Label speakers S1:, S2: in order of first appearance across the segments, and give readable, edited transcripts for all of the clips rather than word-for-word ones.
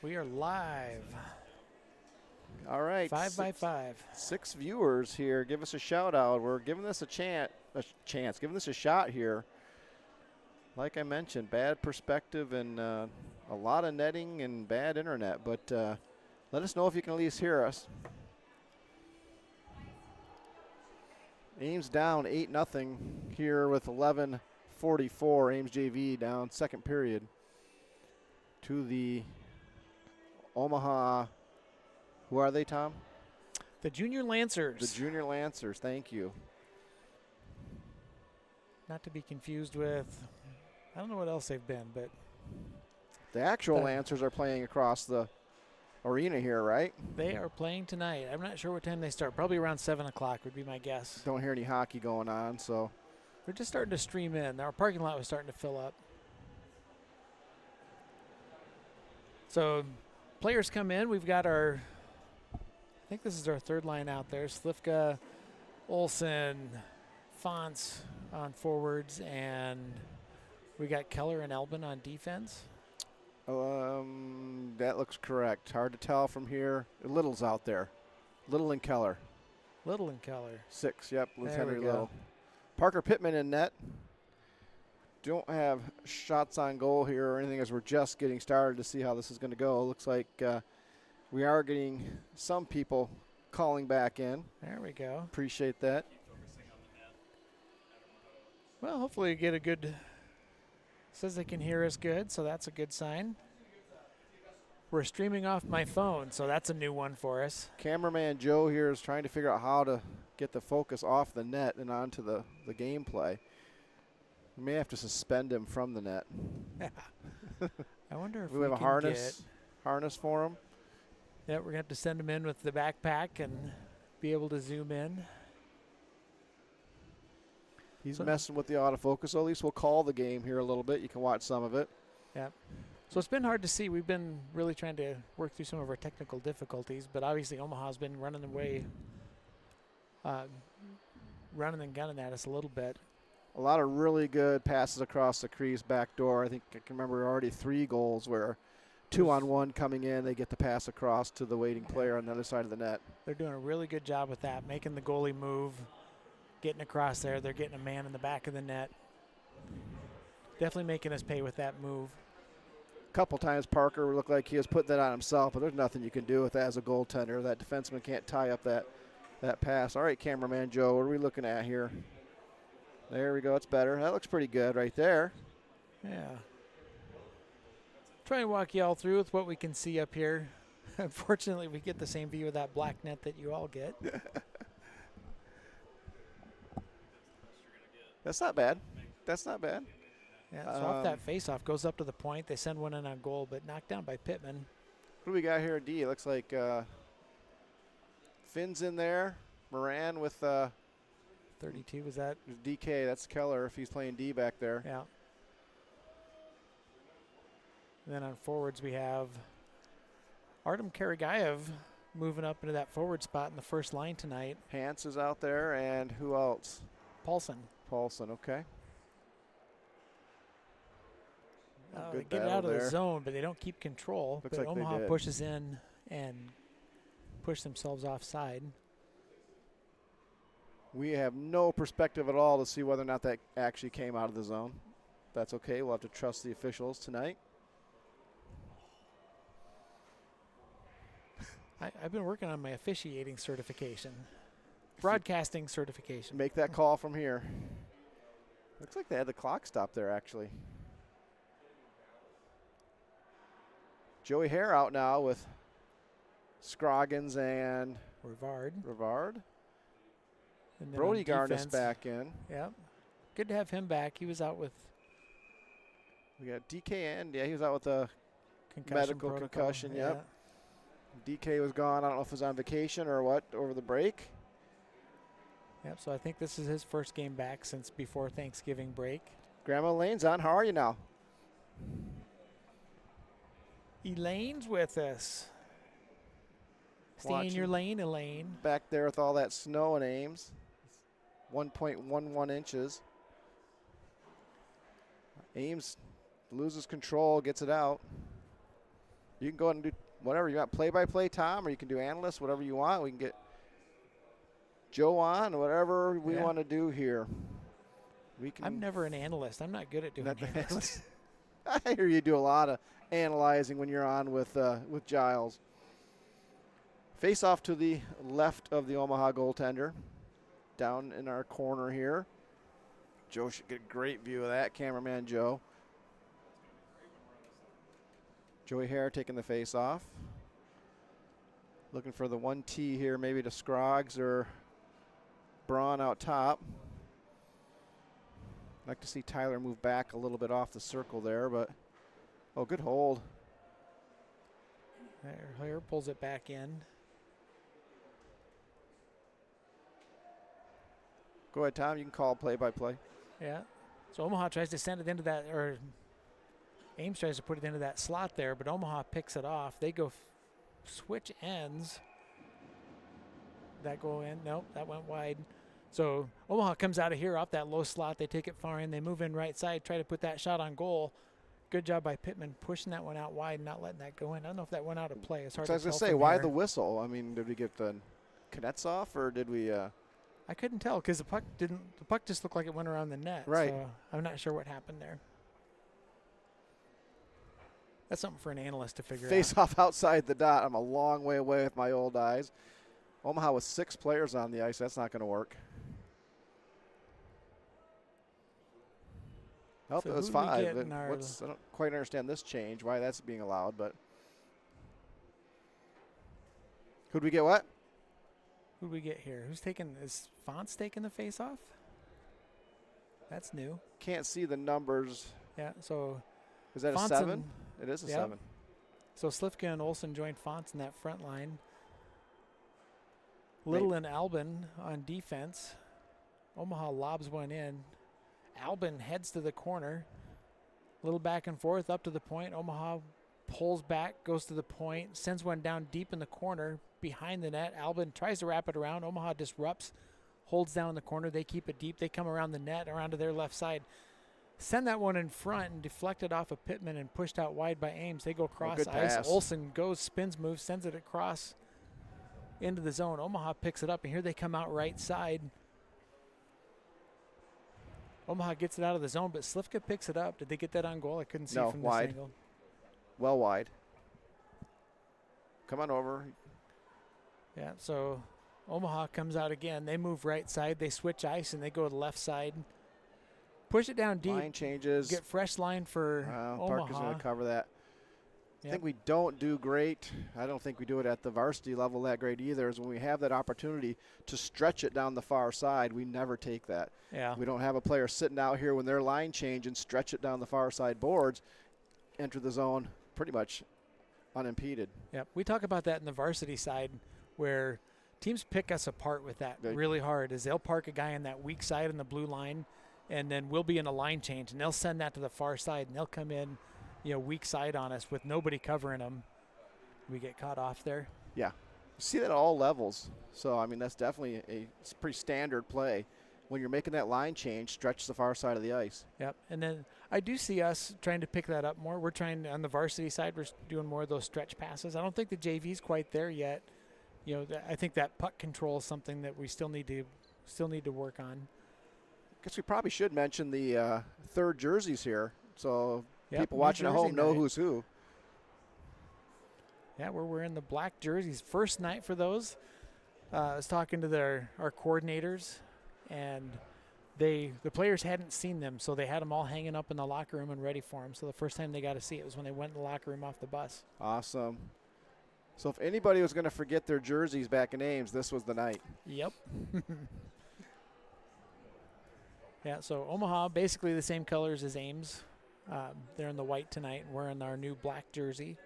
S1: We are live.
S2: All right.
S1: 5 by 5.
S2: 6 viewers here. Give us a shout out. We're giving this giving this a shot here. Like I mentioned, bad perspective and a lot of netting and bad internet, but let us know if you can at least hear us. Ames down 8-0 here with 11:44. Ames JV down second period to the Omaha. Who are they, Tom?
S1: The Junior Lancers.
S2: The Junior Lancers, thank you.
S1: Not to be confused with, I don't know what else they've been, but.
S2: The actual Lancers are playing across the arena here, right?
S1: They are playing tonight. I'm not sure what time they start. Probably around 7 o'clock would be my guess.
S2: Don't hear any hockey going on, so.
S1: We're just starting to stream in. Our parking lot was starting to fill up. So players come in. We've got I think this is our third line out there. Slifka, Olsen, Fonts on forwards, and we got Keller and Elbin on defense.
S2: That looks correct. Hard to tell from here. Little's out there. Little and Keller.
S1: Little and Keller.
S2: 6, yep, with
S1: There
S2: Henry
S1: we go.
S2: Little. Parker Pittman in net. Don't have shots on goal here or anything as we're just getting started to see how this is going to go. Looks like we are getting some people calling back in.
S1: There we go.
S2: Appreciate that.
S1: Well, hopefully you get a good, says they can hear us good, so that's a good sign. We're streaming off my phone, so that's a new one for us.
S2: Cameraman Joe here is trying to figure out how to get the focus off the net and onto the gameplay. We may have to suspend him from the net.
S1: I wonder if
S2: we have a harness for him.
S1: Yeah, we're going to have to send him in with the backpack and be able to zoom in.
S2: He's messing with the autofocus, so at least we'll call the game here a little bit. You can watch some of it.
S1: Yeah. So it's been hard to see. We've been really trying to work through some of our technical difficulties, but obviously Omaha's been running away, running and gunning at us a little bit.
S2: A lot of really good passes across the crease back door. I think I can remember already 3 goals where 2-on-1 coming in, they get the pass across to the waiting player on the other side of the net.
S1: They're doing a really good job with that, making the goalie move, getting across there. They're getting a man in the back of the net. Definitely making us pay with that move.
S2: A couple times Parker looked like he was putting that on himself, but there's nothing you can do with that as a goaltender. That defenseman can't tie up that pass. All right, cameraman Joe, what are we looking at here? There we go. It's better. That looks pretty good right there.
S1: Yeah. Try and walk you all through with what we can see up here. Unfortunately, we get the same view of that black net that you all get.
S2: That's not bad. That's not bad.
S1: Yeah, so off that face-off, goes up to the point. They send one in on goal, but knocked down by Pittman.
S2: What do we got here at D? It looks like Finn's in there. Moran with
S1: 32, was that?
S2: DK. That's Keller if he's playing D back there.
S1: Yeah. And then on forwards, we have Artem Karagayev moving up into that forward spot in the first line tonight.
S2: Hans is out there, and who else?
S1: Paulson.
S2: Okay.
S1: They get it out of the zone, but they don't keep control.
S2: Looks
S1: but
S2: like
S1: Omaha pushes in and push themselves offside.
S2: We have no perspective at all to see whether or not that actually came out of the zone. That's okay. We'll have to trust the officials tonight.
S1: I've been working on my officiating certification, broadcasting certification.
S2: Make that call from here. Looks like they had the clock stop there, actually. Joey Hare out now with Scroggins and Rivard.
S1: And
S2: Brody Garnis back in.
S1: Yep. Good to have him back. He was out with.
S2: We got DK and, he was out with a medical concussion.
S1: Yeah.
S2: Yep. DK was gone. I don't know if he was on vacation or what over the break.
S1: Yep, so I think this is his first game back since before Thanksgiving break.
S2: Grandma Elaine's on. How are you now?
S1: Elaine's with us. Stay in your lane, Elaine.
S2: Back there with all that snow in Ames. 1.11 inches. Ames loses control, gets it out. You can go ahead and do whatever you want, play-by-play, Tom, or you can do analyst, whatever you want. We can get Joe on, whatever we want to do here.
S1: I'm never an analyst. I'm not good at doing analyst.
S2: I hear you do a lot of analyzing when you're on with Giles. Face off to the left of the Omaha goaltender, down in our corner here. Joe should get a great view of that, cameraman Joe. Joey Hare taking the face off. Looking for the 1T here, maybe to Scroggs or Braun out top. Like to see Tyler move back a little bit off the circle there, but good hold.
S1: Hare pulls it back in.
S2: Go ahead, Tom. You can call play-by-play.
S1: Yeah. So Omaha tries to send it into that, or Ames tries to put it into that slot there, but Omaha picks it off. They go switch ends. That go in? Nope, that went wide. So Omaha comes out of here off that low slot. They take it far in. They move in right side, try to put that shot on goal. Good job by Pittman pushing that one out wide and not letting that go in. I don't know if that went out of play. It's hard to tell.
S2: I was going to say, why the whistle? I mean, did we get the Kuznetsov or did we?
S1: I couldn't tell because the puck didn't. The puck just looked like it went around the net.
S2: Right.
S1: So I'm not sure what happened there. That's something for an analyst to figure out.
S2: Face off outside the dot. I'm a long way away with my old eyes. Omaha with 6 players on the ice. That's not going to work. It was 5. I don't quite understand this change, why that's being allowed, but. Who'd we get what?
S1: Who'd we get here? Is Fonts taking the face off? That's new.
S2: Can't see the numbers.
S1: Yeah, so.
S2: Is that
S1: Fonts
S2: a 7? It is a 7.
S1: So Slifka and Olsen joined Fonts in that front line. Little and Albin on defense. Omaha lobs one in. Albin heads to the corner. Little back and forth up to the point. Omaha pulls back, goes to the point, sends one down deep in the corner behind the net. Albin tries to wrap it around. Omaha disrupts, holds down the corner. They keep it deep. They come around the net, around to their left side. Send that one in front and deflect it off of Pittman and pushed out wide by Ames. They go cross ice. Olsen goes, spins, moves, sends it across into the zone. Omaha picks it up, and here they come out right side. Omaha gets it out of the zone, but Slifka picks it up. Did they get that on goal? I couldn't see from this angle.
S2: Well wide. Come on over.
S1: Yeah, so Omaha comes out again. They move right side. They switch ice, and they go to the left side. Push it down deep.
S2: Line changes.
S1: Get fresh line for Omaha.
S2: Parker's going to cover that. I think we don't do great. I don't think we do it at the varsity level that great either, is when we have that opportunity to stretch it down the far side, we never take that.
S1: Yeah.
S2: We don't have a player sitting out here when their line change and stretch it down the far side boards, enter the zone pretty much unimpeded.
S1: Yep. We talk about that in the varsity side where teams pick us apart with that really hard, is they'll park a guy on that weak side on the blue line, and then we'll be in a line change, and they'll send that to the far side, and they'll come in, weak side on us with nobody covering them. We get caught off there.
S2: Yeah. You see that at all levels. So, I mean, that's definitely it's a pretty standard play. When you're making that line change, stretch the far side of the ice.
S1: Yep. And then I do see us trying to pick that up more. We're trying, on the varsity side, we're doing more of those stretch passes. I don't think the JV's quite there yet. I think that puck control is something that we still need to work on. I
S2: guess we probably should mention the third jerseys here. So people watching at home know who's who.
S1: Yeah, we're wearing the black jerseys. First night for those. I was talking to our coordinators, and the players hadn't seen them, so they had them all hanging up in the locker room and ready for them. So the first time they got to see it was when they went in the locker room off the bus.
S2: Awesome. So if anybody was going to forget their jerseys back in Ames, this was the night.
S1: Yep. Yeah, so Omaha, basically the same colors as Ames. They're in the white tonight. We're in our new black jersey.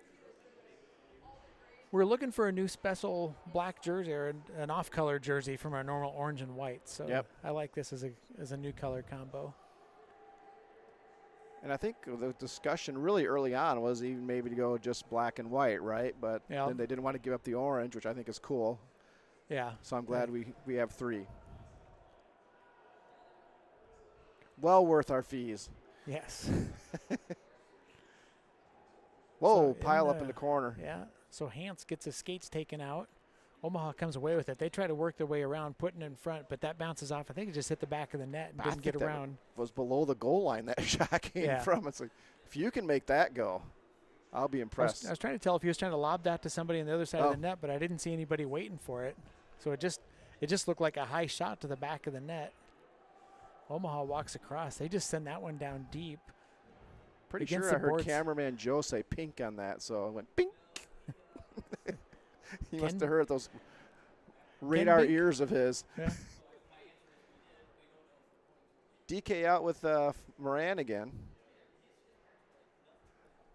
S1: We're looking for a new special black jersey or an off-color jersey from our normal orange and white. So I like this as a new color combo.
S2: And I think the discussion really early on was even maybe to go just black and white, right? But then they didn't want to give up the orange, which I think is cool.
S1: Yeah.
S2: So I'm glad we have 3. Well worth our fees.
S1: Yes.
S2: Whoa, pile up in the corner.
S1: Yeah. So Hans gets his skates taken out. Omaha comes away with it. They try to work their way around, putting it in front, but that bounces off. I think it just hit the back of the net and didn't get around.
S2: Was below the goal line that shot came from. It's like, if you can make that go, I'll be impressed.
S1: I was trying to tell if he was trying to lob that to somebody on the other side of the net, but I didn't see anybody waiting for it. So it just looked like a high shot to the back of the net. Omaha walks across. They just send that one down deep.
S2: Pretty sure I heard cameraman Joe say pink on that, so I went pink. He must have heard those radar ears of his.
S1: Yeah.
S2: DK out with Moran again.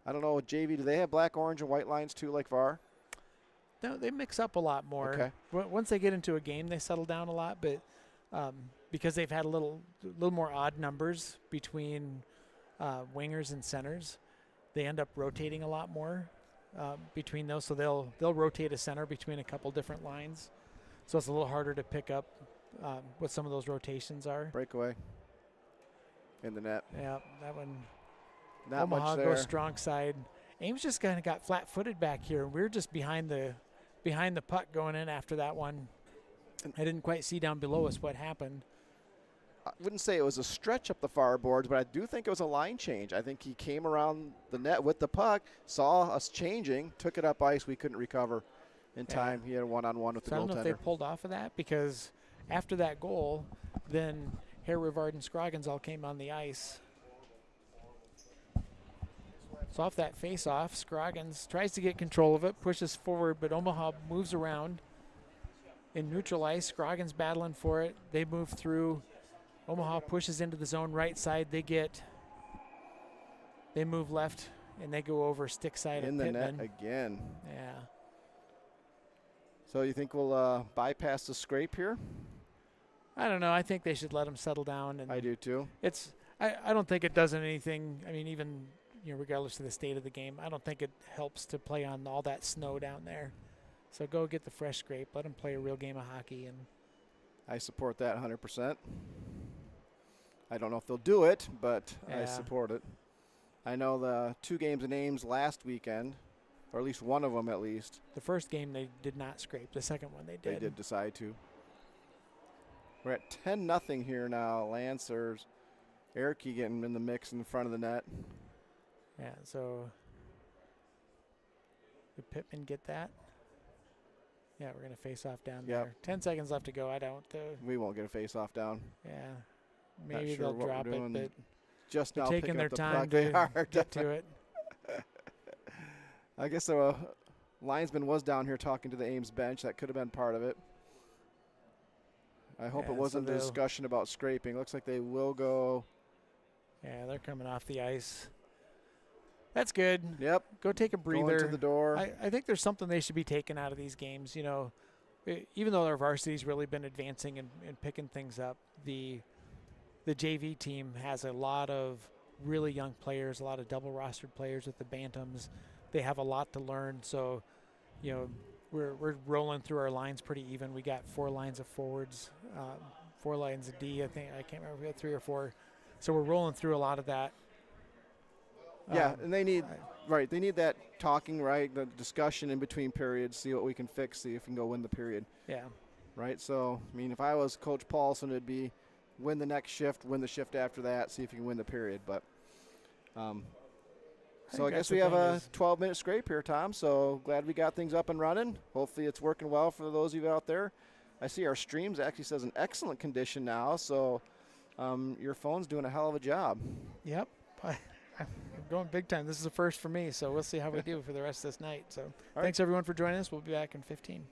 S2: I don't know, JV, do they have black, orange, and white lines too, like VAR?
S1: No, they mix up a lot more.
S2: Okay.
S1: Once they get into a game, they settle down a lot, but because they've had a little more odd numbers between wingers and centers, they end up rotating a lot more between those. So they'll rotate a center between a couple different lines. So it's a little harder to pick up what some of those rotations are.
S2: Breakaway in the net.
S1: Yeah, that one.
S2: Not
S1: Omaha
S2: much there.
S1: goes strong side. Ames just kind of got flat-footed back here. We were just behind the puck going in after that one. I didn't quite see down below us what happened.
S2: I wouldn't say it was a stretch up the far boards, but I do think it was a line change. I think he came around the net with the puck, saw us changing, took it up ice. We couldn't recover in time. He had a one-on-one with the goaltender.
S1: I don't know if they pulled off of that, because after that goal, then Herr, Rivard, and Scroggins all came on the ice. So off that face-off, Scroggins tries to get control of it, pushes forward, but Omaha moves around. In neutral ice, Scroggins battling for it. They move through. Omaha pushes into the zone right side. They move left, and they go over stick side
S2: in
S1: of
S2: the
S1: Pittman.
S2: net again.
S1: Yeah.
S2: So you think we'll bypass the scrape here?
S1: I don't know. I think they should let them settle down. And
S2: I do too.
S1: I don't think it does anything. I mean, even regardless of the state of the game, I don't think it helps to play on all that snow down there. So go get the fresh scrape. Let them play a real game of hockey. And
S2: I support that 100%. I don't know if they'll do it, but
S1: yeah.
S2: I support it. I know the 2 games in Ames last weekend, or at least one of them at least.
S1: The first game they did not scrape. The second one they did.
S2: They did decide to. We're at 10-0 here now. Lancers, Eric getting in the mix in front of the net.
S1: Yeah, so did Pittman get that? Yeah, we're going to face off down there. 10 seconds left to go. I don't.
S2: We won't get a face off down.
S1: Yeah, maybe they'll drop it, but
S2: just now
S1: taking their time
S2: to
S1: get to it.
S2: I guess the linesman was down here talking to the Ames bench. That could have been part of it. I hope it wasn't a discussion about scraping. Looks like they will go.
S1: Yeah, they're coming off the ice. That's good.
S2: Yep.
S1: Go take a breather.
S2: Going to the door.
S1: I think there's something they should be taking out of these games. Even though our varsity's really been advancing and picking things up, the JV team has a lot of really young players, a lot of double rostered players with the Bantams. They have a lot to learn. So, we're rolling through our lines pretty even. We got 4 lines of forwards, 4 lines of D. I can't remember if we had 3 or 4. So we're rolling through a lot of that.
S2: Yeah, and they need they need that talking, the discussion in between periods, see what we can fix, see if we can go win the period.
S1: Yeah.
S2: Right, so, I mean, if I was Coach Paulson, it'd be win the next shift, win the shift after that, see if you can win the period. But so I guess we have a 12-minute scrape here, Tom, so glad we got things up and running. Hopefully it's working well for those of you out there. I see our streams actually says in excellent condition now, so your phone's doing a hell of a job.
S1: Yep. I'm going big time. This is a first for me, so we'll see how we do for the rest of this night. So thanks, everyone, for joining us. We'll be back in 15.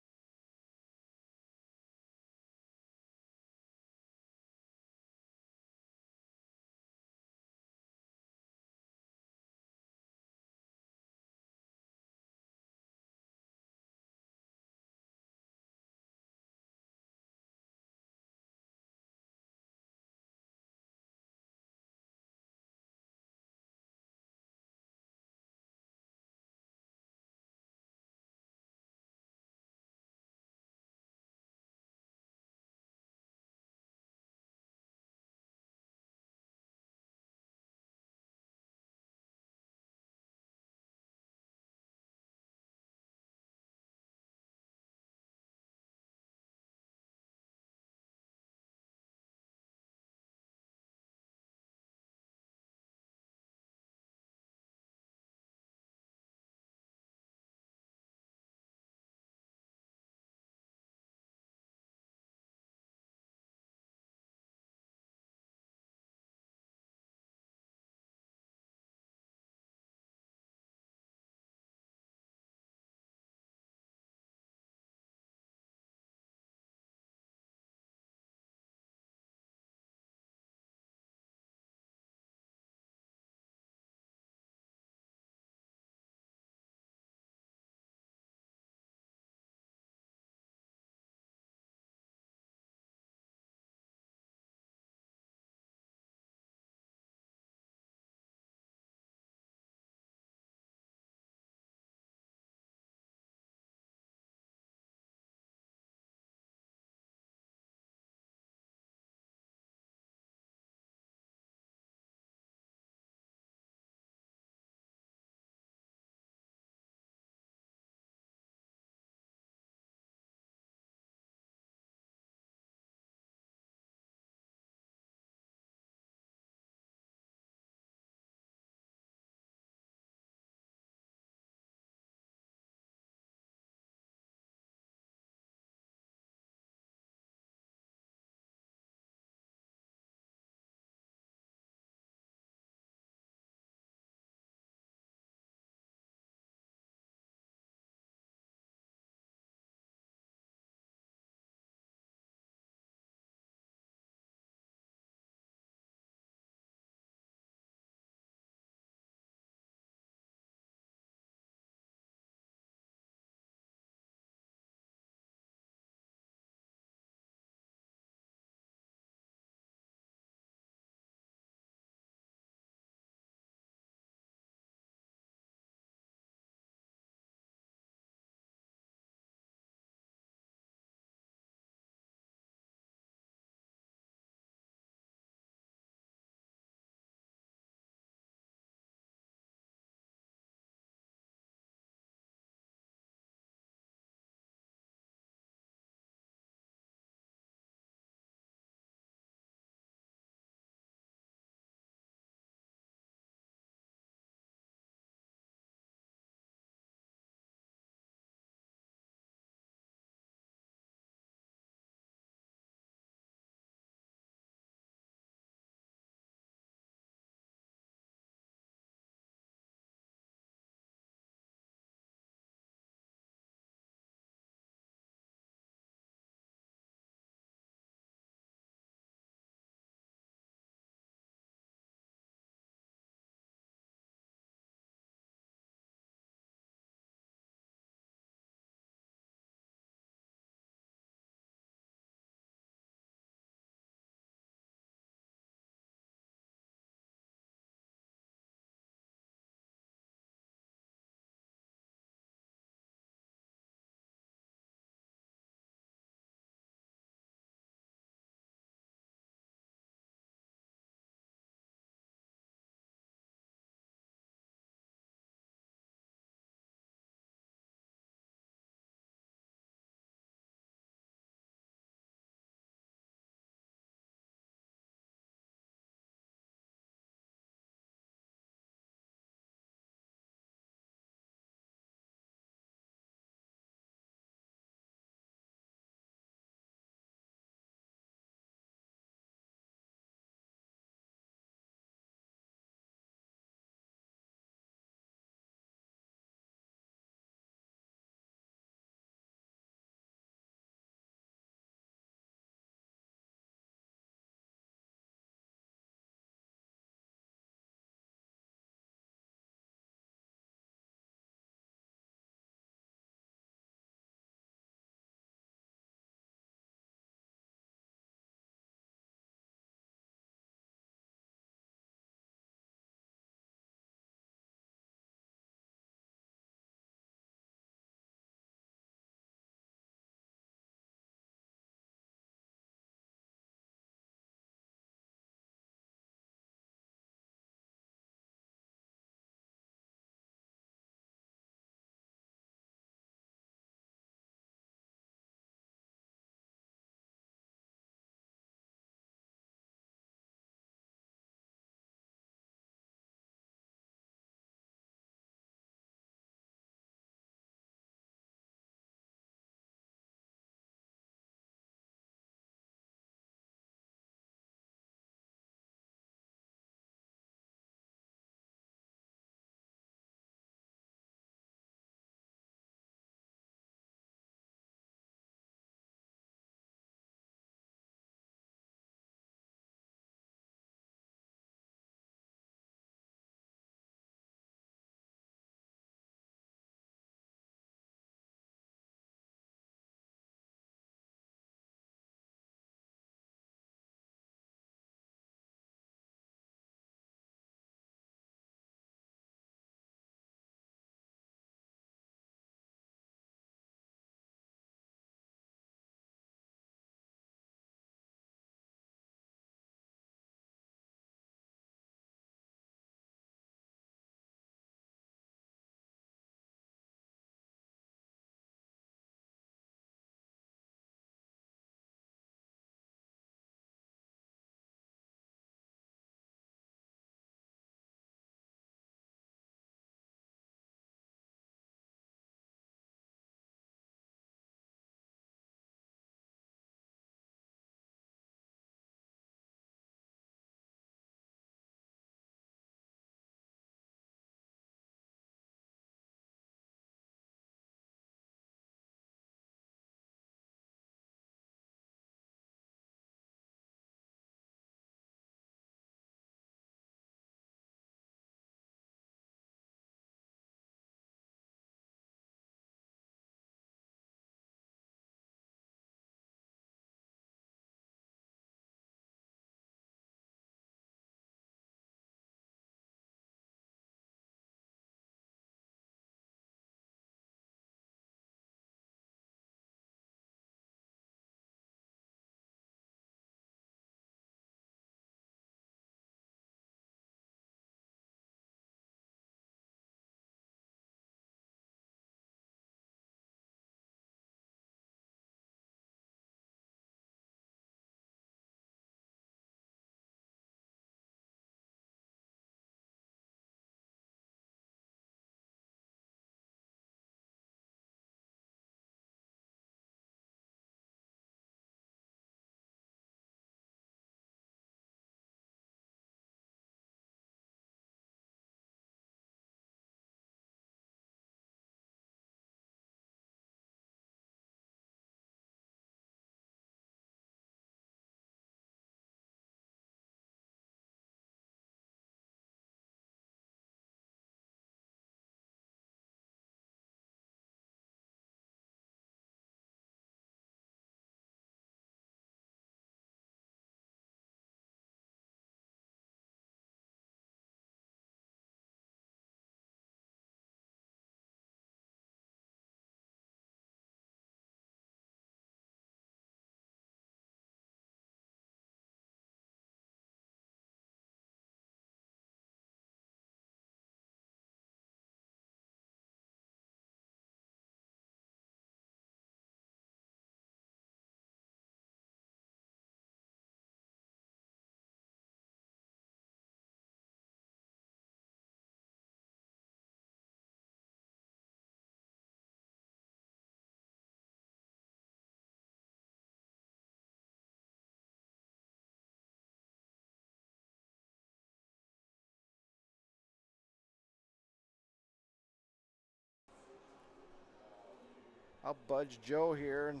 S2: I'll budge Joe here and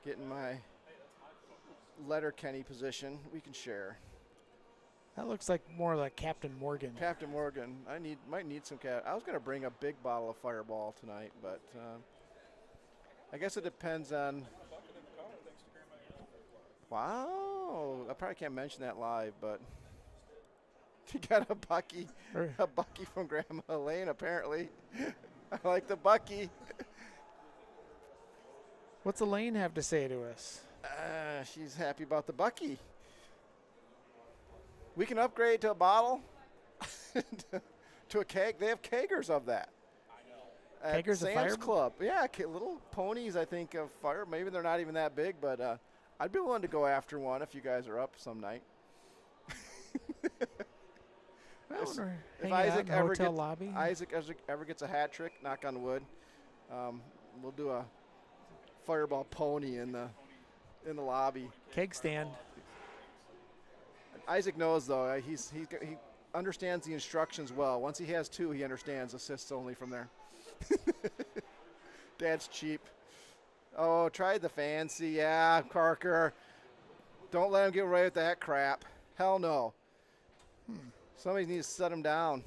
S2: get in my Letterkenny position. We can share.
S1: That looks like more like Captain Morgan.
S2: Captain Morgan. Might need some cat. I was going to bring a big bottle of Fireball tonight, but I guess it depends on. Wow, I probably can't mention that live, but you got a Bucky from Grandma Elaine apparently. I like the Bucky.
S1: What's Elaine have to say to us?
S2: She's happy about the Bucky. We can upgrade to a bottle, to a keg. They have keggers of that. At
S1: Keggers of
S2: Sam's
S1: fire?
S2: Club. Yeah, little ponies, I think, of fire. Maybe they're not even that big, but I'd be willing to go after one if you guys are up some night. If Isaac ever gets a hat trick, knock on wood, we'll do a Fireball pony in the lobby.
S1: Keg stand.
S2: Isaac knows though. He understands the instructions well. Once he has two, he understands assists only from there. Dad's cheap. Oh, tried the fancy. Yeah, Parker. Don't let him get away with that crap. Hell no. Somebody needs to set him down.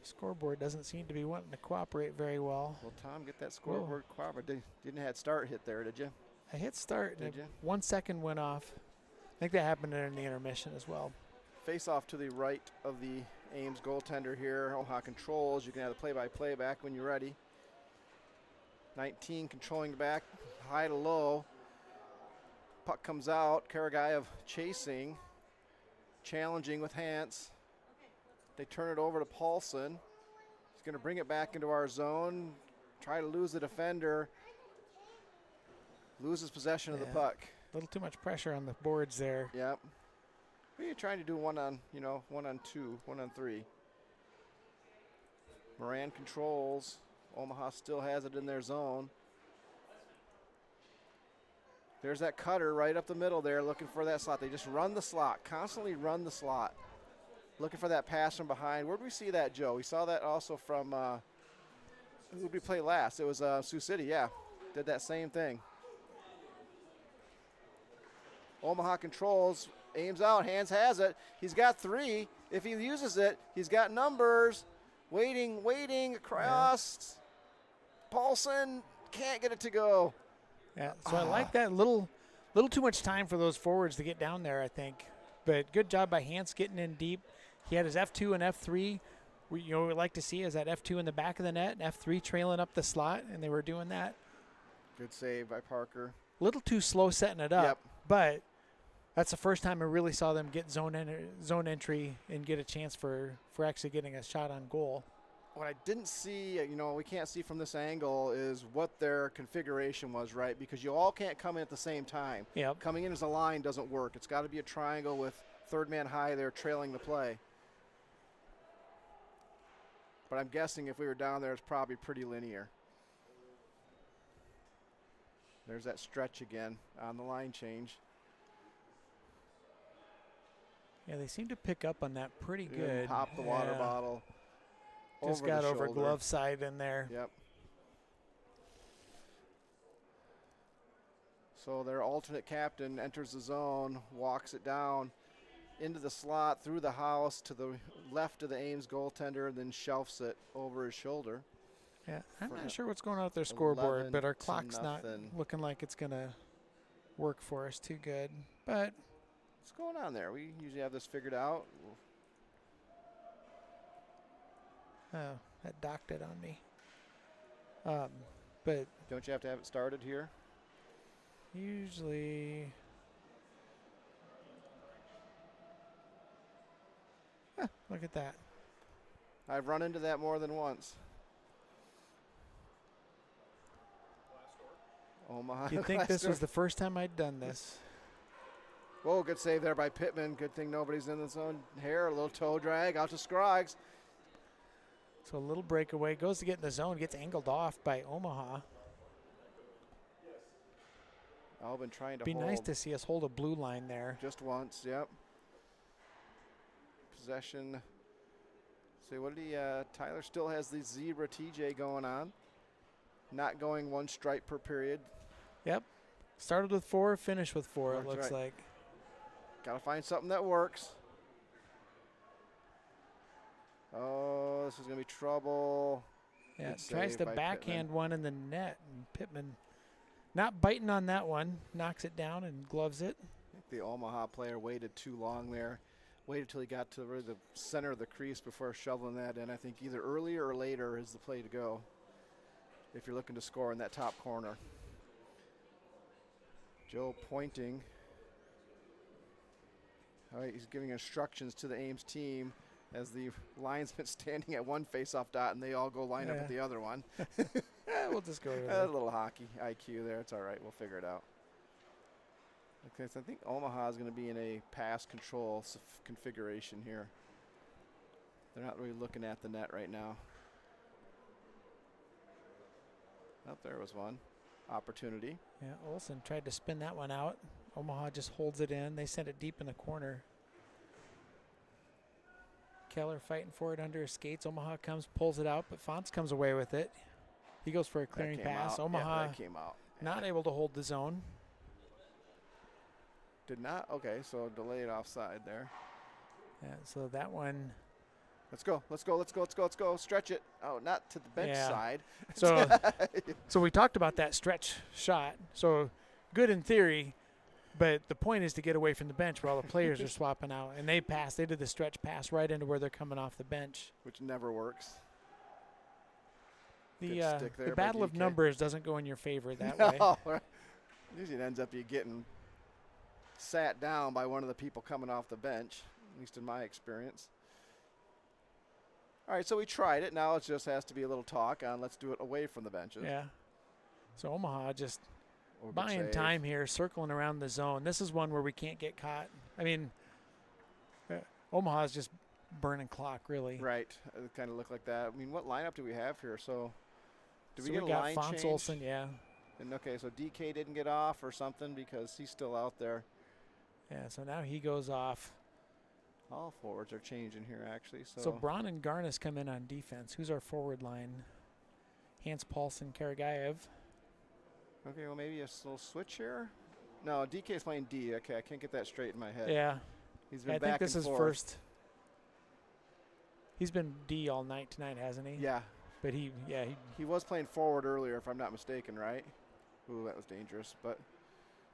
S1: Scoreboard doesn't seem to be wanting to cooperate very well.
S2: Well, Tom, get that scoreboard cooperate. Didn't have start hit there, did you?
S1: I hit start.
S2: Did you?
S1: 1 second went off. I think that happened in the intermission as well.
S2: Face off to the right of the Ames goaltender here. Omaha controls. You can have the play-by-play back when you're ready. 19 controlling the back, high to low. Puck comes out. Karagayev chasing, challenging with Hans. They turn it over to Paulson. He's going to bring it back into our zone. Try to lose the defender. Loses possession of the puck.
S1: A little too much pressure on the boards there.
S2: Yep. What are you trying to do one on two, 1 on 3? Moran controls. Omaha still has it in their zone. There's that cutter right up the middle there looking for that slot. They just run the slot, constantly run the slot. Looking for that pass from behind. Where did we see that, Joe? We saw that also from, who did we play last? It was Sioux City, yeah. Did that same thing. Omaha controls, Ames out, Hans has it. He's got 3. If he uses it, he's got numbers. Waiting across. Paulson can't get it to go.
S1: Yeah, so I like that little too much time for those forwards to get down there, I think. But good job by Hans getting in deep. He had his F2 and F3. What we like to see is that F2 in the back of the net and F3 trailing up the slot, and they were doing that.
S2: Good save by Parker.
S1: A little too slow setting it up,
S2: Yep.
S1: but that's the first time I really saw them get zone entry and get a chance for actually getting a shot on goal.
S2: What I didn't see, we can't see from this angle is what their configuration was, right? Because you all can't come in at the same time.
S1: Yep.
S2: Coming in as a line doesn't work. It's got to be a triangle with third man high there trailing the play. But I'm guessing if we were down there, it's probably pretty linear. There's that stretch again on the line change.
S1: Yeah, they seem to pick up on that pretty good.
S2: Pop the water bottle.
S1: Just got over glove side in there.
S2: Yep. So their alternate captain enters the zone, walks it down into the slot, through the house to the left of the Ames goaltender, and then shelves it over his shoulder.
S1: Yeah, I'm not sure what's going on with their scoreboard, but our clock's not looking like it's going to work for us too good. But
S2: what's going on there? We usually have this figured out.
S1: Oh, that docked it on me. But
S2: don't you have to have it started here?
S1: Usually. Look at that.
S2: I've run into that more than once. Omaha.
S1: You'd think this was the first time I'd done this.
S2: Whoa, good save there by Pittman. Good thing nobody's in the zone. Here, a little toe drag out to Scroggs.
S1: So a little breakaway, goes to get in the zone, gets angled off by Omaha.
S2: Albin trying to
S1: Be
S2: hold.
S1: nice to see us hold a blue line there.
S2: Just once, yep. Possession. See, what did he, Tyler still has the zebra TJ going on. not going one stripe per period.
S1: Yep. Started with 4, finished with 4, it
S2: That's
S1: looks
S2: right.
S1: like.
S2: Got to find something that works. Oh, this is going to be trouble.
S1: Yeah,
S2: Good
S1: tries
S2: save
S1: to
S2: by
S1: backhand
S2: Pittman.
S1: one in the net, and Pittman not biting on that one, knocks it down and gloves it.
S2: I think the Omaha player waited too long there. Waited till he got to really the center of the crease before shoveling that in. I think either earlier or later is the play to go if you're looking to score in that top corner. Joe pointing. All right, he's giving instructions to the Ames team as the linesman standing at one face-off dot, and they all go line up at the other one.
S1: We'll just go to
S2: A
S1: that.
S2: little hockey IQ there. It's all right. We'll figure it out. Okay, so I think Omaha is going to be in a pass control configuration here. They're not really looking at the net right now. Oh, there was one opportunity.
S1: Yeah, Olsen tried to spin that one out. Omaha just holds it in. They sent it deep in the corner. Keller fighting for it under his skates. Omaha comes, pulls it out, but Fonts comes away with it. He goes for a clearing pass.
S2: Out.
S1: Omaha
S2: Yeah, that came out.
S1: not able to hold the zone.
S2: Did not? Okay, so delayed offside there.
S1: Yeah, so that one.
S2: Let's go, let's go, let's go, let's go, let's go. Stretch it. Oh, not to the bench side.
S1: So we talked about that stretch shot. So good in theory, but the point is to get away from the bench where all the players are swapping out. And they passed. They did the stretch pass right into where they're coming off the bench.
S2: Which never works.
S1: The battle of numbers doesn't go in your favor that way.
S2: Usually it ends up you getting sat down by one of the people coming off the bench, at least in my experience. All right, so we tried it. Now it just has to be a little talk on let's do it away from the benches.
S1: Yeah. So Omaha just buying time here, circling around the zone. This is one where we can't get caught. I mean, Omaha's just burning clock, really.
S2: Right. It kind of looked like that. I mean, what lineup do we have here? So
S1: we get a line change? Olsen, yeah.
S2: And okay, so DK didn't get off or something because he's still out there.
S1: Yeah, so now he goes off.
S2: All forwards are changing here, actually.
S1: So Braun and Garnis come in on defense. Who's our forward line? Hans Paulson, Karagayev.
S2: Okay, well, maybe a little switch here. No, DK's playing D. Okay, I can't get that straight in my head.
S1: Yeah.
S2: He's been
S1: I
S2: back
S1: think this
S2: and
S1: is
S2: forth.
S1: first. He's been D all night tonight, hasn't he?
S2: Yeah.
S1: But he
S2: was playing forward earlier, if I'm not mistaken, right? Ooh, that was dangerous. But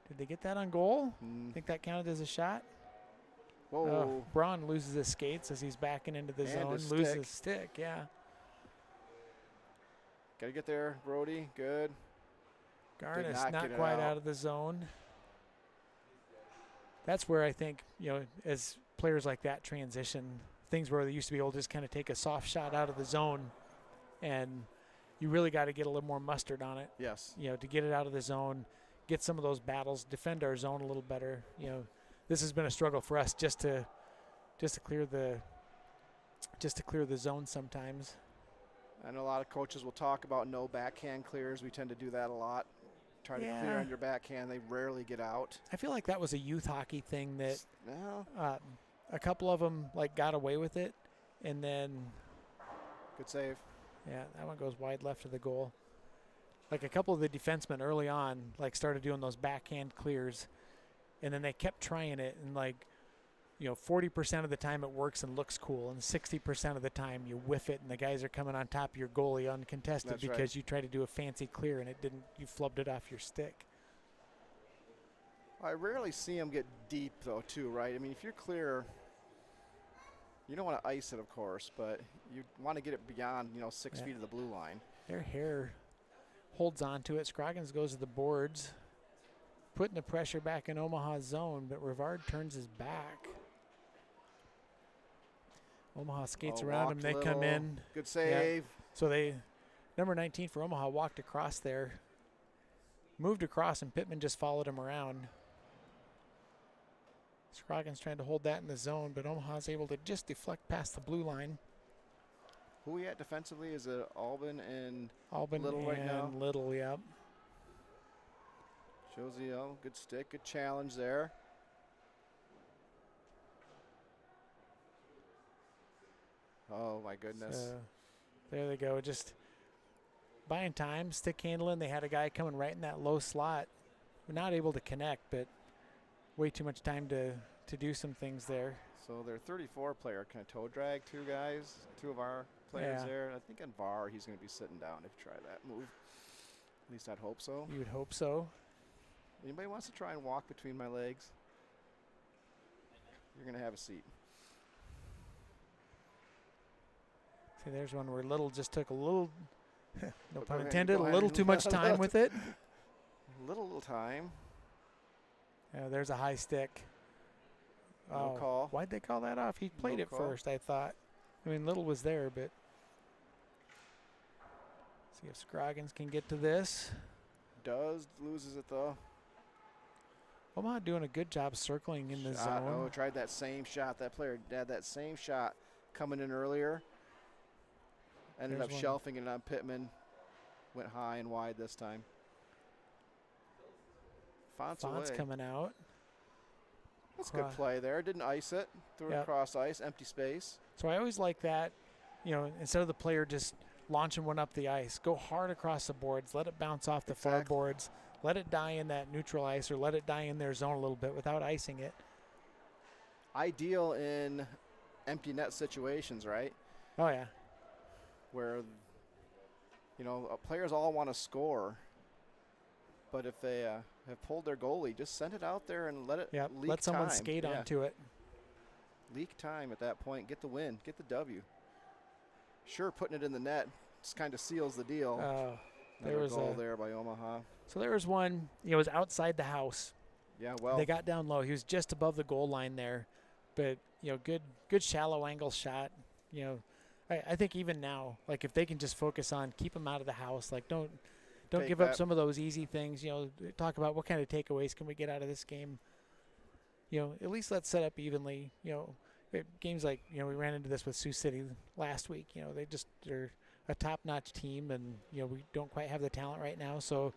S1: did they get that on goal? I think that counted as a shot.
S2: Whoa.
S1: Braun loses his skates as he's backing into the zone. Loses his stick, yeah.
S2: Got to get there, Brody. Good.
S1: Garnis not quite out of the zone. That's where I think, as players like that transition, things where they used to be able to just kind of take a soft shot out of the zone, and you really got to get a little more mustard on it.
S2: Yes.
S1: To get it out of the zone, get some of those battles, defend our zone a little better. This has been a struggle for us just to clear the zone sometimes.
S2: I know a lot of coaches will talk about no backhand clears. We tend to do that a lot. Try to clear on your backhand. They rarely get out.
S1: I feel like that was a youth hockey thing that a couple of them got away with it, and then
S2: good save.
S1: Yeah, that one goes wide left of the goal. A couple of the defensemen early on started doing those backhand clears, and then they kept trying it, and 40% of the time it works and looks cool, and 60% of the time you whiff it and the guys are coming on top of your goalie uncontested. That's because you tried to do a fancy clear and it didn't. You flubbed it off your stick.
S2: I rarely see them get deep though, too, right? I mean, if you're clear, you don't want to ice it, of course, but you want to get it beyond 6 feet of the blue line.
S1: Their hair holds on to it. Scroggins goes to the boards, putting the pressure back in Omaha's zone, but Rivard turns his back. Omaha skates around him. They come in.
S2: Good save.
S1: Yeah. So number 19 for Omaha walked across there, moved across, and Pittman just followed him around. Scroggins trying to hold that in the zone, but Omaha's able to just deflect past the blue line.
S2: Who are we at defensively? Is it Albin and
S1: Little
S2: right now?
S1: Little, yep.
S2: Josie, good stick, good challenge there. Oh, my goodness.
S1: So, there they go. Just buying time, stick handling. They had a guy coming right in that low slot. We're not able to connect, but way too much time to do some things there.
S2: So their 34 player kind of toe drag two guys, two of our players there. I think on VAR he's going to be sitting down if you try that move. At least I'd hope so.
S1: You would hope so.
S2: Anybody wants to try and walk between my legs? You're going to have a seat.
S1: See, there's one where Little just took a little, no pun intended, a little too much time with it.
S2: Little time.
S1: There's a high stick.
S2: No call.
S1: Why'd they call that off? He played
S2: No
S1: it
S2: call.
S1: first, I thought. I mean, Little was there, but. See if Scroggins can get to this.
S2: Loses it though.
S1: Omaha doing a good job circling in the zone.
S2: Oh, tried that same shot. That player had that same shot coming in earlier. Ended up shelving it on Pittman. Went high and wide this time. Fonts
S1: coming out.
S2: That's good play there. Didn't ice it. Threw it across ice, empty space.
S1: So I always like that, instead of the player just launching one up the ice, go hard across the boards, let it bounce off the far boards, let it die in that neutral ice or let it die in their zone a little bit without icing it.
S2: Ideal in empty net situations, right?
S1: Oh, yeah.
S2: Where, players all want to score. But if they have pulled their goalie, just send it out there and let it leak
S1: let someone
S2: time.
S1: skate onto it.
S2: Leak time at that point. Get the win. Get the W. Sure, putting it in the net just kind of seals the deal.
S1: There was a
S2: goal there by Omaha.
S1: So there was one, it was outside the house.
S2: Yeah, well.
S1: They got down low. He was just above the goal line there. But, good shallow angle shot. I think even now, like if they can just focus on keep him out of the house, like don't give up some of those easy things. Talk about what kind of takeaways can we get out of this game. At least let's set up evenly. Games like we ran into this with Sioux City last week. They're a top-notch team, and we don't quite have the talent right now. So,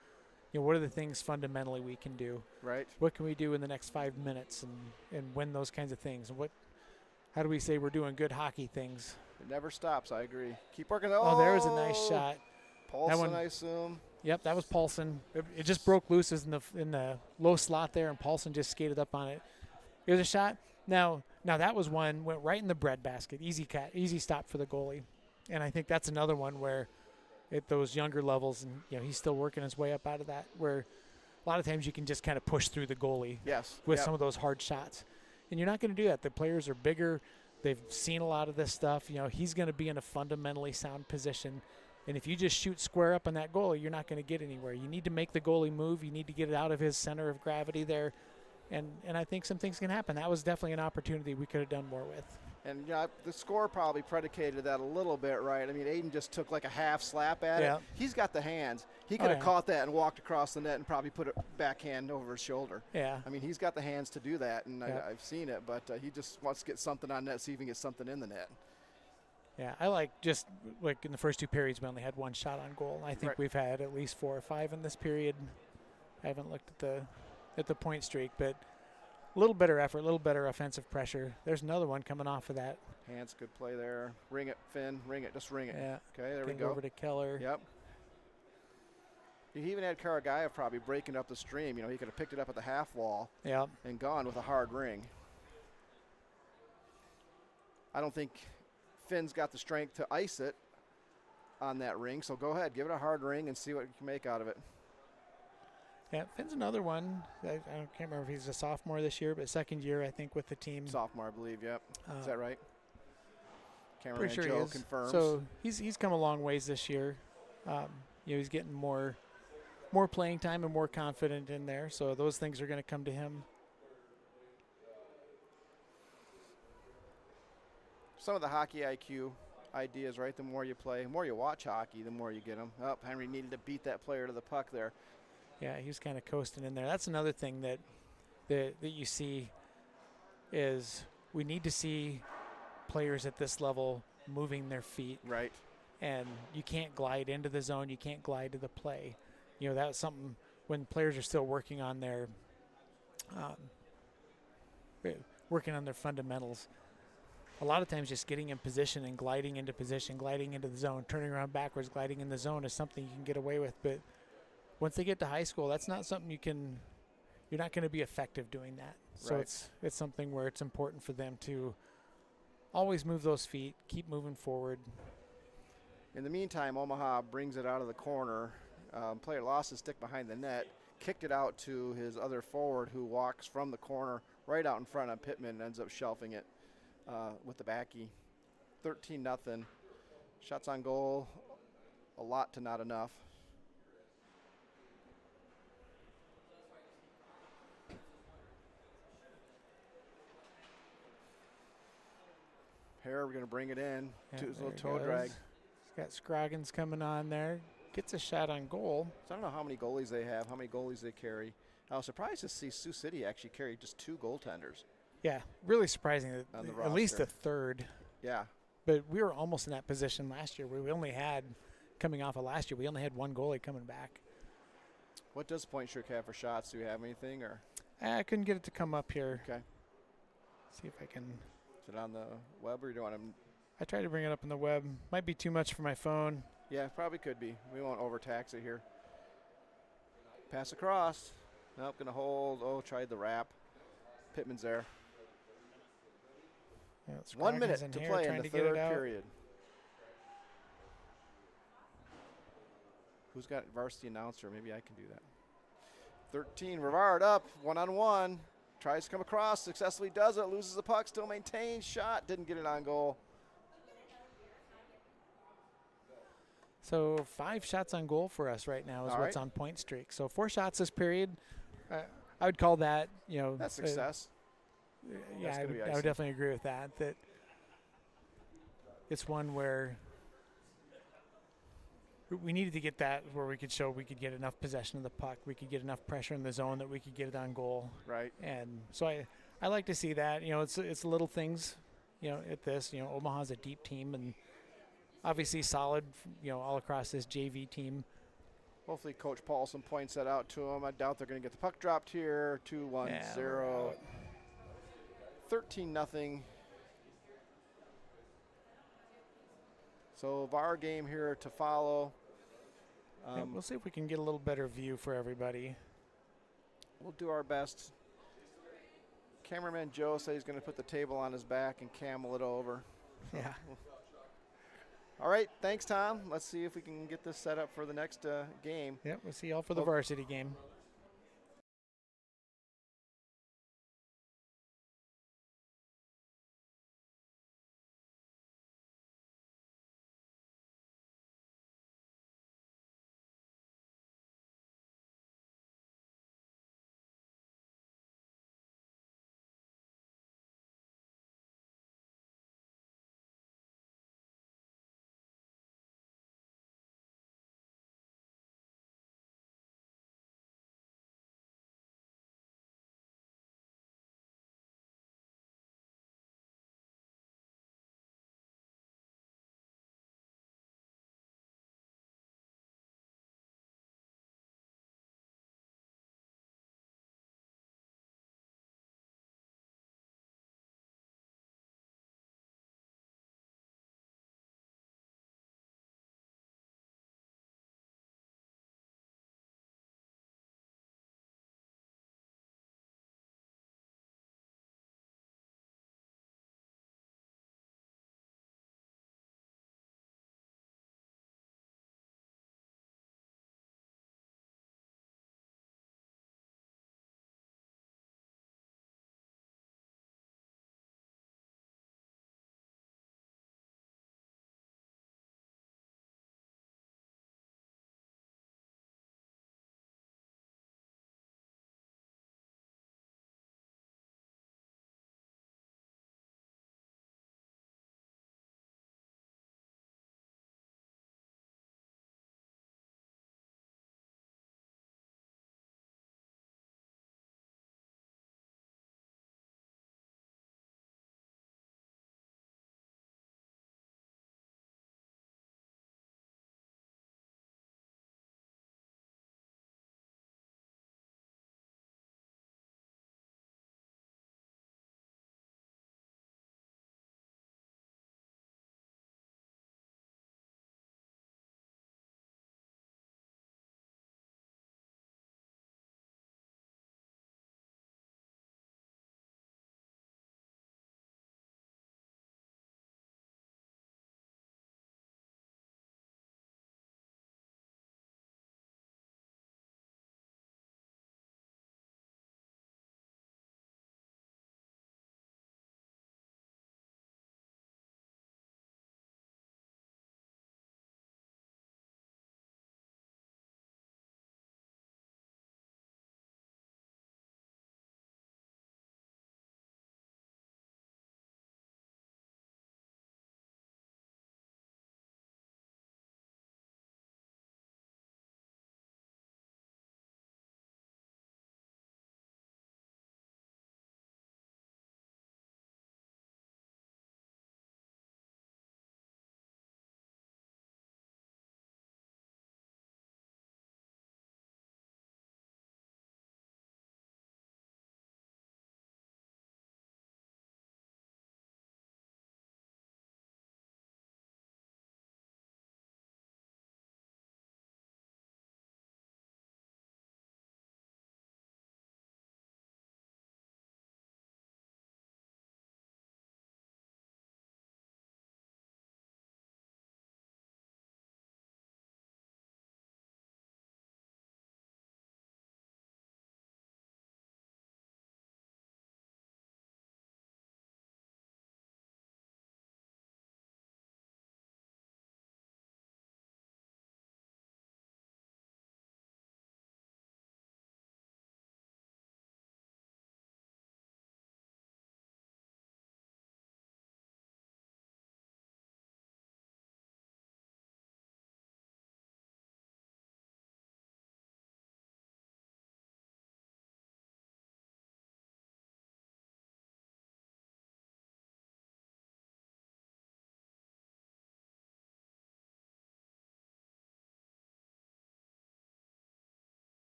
S1: what are the things fundamentally we can do?
S2: Right.
S1: What can we do in the next 5 minutes and win those kinds of things? And how do we say we're doing good hockey things?
S2: It never stops. I agree. Keep working.
S1: Oh, there was a nice shot.
S2: Paulson, I assume.
S1: Yep, that was Paulson. It just broke loose. It was in the low slot there, and Paulson just skated up on it. It was a shot. Now that was one went right in the breadbasket. Easy stop for the goalie, and I think that's another one where, at those younger levels, and he's still working his way up out of that. Where a lot of times you can just kind of push through the goalie.
S2: Yes.
S1: With some of those hard shots, and you're not going to do that. The players are bigger. They've seen a lot of this stuff. He's going to be in a fundamentally sound position. And if you just shoot square up on that goalie, you're not going to get anywhere. You need to make the goalie move. You need to get it out of his center of gravity there. And I think some things can happen. That was definitely an opportunity we could have done more with.
S2: And the score probably predicated that a little bit, right? I mean, Aiden just took like a half slap at it. He's got the hands. He could have caught that and walked across the net and probably put it backhand over his shoulder.
S1: Yeah.
S2: I mean, he's got the hands to do that, and I've seen it, but he just wants to get something on net, see if he can get something in the net.
S1: Yeah, I like in the first two periods, we only had one shot on goal. I think we've had at least 4 or 5 in this period. I haven't looked at the point streak, but a little better effort, a little better offensive pressure. There's another one coming off of that.
S2: Hands, good play there. Ring it, Finn. Ring it. Just ring it.
S1: Yeah.
S2: Okay, there we go.
S1: Over to Keller.
S2: Yep. He even had Karagayev probably breaking up the stream. He could have picked it up at the half wall and gone with a hard ring. I don't think Finn's got the strength to ice it on that ring, so go ahead. Give it a hard ring and see what you can make out of it.
S1: Yeah, Finn's another one. I can't remember if he's a sophomore this year, but second year, I think, with the team.
S2: Sophomore, I believe, yep. Is that right?
S1: Pretty sure
S2: Joe
S1: he is.
S2: confirms.
S1: So he's come a long ways this year. He's getting more playing time and more confident in there, so those things are going to come to him.
S2: Some of the hockey IQ ideas, right? The more you play, the more you watch hockey, the more you get them. Oh, Henry needed to beat that player to the puck there.
S1: Yeah, he was kind of coasting in there. That's another thing that you see is we need to see players at this level moving their feet.
S2: Right.
S1: And you can't glide into the zone. You can't glide to the play. That's something when players are still working on their fundamentals. a lot of times just getting in position and gliding into position, gliding into the zone, turning around backwards, gliding in the zone is something you can get away with. But once they get to high school, that's not something you're not going to be effective doing that. So
S2: Right.
S1: it's something where it's important for them to always move those feet, keep moving forward.
S2: In the meantime, Omaha brings it out of the corner. Player lost his stick behind the net, kicked it out to his other forward who walks from the corner right out in front of Pittman and ends up shelving it with the backy. 13-0. Shots on goal, a lot to not enough. Hare, we're going to bring it in
S1: Yeah,
S2: to his
S1: there
S2: little
S1: it
S2: toe drag.
S1: goes. He's got Scroggins coming on there. Gets a shot on goal.
S2: So I don't know how many goalies they have, how many goalies they carry. I was surprised to see Sioux City actually carry just 2 goaltenders.
S1: Yeah, really surprising that
S2: On the
S1: at least
S2: roster.
S1: a third.
S2: Yeah,
S1: But we were almost in that position last year where we only had, coming off of last year, we only had one goalie coming back.
S2: what does Point Shirk have for shots? Do we have anything, or
S1: I couldn't get it to come up here.
S2: okay?
S1: See if I can.
S2: Is it on the web, or do you want them?
S1: I tried to bring it up on the web. Might be too much for my phone.
S2: Yeah, probably could be. We won't overtax it here. Pass across. Nope, gonna hold. Oh, tried the wrap. Pittman's there.
S1: Yeah, it's
S2: 1 minute
S1: Scroggins
S2: to
S1: here
S2: play in
S1: trying
S2: the
S1: to get it
S2: third
S1: out.
S2: period. Who's got varsity announcer? Maybe I can do that. 13, Rivard up, 1-on-1. Tries to come across, successfully does it, loses the puck, still maintains, shot, didn't get it on goal.
S1: So 5 shots on goal for us right now is
S2: All
S1: what's
S2: right.
S1: on point streak. So 4 shots this period. I would call that,
S2: That's success.
S1: Yeah,
S2: That's
S1: I
S2: gonna
S1: would,
S2: be
S1: I
S2: icing.
S1: would definitely agree with that. That it's one where we needed to get that where we could show we could get enough possession of the puck, we could get enough pressure in the zone that we could get it on goal.
S2: Right.
S1: And so I like to see that. It's little things, at this. Omaha's a deep team and obviously solid, all across this JV team.
S2: Hopefully Coach Paulson points that out to him. I doubt they're going to get the puck dropped here. 2-1-0.
S1: Yeah, we're out.
S2: 13-0. So VAR game here to follow.
S1: Yeah, we'll see if we can get a little better view for everybody.
S2: We'll do our best. Cameraman Joe said he's going to put the table on his back and camel it over.
S1: Yeah.
S2: All right, thanks, Tom. Let's see if we can get this set up for the next game.
S1: Yep, we'll see y'all for the
S2: Oh.
S1: varsity game.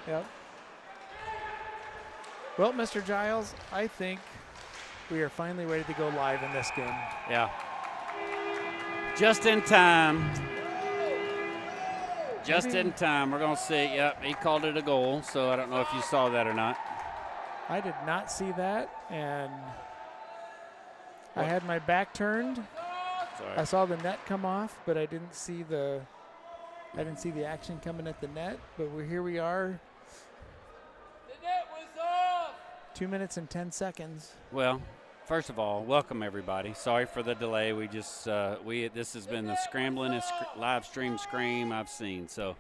S1: Yep. Well, Mr. Giles, I think we are finally ready to go live in this game.
S3: Yeah. Just in time. Just in time. We're going to see. Yep, he called it a goal, so I don't know if you saw that or not.
S1: I did not see that, and I had my back turned.
S3: Sorry.
S1: I saw the net come off, but I didn't see the action coming at the net. But here we are.
S4: The net was off.
S1: 2 minutes and 10 seconds.
S3: Well, first of all, welcome everybody. Sorry for the delay. We just this has been the scramblingest live stream scream I've seen. So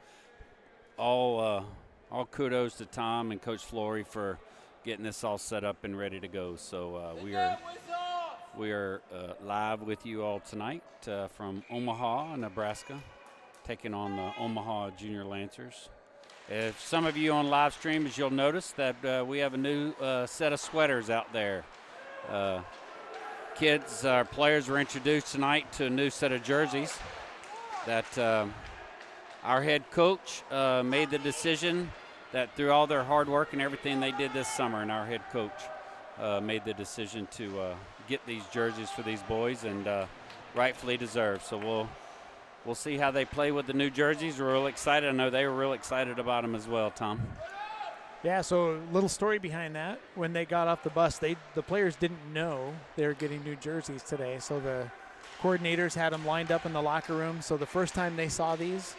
S3: all kudos to Tom and Coach Flory for getting this all set up and ready to go. So we are live with you all tonight from Omaha, Nebraska, taking on the Omaha Junior Lancers. If some of you on live stream, as you'll notice, that we have a new set of sweaters out there. Our players were introduced tonight to a new set of jerseys that our head coach made the decision that through all their hard work and everything they did this summer, and our head coach made the decision to get these jerseys for these boys, and rightfully deserved. So we'll see how they play with the new jerseys. We're real excited. I know they were real excited about them as well, Tom.
S1: Yeah, so a little story behind that. When they got off the bus, the players didn't know they were getting new jerseys today. So the coordinators had them lined up in the locker room. So the first time they saw these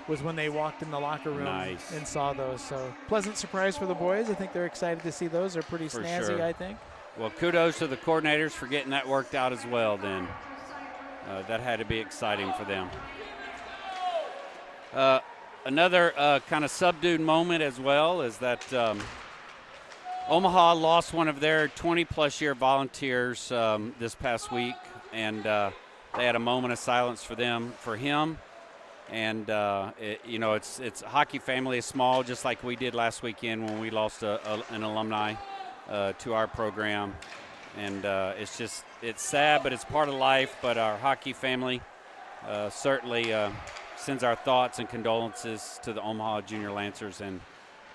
S1: was when they walked in the locker room and saw those. So pleasant surprise for the boys. I think they're excited to see those. They're pretty snazzy,
S3: sure.
S1: I think.
S3: Well, kudos to the coordinators for getting that worked out as well then. That had to be exciting for them. Another kind of subdued moment as well is that Omaha lost one of their 20-plus year volunteers this past week, and they had a moment of silence for him. And it's hockey family is small, just like we did last weekend when we lost an alumni to our program. And it's sad, but it's part of life. But our hockey family certainly sends our thoughts and condolences to the Omaha Junior Lancers and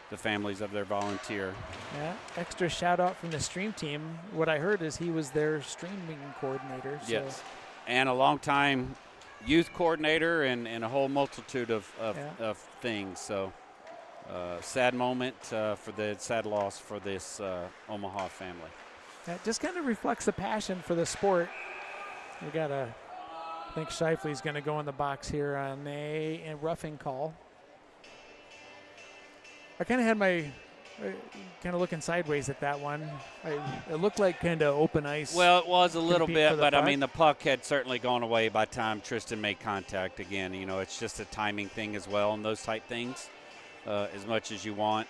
S3: the families of their volunteer.
S1: Yeah, extra shout out from the stream team. What I heard is he was their streaming coordinator. So.
S3: Yes, and a longtime youth coordinator and a whole multitude of things. So sad moment sad loss for this Omaha family.
S1: That just kind of reflects the passion for the sport. We got I think Shifley's going to go in the box here on a roughing call. I kind of had my kind of looking sideways at that one. It looked like kind of open ice.
S3: Well, it was a little bit, but
S1: puck.
S3: I mean the puck had certainly gone away by the time Tristan made contact again. You know, it's just a timing thing as well and those type things. As much as you want.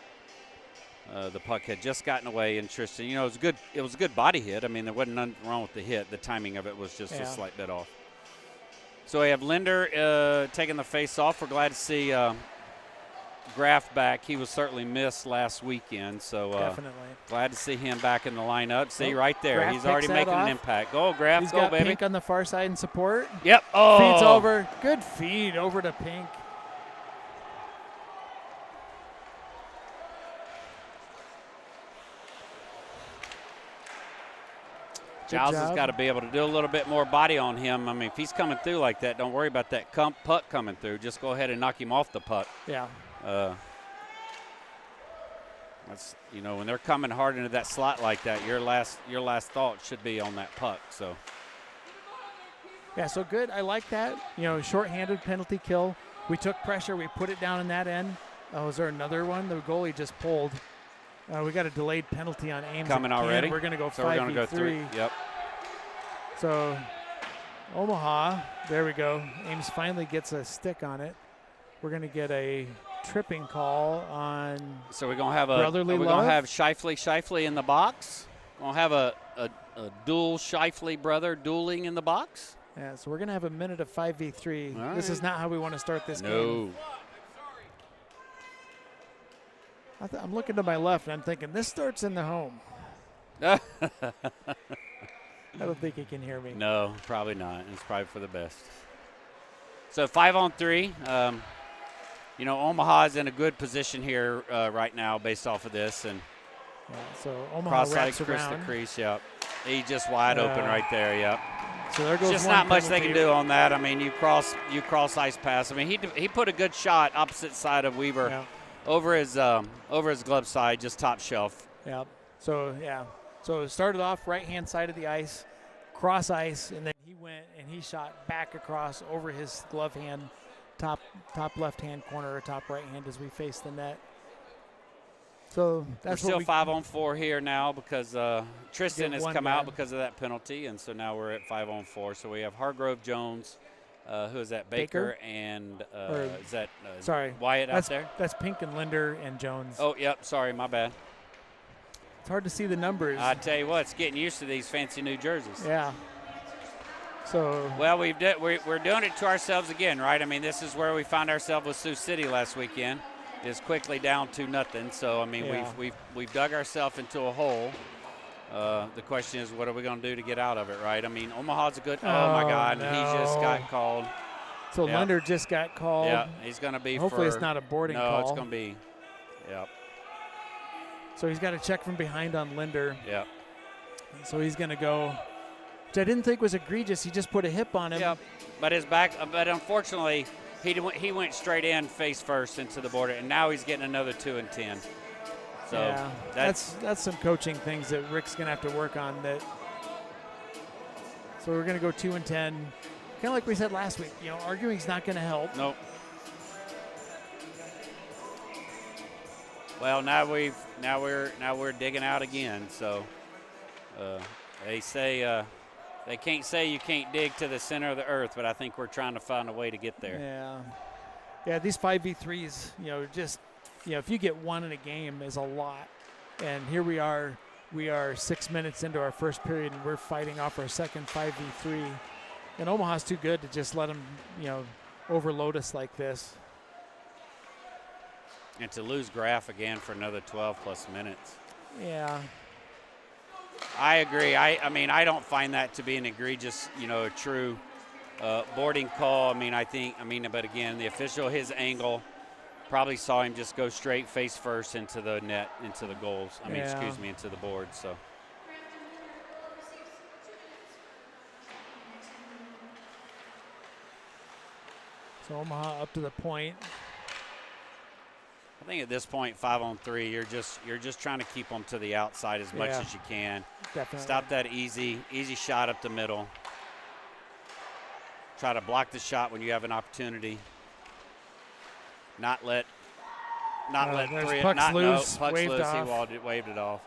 S3: The puck had just gotten away, and Tristan, it was a good body hit. I mean, there wasn't nothing wrong with the hit. The timing of it was just a slight bit off. So we have Linder taking the face off. We're glad to see Graff back. He was certainly missed last weekend, so
S1: definitely
S3: glad to see him back in the lineup. See right there,
S1: Graff
S3: he's already making an impact. Go, Graff,
S1: He's
S3: go,
S1: got
S3: baby.
S1: Pink on the far side in support.
S3: Yep. Oh,
S1: feeds over. Good feed over to Pink.
S3: Giles has got to be able to do a little bit more body on him. I mean, if he's coming through like that, don't worry about that puck coming through. Just go ahead and knock him off the puck.
S1: Yeah.
S3: That's when they're coming hard into that slot like that, your last thought should be on that puck. So.
S1: Yeah, so good. I like that. Shorthanded penalty kill. We took pressure. We put it down in that end. Oh, is there another one? The goalie just pulled. We got a delayed penalty on Ames.
S3: Coming already.
S1: We're going to go 5v3.
S3: So we're going to go 3. Yep.
S1: So Omaha, there we go. Ames finally gets a stick on it. We're going to get a tripping call on.
S3: So we're going to have
S1: Brotherly
S3: we're
S1: Love?
S3: going to have Shifley in the box. We're going to have a dual Shifley brother dueling in the box.
S1: Yeah, so we're going to have a minute of 5v3.
S3: All
S1: this
S3: right.
S1: is not how we want to start this game.
S3: No.
S1: I'm looking to my left, and I'm thinking, this starts in the home. I don't think he can hear me.
S3: No, probably not. It's probably for the best. So 5-on-3. you know, Omaha is in a good position here right now based off of this. And
S1: Yeah, so Omaha
S3: cross-side
S1: wraps
S3: Chris the
S1: around.
S3: crease, yep. He's just wide open right there, yep.
S1: So there goes
S3: Just
S1: one
S3: not much they
S1: penalty.
S3: can do on that. I mean, you cross ice pass. I mean, he put a good shot opposite side of Weaver
S1: Yeah.
S3: over his glove side, just top shelf.
S1: Yeah. So it started off right-hand side of the ice, cross ice, and then he went and he shot back across over his glove hand, top left-hand corner or top right hand as we face the net. So that's
S3: we're
S1: what
S3: still 5-on-4 here now because Tristan has come out
S1: guy.
S3: because of that penalty, and so now we're at 5-on-4. So we have Hargrove Jones, who is that? Baker and is that
S1: sorry,
S3: Wyatt out there?
S1: That's Pink and Linder and Jones.
S3: Oh, yep. Sorry, my bad.
S1: It's hard to see the numbers.
S3: I tell you what, it's getting used to these fancy new jerseys.
S1: Yeah. So
S3: well, we're doing it to ourselves again, right? I mean, this is where we found ourselves with Sioux City last weekend. Is quickly down 2-0. So I mean,
S1: yeah.
S3: we've dug ourselves into a hole. The question is, what are we going to do to get out of it, right? I mean, Omaha's a good. Oh my God,
S1: no.
S3: he just got called.
S1: So Linder just got called.
S3: Yeah, he's going to be.
S1: Hopefully, it's not a boarding call.
S3: No, it's going to be. Yep.
S1: So he's got a check from behind on Linder.
S3: Yep.
S1: So he's going to go, which I didn't think was egregious. He just put a hip on him.
S3: Yep. But his back. But unfortunately, he went straight in face first into the border, and now he's getting another 2 and 10. So
S1: yeah, that's some coaching things that Rick's going to have to work on. That. So we're going to go 2 and 10, kind of like we said last week. You know, arguing's not going to help.
S3: Nope. Well, now we're digging out again. So they say they can't say you can't dig to the center of the earth, but I think we're trying to find a way to get there.
S1: Yeah. These 5v3s, you know, just if you get one in a game is a lot, and here we are 6 minutes into our first period, and we're fighting off our second 5v3, and Omaha's too good to just let them, overload us like this.
S3: And to lose Graff again for another 12-plus minutes.
S1: Yeah.
S3: I agree. I mean, I don't find that to be an egregious, a true boarding call. But again, the official, his angle, probably saw him just go straight face first into the net, into the goals. Into the board. So.
S1: So Omaha up to the point.
S3: I think at this point, 5-on-3, you're just trying to keep them to the outside as much as you can.
S1: Definitely.
S3: Stop that easy shot up the middle. Try to block the shot when you have an opportunity. Not let three.
S1: Puck's loose.
S3: Puck's
S1: Waved
S3: loose.
S1: off.
S3: He waved it off.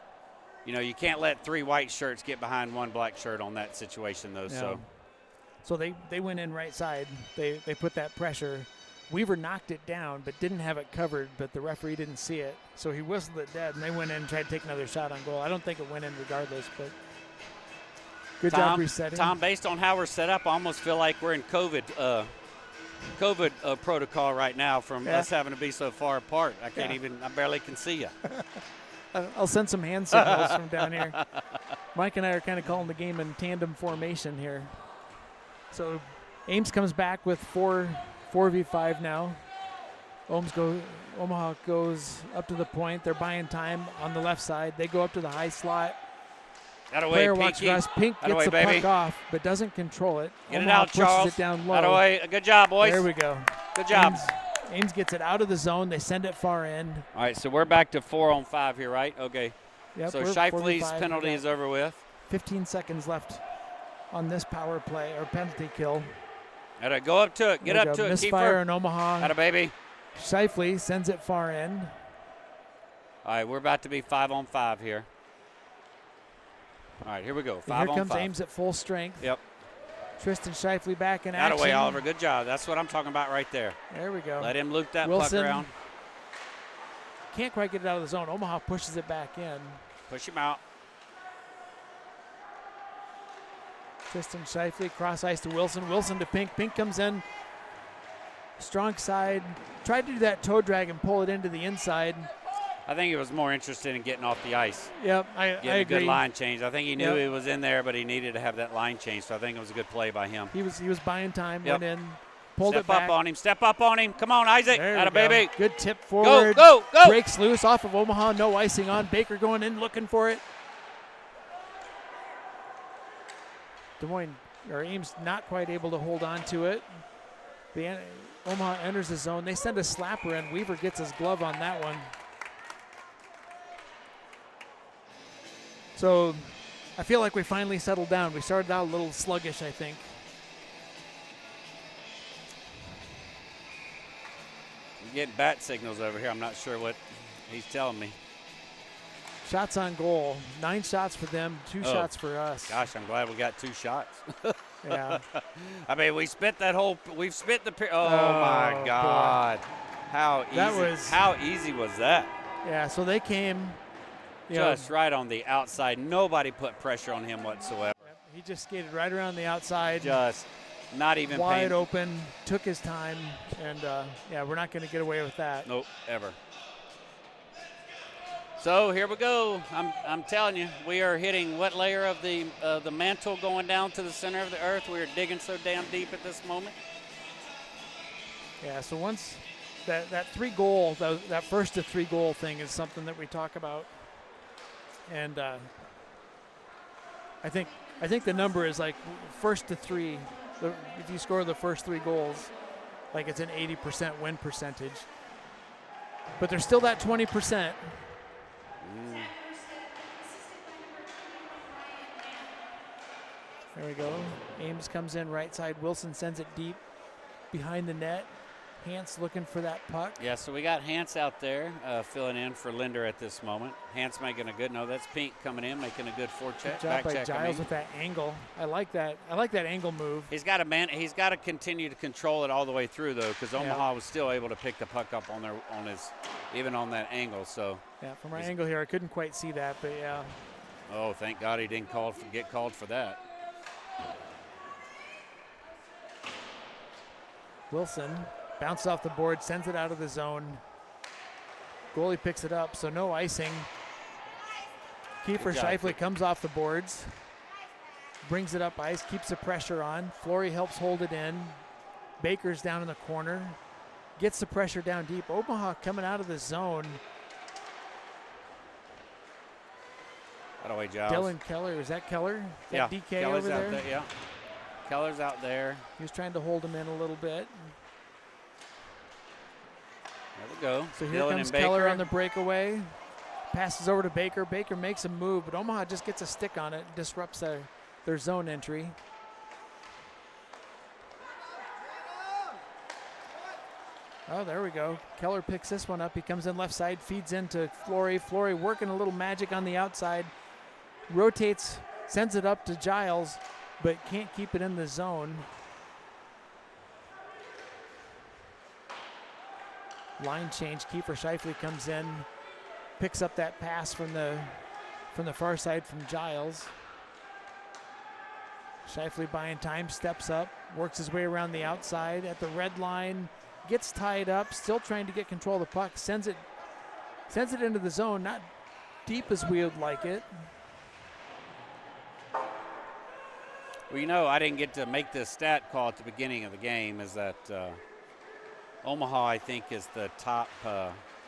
S3: You can't let 3 white shirts get behind 1 black shirt on that situation, though.
S1: Yeah. So they went in right side. They put that pressure. Weaver knocked it down, but didn't have it covered, but the referee didn't see it. So he whistled it dead, and they went in and tried to take another shot on goal. I don't think it went in regardless, but good job resetting.
S3: Tom, based on how we're set up, I almost feel like we're in COVID protocol right now from us having to be so far apart. I barely can see you.
S1: I'll send some hand signals from down here. Mike and I are kind of calling the game in tandem formation here. So Ames comes back with 4v5 now. Omaha goes up to the point. They're buying time on the left side. They go up to the high slot. Player walks across. Pink gets the puck off, but doesn't control it.
S3: Get
S1: Omaha
S3: it out, Charles.
S1: pushes it down low.
S3: Good job, boys.
S1: There we go.
S3: Good job.
S1: Ames gets it out of the zone. They send it far end.
S3: All right, so we're back to 4-on-5 here, right? Okay.
S1: Yep,
S3: so Shifley's penalty is over with.
S1: 15 seconds left on this power play or penalty kill.
S3: Go up to it. Get up to it.
S1: Misfire in Omaha.
S3: Atta baby.
S1: Shifley sends it far end.
S3: All right, we're about to be 5-on-5 here. All right, here we go. 5-on-5.
S1: Here comes Ames at full strength.
S3: Yep.
S1: Tristan Shifley back in action.
S3: Attaway, Oliver. Good job. That's what I'm talking about right there.
S1: There we go.
S3: Let him loop that
S1: Wilson
S3: puck around.
S1: Can't quite get it out of the zone. Omaha pushes it back in.
S3: Push him out.
S1: Tristan Shifley cross ice to Wilson. Wilson to Pink. Pink comes in. Strong side. Tried to do that toe drag and pull it into the inside.
S3: I think he was more interested in getting off the ice.
S1: Yep, I
S3: agree.
S1: agree.
S3: A good line change. I think he knew he was in there, but he needed to have that line change. So I think it was a good play by him.
S1: He was buying time. Went in, pulled it back.
S3: Step up on him. Come on, Isaac.
S1: There
S3: Atta
S1: we go.
S3: baby.
S1: Good tip
S3: Go,
S1: forward.
S3: go, go.
S1: Breaks loose off of Omaha. No icing on. Baker going in looking for it. Ames not quite able to hold on to it. Omaha enters the zone. They send a slapper in. Weaver gets his glove on that one. So I feel like we finally settled down. We started out a little sluggish, I think.
S3: I'm getting bat signals over here. I'm not sure what he's telling me.
S1: Shots on goal. 9 shots for them, 2 shots for us.
S3: Gosh, I'm glad we got 2 shots.
S1: Yeah.
S3: I mean, we've spit the. Oh my God.
S1: Boy.
S3: How easy was that?
S1: Yeah, so they came.
S3: Just right on the outside. Nobody put pressure on him whatsoever.
S1: He just skated right around the outside.
S3: Just not even
S1: wide open, took his time, and we're not going to get away with that.
S3: Nope, ever. So here we go. I'm telling you, we are hitting what layer of the mantle going down to the center of the earth? We are digging so damn deep at this moment.
S1: Yeah. So once that 3-goal, that first to 3-goal thing is something that we talk about, and I think the number is like first to 3. If you score the first 3 goals, like it's an 80% win percentage. But there's still that 20%. There we go. Ames comes in right side. Wilson sends it deep behind the net. Hans looking for that puck.
S3: Yeah, so we got Hans out there filling in for Linder at this moment. Hans making a good, that's Pink coming in, making a good forecheck.
S1: Good job by Giles with that angle. I like that angle move.
S3: He's got to continue to control it all the way through though, because Omaha was still able to pick the puck up even on that angle. So
S1: yeah, from our angle here, I couldn't quite see that, but yeah.
S3: Oh, thank God he didn't get called for that.
S1: Wilson bounced off the board, sends it out of the zone. Goalie picks it up, so no icing. Kiefer Scheifele comes off the boards, brings it up ice, keeps the pressure on. Flory helps hold it in. Baker's down in the corner, gets the pressure down deep. Omaha coming out of the zone.
S3: That away, Giles.
S1: Dylan Keller, is that Keller?
S3: Yeah,
S1: DK
S3: Keller's
S1: over there?
S3: out there. Yeah, Keller's out there.
S1: He was trying to hold him in a little bit.
S3: There we go.
S1: So here comes Keller on the breakaway. Passes over to Baker. Baker makes a move, but Omaha just gets a stick on it, disrupts their zone entry. Oh, there we go. Keller picks this one up. He comes in left side, feeds into Flory. Flory working a little magic on the outside. Rotates, sends it up to Giles, but can't keep it in the zone. Line change. Kiefer Scheifele comes in, picks up that pass from the far side from Giles. Scheifele buying time, steps up, works his way around the outside at the red line, gets tied up, still trying to get control of the puck, sends it into the zone, not deep as we would like it.
S3: Well, I didn't get to make this stat call at the beginning of the game. Is that Omaha, I think, is the top,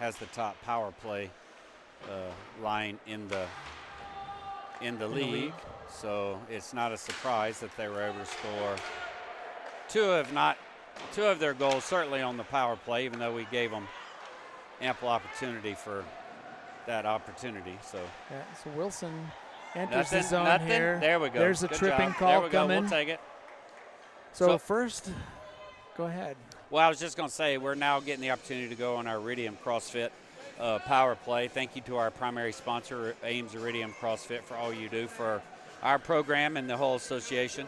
S3: has the top power play line in the league. So it's not a surprise that they were able to score two of their goals, certainly on the power play, even though we gave them ample opportunity for that opportunity. So
S1: yeah, so Wilson enters the zone here.
S3: There we go.
S1: There's a
S3: Good
S1: tripping
S3: job.
S1: call
S3: there we
S1: coming.
S3: Go. We'll take it.
S1: So first, go ahead.
S3: Well, I was just going to say we're now getting the opportunity to go on our Iridium CrossFit power play. Thank you to our primary sponsor, Ames Iridium CrossFit, for all you do for our program and the whole association.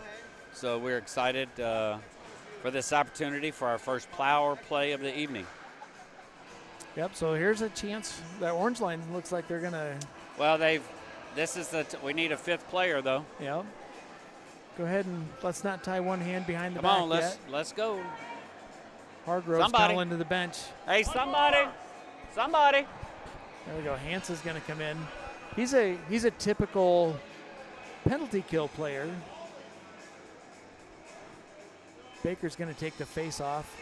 S3: So we're excited for this opportunity for our first power play of the evening.
S1: Yep. So here's a chance. That orange line looks like they're gonna.
S3: Well, we need a 5th player though.
S1: Yep. Go ahead and let's not tie one hand behind the
S3: back. Come on,
S1: yet.
S3: let's go.
S1: Hargrove's calling to the bench.
S3: Hey, somebody. There
S1: we go. Hans is going to come in. He's a typical penalty kill player. Baker's going to take the face-off.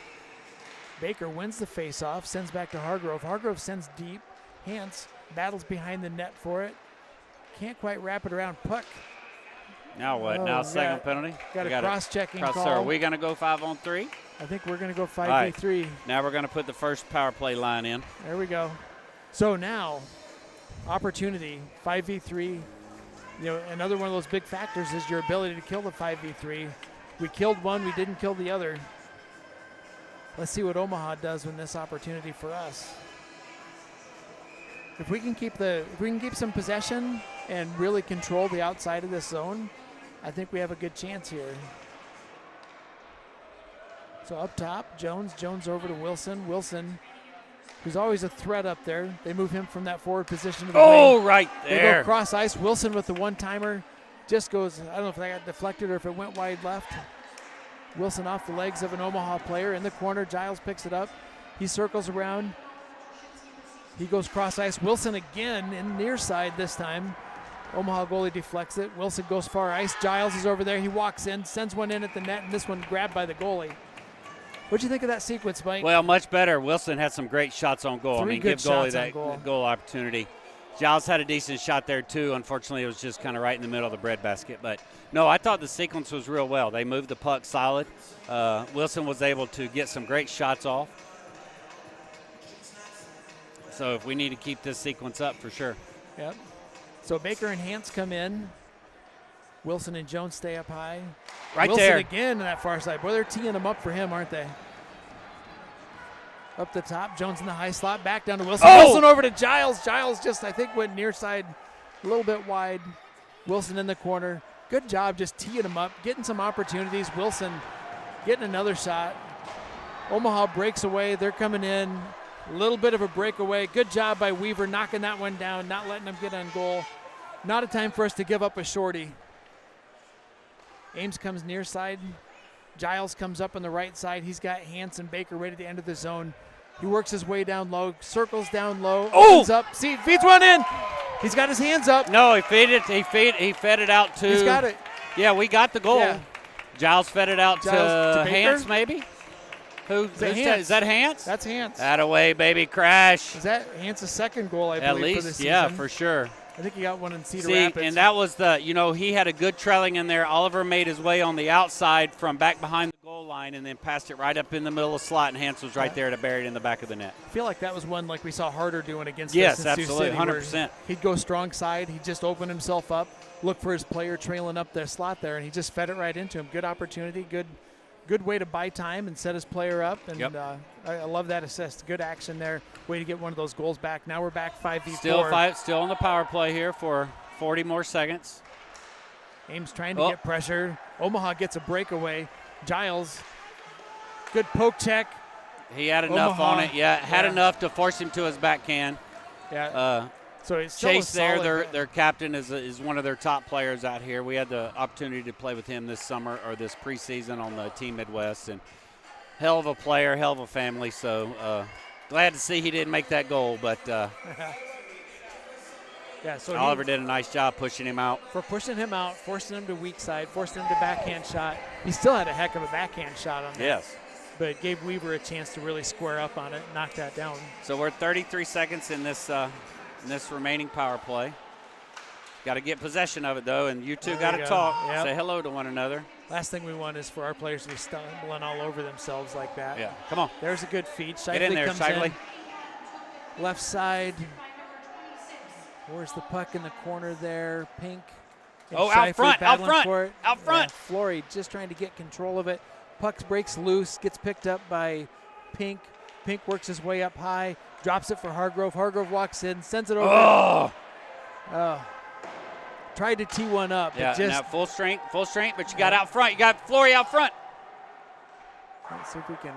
S1: Baker wins the face-off, sends back to Hargrove. Hargrove sends deep. Hance battles behind the net for it. Can't quite wrap it around. Puck.
S3: Now what? Now second penalty?
S1: Got a cross-checking call.
S3: Are we going to go 5-on-3?
S1: I think we're going to go 5v3.
S3: Right. Now we're going to put the first power play line in.
S1: There we go. So now, opportunity, 5v3. You know, another one of those big factors is your ability to kill the 5v3. We killed one, we didn't kill the other. Let's see what Omaha does with this opportunity for us. If we can keep some possession and really control the outside of this zone, I think we have a good chance here. So up top, Jones over to Wilson. Wilson, who's always a threat up there. They move him from that forward position to the wing.
S3: Right there.
S1: They go cross ice. Wilson with the one-timer just goes, I don't know if that got deflected or if it went wide left. Wilson off the legs of an Omaha player in the corner. Giles picks it up. He circles around. He goes cross ice. Wilson again in near side this time. Omaha goalie deflects it. Wilson goes far ice. Giles is over there. He walks in, sends one in at the net, and this one grabbed by the goalie. What'd you think of that sequence, Mike?
S3: Well, much better. Wilson had some great shots on goal.
S1: Three
S3: give
S1: good
S3: goalie
S1: shots
S3: that
S1: on goal.
S3: goal opportunity. Giles had a decent shot there, too. Unfortunately, it was just kind of right in the middle of the breadbasket. But, no, I thought the sequence was real well. They moved the puck solid. Wilson was able to get some great shots off. So if we need to keep this sequence up, for sure.
S1: Yep. So Baker and Hance come in. Wilson and Jones stay up high.
S3: Right
S1: Wilson
S3: there.
S1: again on that far side. Boy, they're teeing them up for him, aren't they? Up the top, Jones in the high slot, back down to Wilson.
S3: Oh!
S1: Wilson over to Giles. Giles just, I think, went near side, a little bit wide. Wilson in the corner. Good job just teeing them up, getting some opportunities. Wilson getting another shot. Omaha breaks away. They're coming in. A little bit of a breakaway. Good job by Weaver knocking that one down, not letting them get on goal. Not a time for us to give up a shorty. Ames comes near side. Giles comes up on the right side. He's got Hance and Baker right at the end of the zone. He works his way down low, circles down low, opens up, feeds one in. He's got his hands up.
S3: No, he fed it. He fed it out to.
S1: He's got it.
S3: Yeah, we got the goal.
S1: Yeah.
S3: Giles fed it out
S1: Giles to
S3: Hance,
S1: Baker?
S3: maybe. Who's
S1: Hance.
S3: that? Is that Hance?
S1: That's Hance.
S3: Attaway, baby, crash.
S1: Is that Hance's second goal, I
S3: At
S1: believe,
S3: least,
S1: for the season?
S3: yeah, for sure.
S1: I think he got one in Cedar
S3: See,
S1: Rapids.
S3: and that was he had a good trailing in there. Oliver made his way on the outside from back behind the goal line and then passed it right up in the middle of the slot, and Hance was right there to bury it in the back of the net.
S1: I feel like that was one like we saw Harder doing against
S3: Yes,
S1: us in Sioux
S3: absolutely,
S1: City, where
S3: 100%.
S1: He'd go strong side. He'd just open himself up, look for his player trailing up their slot there, and he just fed it right into him. Good opportunity, good way to buy time and set his player up. And
S3: Yep.
S1: I love that assist. Good action there. Way to get one of those goals back. Now we're back 5v4.
S3: Still on the power play here for 40 more seconds.
S1: Ames trying to get pressure. Omaha gets a breakaway. Giles, good poke check.
S3: He had enough
S1: Omaha,
S3: on it. Yeah, had enough to force him to his backhand.
S1: Yeah. So it's still
S3: Chase
S1: a
S3: there,
S1: solid
S3: their captain is one of their top players out here. We had the opportunity to play with him this summer or this preseason on the Team Midwest, and hell of a player, hell of a family. So glad to see he didn't make that goal, but
S1: yeah. So
S3: Oliver did a nice job pushing him out.
S1: For pushing him out, forcing him to weak side, forcing him to backhand shot. He still had a heck of a backhand shot on that.
S3: Yes.
S1: But it gave Weaver a chance to really square up on it, knock that down.
S3: So we're 33 seconds in this remaining power play. Got to get possession of it, though, and you two got to talk.
S1: Yep.
S3: Say hello to one another.
S1: Last thing we want is for our players to be stumbling all over themselves like that.
S3: Yeah, come on.
S1: There's a good feed. Shifley
S3: Get in there,
S1: comes
S3: Shifley.
S1: in. Left side. Where's the puck in the corner there? Pink. And
S3: Oh,
S1: Shifley
S3: out front, out
S1: battling
S3: front,
S1: for it.
S3: out front.
S1: Yeah, Flory just trying to get control of it. Puck breaks loose, gets picked up by Pink. Pink works his way up high, drops it for Hargrove. Hargrove walks in, sends it over. Oh. Tried to tee one up.
S3: Yeah,
S1: but just,
S3: now full strength, but you got out front. You got Flory out front.
S1: Let's see if we can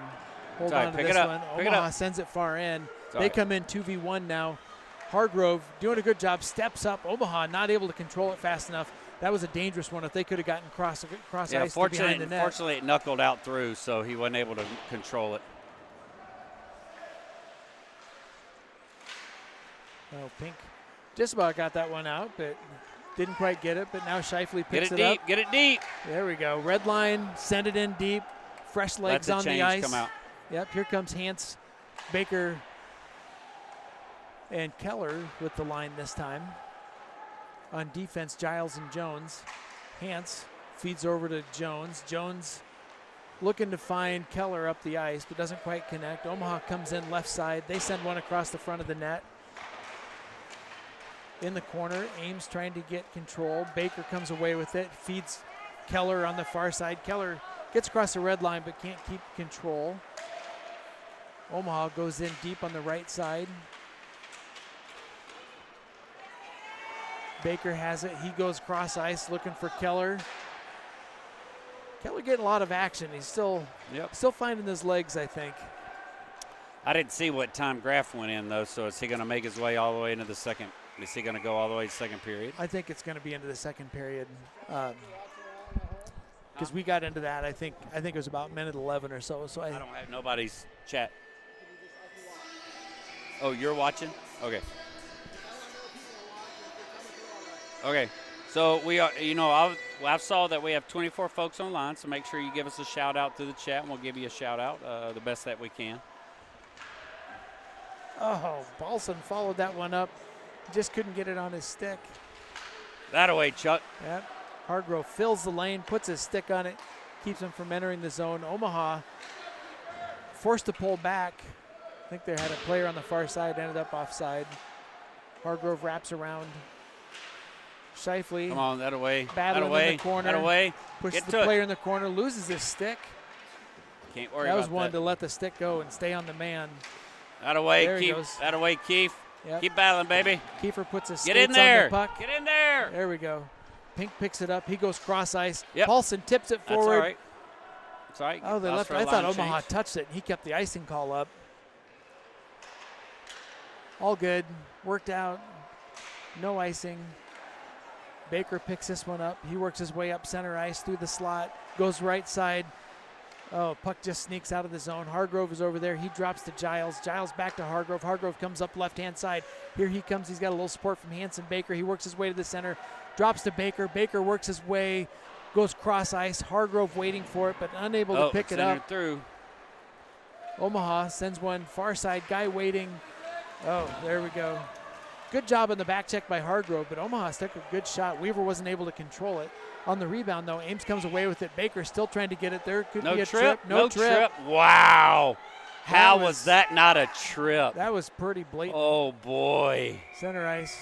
S1: hold
S3: Sorry,
S1: on to
S3: pick
S1: this
S3: it up,
S1: one.
S3: pick it
S1: Omaha
S3: up.
S1: sends it far in.
S3: Sorry.
S1: They come in 2v1 now. Hargrove doing a good job, steps up. Omaha not able to control it fast enough. That was a dangerous one if they could have gotten cross
S3: Yeah,
S1: ice to behind the net.
S3: fortunately it knuckled out through, so he wasn't able to control it.
S1: Oh, Pink just about got that one out, but didn't quite get it. But now Shifley
S3: Get
S1: picks
S3: it
S1: it
S3: deep,
S1: up.
S3: get it deep.
S1: There we go. Red line, send it in deep. fresh
S3: Let
S1: legs
S3: the
S1: on the
S3: change
S1: ice.
S3: come out.
S1: Yep, here comes Hans, Baker, and Keller with the line this time. On defense, Giles and Jones. Hans feeds over to Jones. Jones looking to find Keller up the ice, but doesn't quite connect. Omaha comes in left side. They send one across the front of the net. In the corner, Ames trying to get control. Baker comes away with it, feeds Keller on the far side. Keller gets across the red line but can't keep control. Omaha goes in deep on the right side. Baker has it. He goes cross ice looking for Keller. Keller getting a lot of action. He's still finding his legs, I think.
S3: I didn't see what time Graff went in, though, so is he going to make his way all the way into the second? Is he going to go all the way to second period?
S1: I think it's going to be into the second period. Because we got into that, I think it was about minute 11 or so. So
S3: I don't have nobody's chat. Oh, you're watching? Okay. Okay. So we are, I saw that we have 24 folks online, so make sure you give us a shout out through the chat, and we'll give you a shout out the best that we can.
S1: Oh, Paulson followed that one up. Just couldn't get it on his stick.
S3: That away, Chuck.
S1: Yep. Hargrove fills the lane, puts his stick on it, keeps him from entering the zone. Omaha forced to pull back. I think they had a player on the far side, ended up offside. Hargrove wraps around. Shifley.
S3: Come on, that away.
S1: Battling
S3: that away.
S1: in the corner.
S3: That away.
S1: Pushes
S3: Get
S1: the
S3: to
S1: player
S3: it.
S1: in the corner, loses his stick.
S3: Can't worry
S1: That
S3: about
S1: was one
S3: that.
S1: to let the stick go and stay on the man.
S3: That away,
S1: There he
S3: Keith.
S1: goes.
S3: That away, Keith.
S1: Yep.
S3: Keep battling, baby.
S1: Kiefer puts his
S3: Get
S1: skates
S3: in there.
S1: on the puck.
S3: Get in there.
S1: There we go. Pink picks it up. He goes cross ice.
S3: Yep.
S1: Paulson tips it
S3: That's
S1: forward.
S3: all right. That's all right.
S1: Oh, they
S3: Allows
S1: left.
S3: for a
S1: I thought
S3: line
S1: Omaha
S3: change.
S1: touched it, and he kept the icing call up. All good. Worked out. No icing. Baker picks this one up. He works his way up center ice through the slot. Goes right side. Oh, puck just sneaks out of the zone. Hargrove is over there. He drops to Giles. Giles back to Hargrove. Hargrove comes up left-hand side. Here he comes. He's got a little support from Hanson Baker. He works his way to the center. Drops to Baker. Baker works his way. Goes cross ice. Hargrove waiting for it, but unable to pick it up.
S3: Through.
S1: Omaha sends one far side. Guy waiting. Oh, there we go. Good job on the back check by Hargrove, but Omaha took a good shot. Weaver wasn't able to control it. On the rebound, though, Ames comes away with it. Baker still trying to get it there. Could be a trip. No trip.
S3: Wow. How was that not a trip?
S1: That was pretty blatant.
S3: Oh, boy.
S1: Center ice.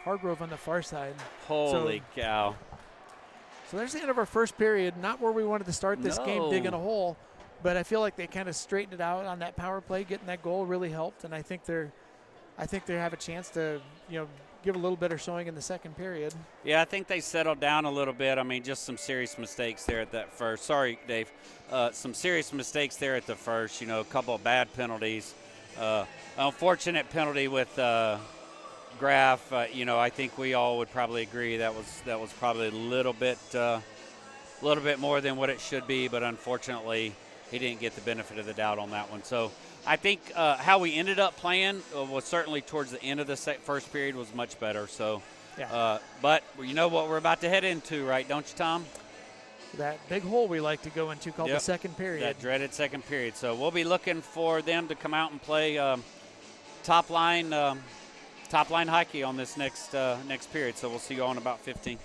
S1: Hargrove on the far side.
S3: Holy cow.
S1: So there's the end of our first period. Not where we wanted to start this game, digging a hole, but I feel like they kind of straightened it out on that power play. Getting that goal really helped, and I think they have a chance to, give a little better showing in the second period.
S3: Yeah, I think they settled down a little bit. I mean, just some serious mistakes there at that first. Sorry, Dave. Some serious mistakes there at the first. A couple of bad penalties. Unfortunate penalty with Graff. I think we all would probably agree that was probably a little bit more than what it should be. But unfortunately, he didn't get the benefit of the doubt on that one. So I think how we ended up playing was certainly towards the end of the first period was much better. So,
S1: yeah.
S3: But you know what we're about to head into, right? Don't you, Tom?
S1: That big hole we like to go into called the second period.
S3: That dreaded second period. So we'll be looking for them to come out and play top line hockey on this next period. So we'll see you all in about 15.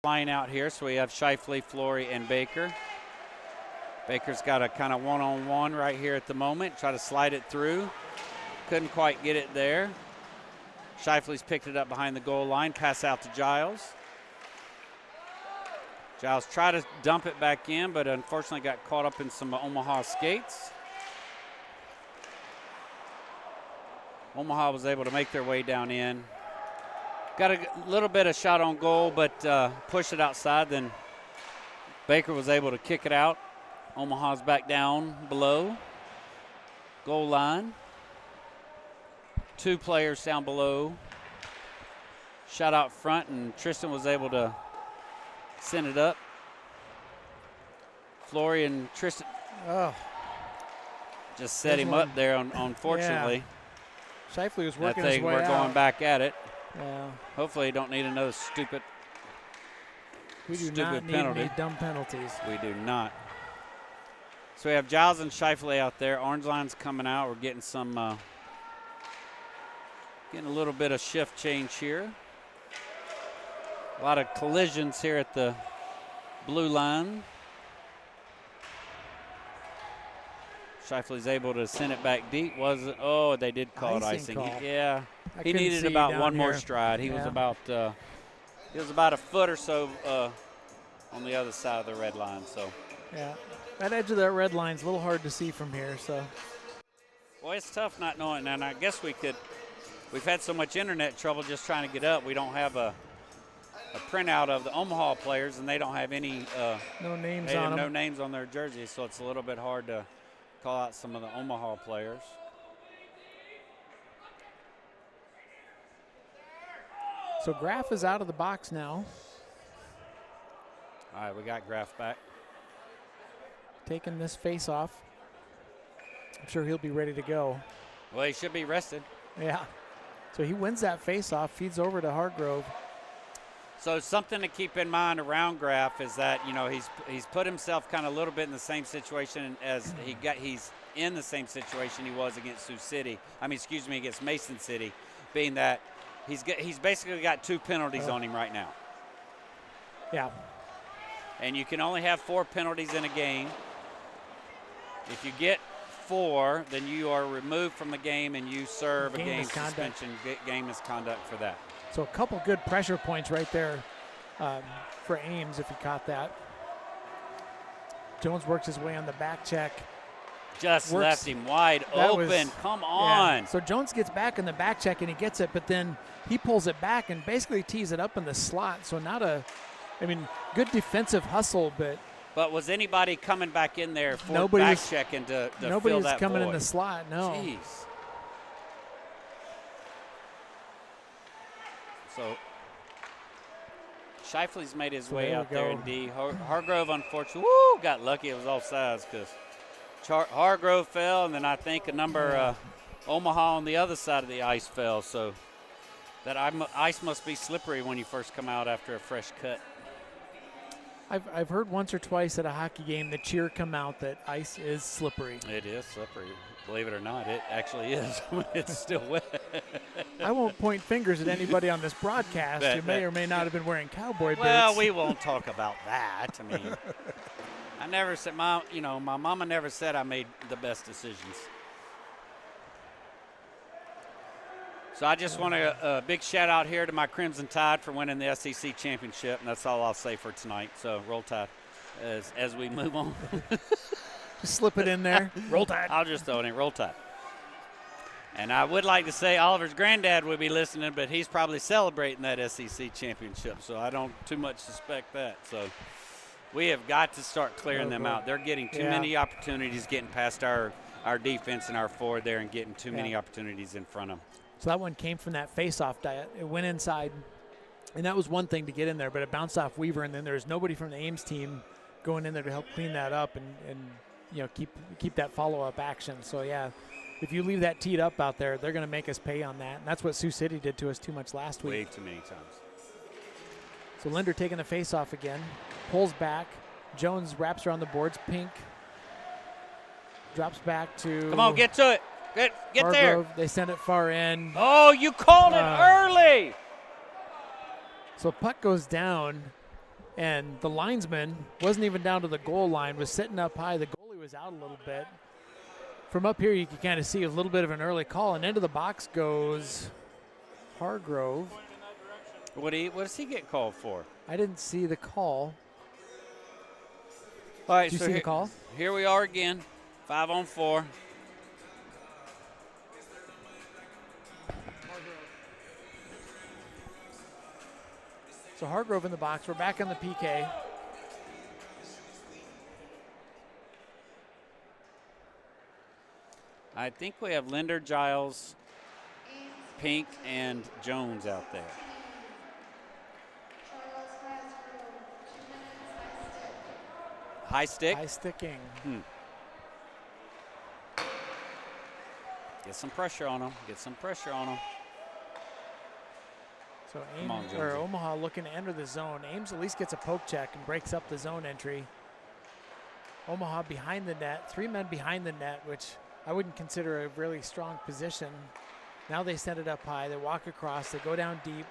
S3: flying out here, so we have Shifley, Flory, and Baker. Baker's got a kind of one-on-one right here at the moment. Try to slide it through. Couldn't quite get it there. Shifley's picked it up behind the goal line. Pass out to Giles. Giles tried to dump it back in, but unfortunately got caught up in some Omaha skates. Omaha was able to make their way down in. Got a little bit of shot on goal, but pushed it outside. Then Baker was able to kick it out. Omaha's back down below goal line. 2 players down below. Shot out front, and Tristan was able to send it up. Flory and Tristan just set him up there, unfortunately.
S1: Yeah. Shifley was working
S3: I
S1: his
S3: think
S1: way
S3: we're
S1: out.
S3: going back at it.
S1: Yeah.
S3: Hopefully you don't need another stupid
S1: We do
S3: stupid
S1: not need
S3: penalty.
S1: any dumb penalties.
S3: We do not. So we have Giles and Shifley out there. Orange line's coming out. We're getting some, getting a little bit of shift change here. A lot of collisions here at the blue line. Shifley's able to send it back deep. Was it? Oh, they did call it icing.
S1: Call.
S3: Yeah,
S1: I
S3: he
S1: couldn't
S3: needed
S1: see
S3: about
S1: down
S3: one more
S1: here.
S3: stride. He was about a foot or so on the other side of the red line. So.
S1: Yeah, that edge of that red line's a little hard to see from here. So.
S3: Well, it's tough not knowing, and I guess we've had so much internet trouble just trying to get up. We don't have a printout of the Omaha players, and they don't have any
S1: No names
S3: they
S1: on
S3: have
S1: them.
S3: no names on their jerseys, so it's a little bit hard to call out some of the Omaha players.
S1: So Graff is out of the box now.
S3: All right, we got Graff back.
S1: Taking this face off. I'm sure he'll be ready to go.
S3: Well, he should be rested.
S1: Yeah. So he wins that face off, feeds over to Hargrove.
S3: So something to keep in mind around Graff is that, you know, he's put himself kind of a little bit in the same situation as he's in the same situation he was against Sioux City. Against Mason City, being that he's basically got 2 penalties on him right now.
S1: Yeah.
S3: And you can only have 4 penalties in a game. If you get 4, then you are removed from the game and you serve a game suspension, game misconduct for that.
S1: So a couple good pressure points right there for Ames if he caught that. Jones works his way on the back check.
S3: Just left him wide open. Come on.
S1: Yeah. So Jones gets back in the back check and he gets it, but then he pulls it back and basically tees it up in the slot. So good defensive hustle, but
S3: was anybody coming back in there for
S1: nobody
S3: back
S1: was,
S3: checking to
S1: nobody
S3: fill
S1: was
S3: that
S1: coming
S3: void?
S1: in the slot, no.
S3: Jeez. So Shifley's made his way out there in D. Hargrove, unfortunately, got lucky. It was offsides because Hargrove fell, and then I think a number Omaha on the other side of the ice fell. So that ice must be slippery when you first come out after a fresh cut.
S1: I've heard once or twice at a hockey game the cheer come out that ice is slippery.
S3: It is slippery. Believe it or not, it actually is when it's still wet.
S1: I won't point fingers at anybody on this broadcast who may or may not have been wearing cowboy boots.
S3: Well, we won't talk about that. I mean, I never said my mama never said I made the best decisions. So I just want a big shout out here to my Crimson Tide for winning the SEC championship, and that's all I'll say for tonight. So roll Tide as we move on.
S1: Just slip it in there. Roll Tide.
S3: I'll just throw it in. Roll Tide. And I would like to say Oliver's granddad would be listening, but he's probably celebrating that SEC championship, so I don't too much suspect that. So we have got to start clearing them out. They're getting too many opportunities getting past our defense and our forward there and getting too many opportunities in front of them.
S1: So that one came from that face-off diet. It went inside, and that was one thing to get in there, but it bounced off Weaver, and then there's nobody from the Ames team going in there to help clean that up and keep that follow-up action. So, yeah, if you leave that teed up out there, they're going to make us pay on that. And that's what Sioux City did to us too much last week.
S3: Way too many times.
S1: So Linder taking the face-off again, pulls back. Jones wraps around the boards. Pink drops back to.
S3: Come on, get to it. Get there.
S1: They send it far in.
S3: Oh, you called it early.
S1: So puck goes down. And the linesman wasn't even down to the goal line, was sitting up high. The goalie was out a little bit. From up here, you can kind of see a little bit of an early call, and into the box goes Hargrove.
S3: What does he get called for?
S1: I didn't see the call.
S3: All right,
S1: Did you
S3: so
S1: see the call?
S3: Here we are again, 5-on-4.
S1: So Hargrove in the box. We're back on the PK.
S3: I think we have Linder, Giles, Pink, and Jones out there. High stick?
S1: High sticking.
S3: Get some pressure on him. Get some pressure on him.
S1: So
S3: Come on,
S1: Ames,
S3: Jonesy.
S1: or Omaha looking to enter the zone. Ames at least gets a poke check and breaks up the zone entry. Omaha behind the net, 3 men behind the net, which I wouldn't consider a really strong position. Now they send it up high. They walk across. They go down deep.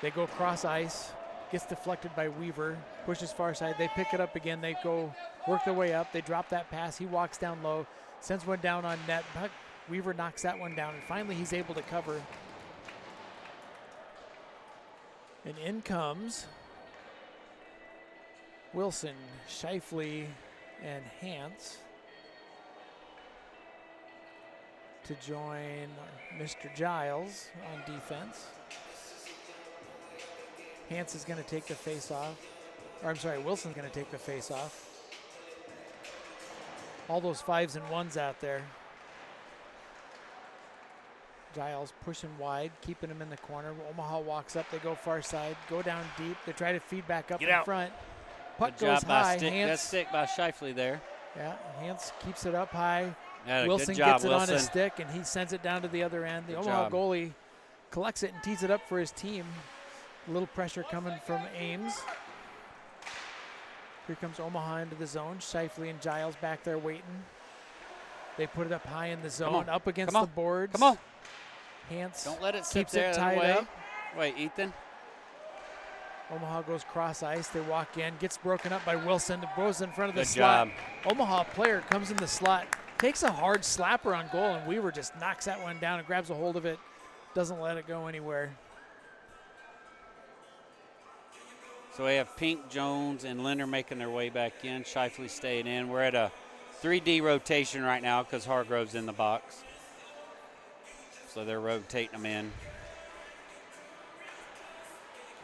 S1: They go cross ice. Gets deflected by Weaver. Pushes far side. They pick it up again. They go work their way up. They drop that pass. He walks down low. Sends one down on net. But Weaver knocks that one down. And finally he's able to cover. And in comes Wilson, Shifley, and Hance to join Mr. Giles on defense. Hance is going to take the face off. Or I'm sorry, Wilson's going to take the face off. All those 5s and 1s out there. Giles pushing wide, keeping him in the corner. Omaha walks up. They go far side, go down deep. They try to feed back up in front. Puck
S3: Good
S1: goes
S3: job by
S1: high.
S3: stick.
S1: Hance,
S3: That's stick by Shifley there.
S1: yeah, Hance keeps it up high.
S3: Yeah,
S1: Wilson
S3: good job,
S1: gets it on his
S3: Wilson.
S1: stick, and he sends it down to the other end. The
S3: Good
S1: Omaha
S3: job.
S1: goalie collects it and tees it up for his team. A little pressure coming from Ames. Here comes Omaha into the zone. Shifley and Giles back there waiting. They put it up high in the zone, up against the boards.
S3: Come on.
S1: Hance
S3: Don't let it sit
S1: keeps
S3: there.
S1: it tied
S3: Wait.
S1: up.
S3: Wait, Ethan.
S1: Omaha goes cross ice. They walk in. Gets broken up by Wilson. The goes in front of the
S3: Good
S1: slot.
S3: job.
S1: Omaha player comes in the slot. Takes a hard slapper on goal, and Weaver just knocks that one down and grabs a hold of it. Doesn't let it go anywhere.
S3: So we have Pink, Jones, and Linder making their way back in. Shifley staying in. We're at a 3D rotation right now because Hargrove's in the box. So they're rotating them in.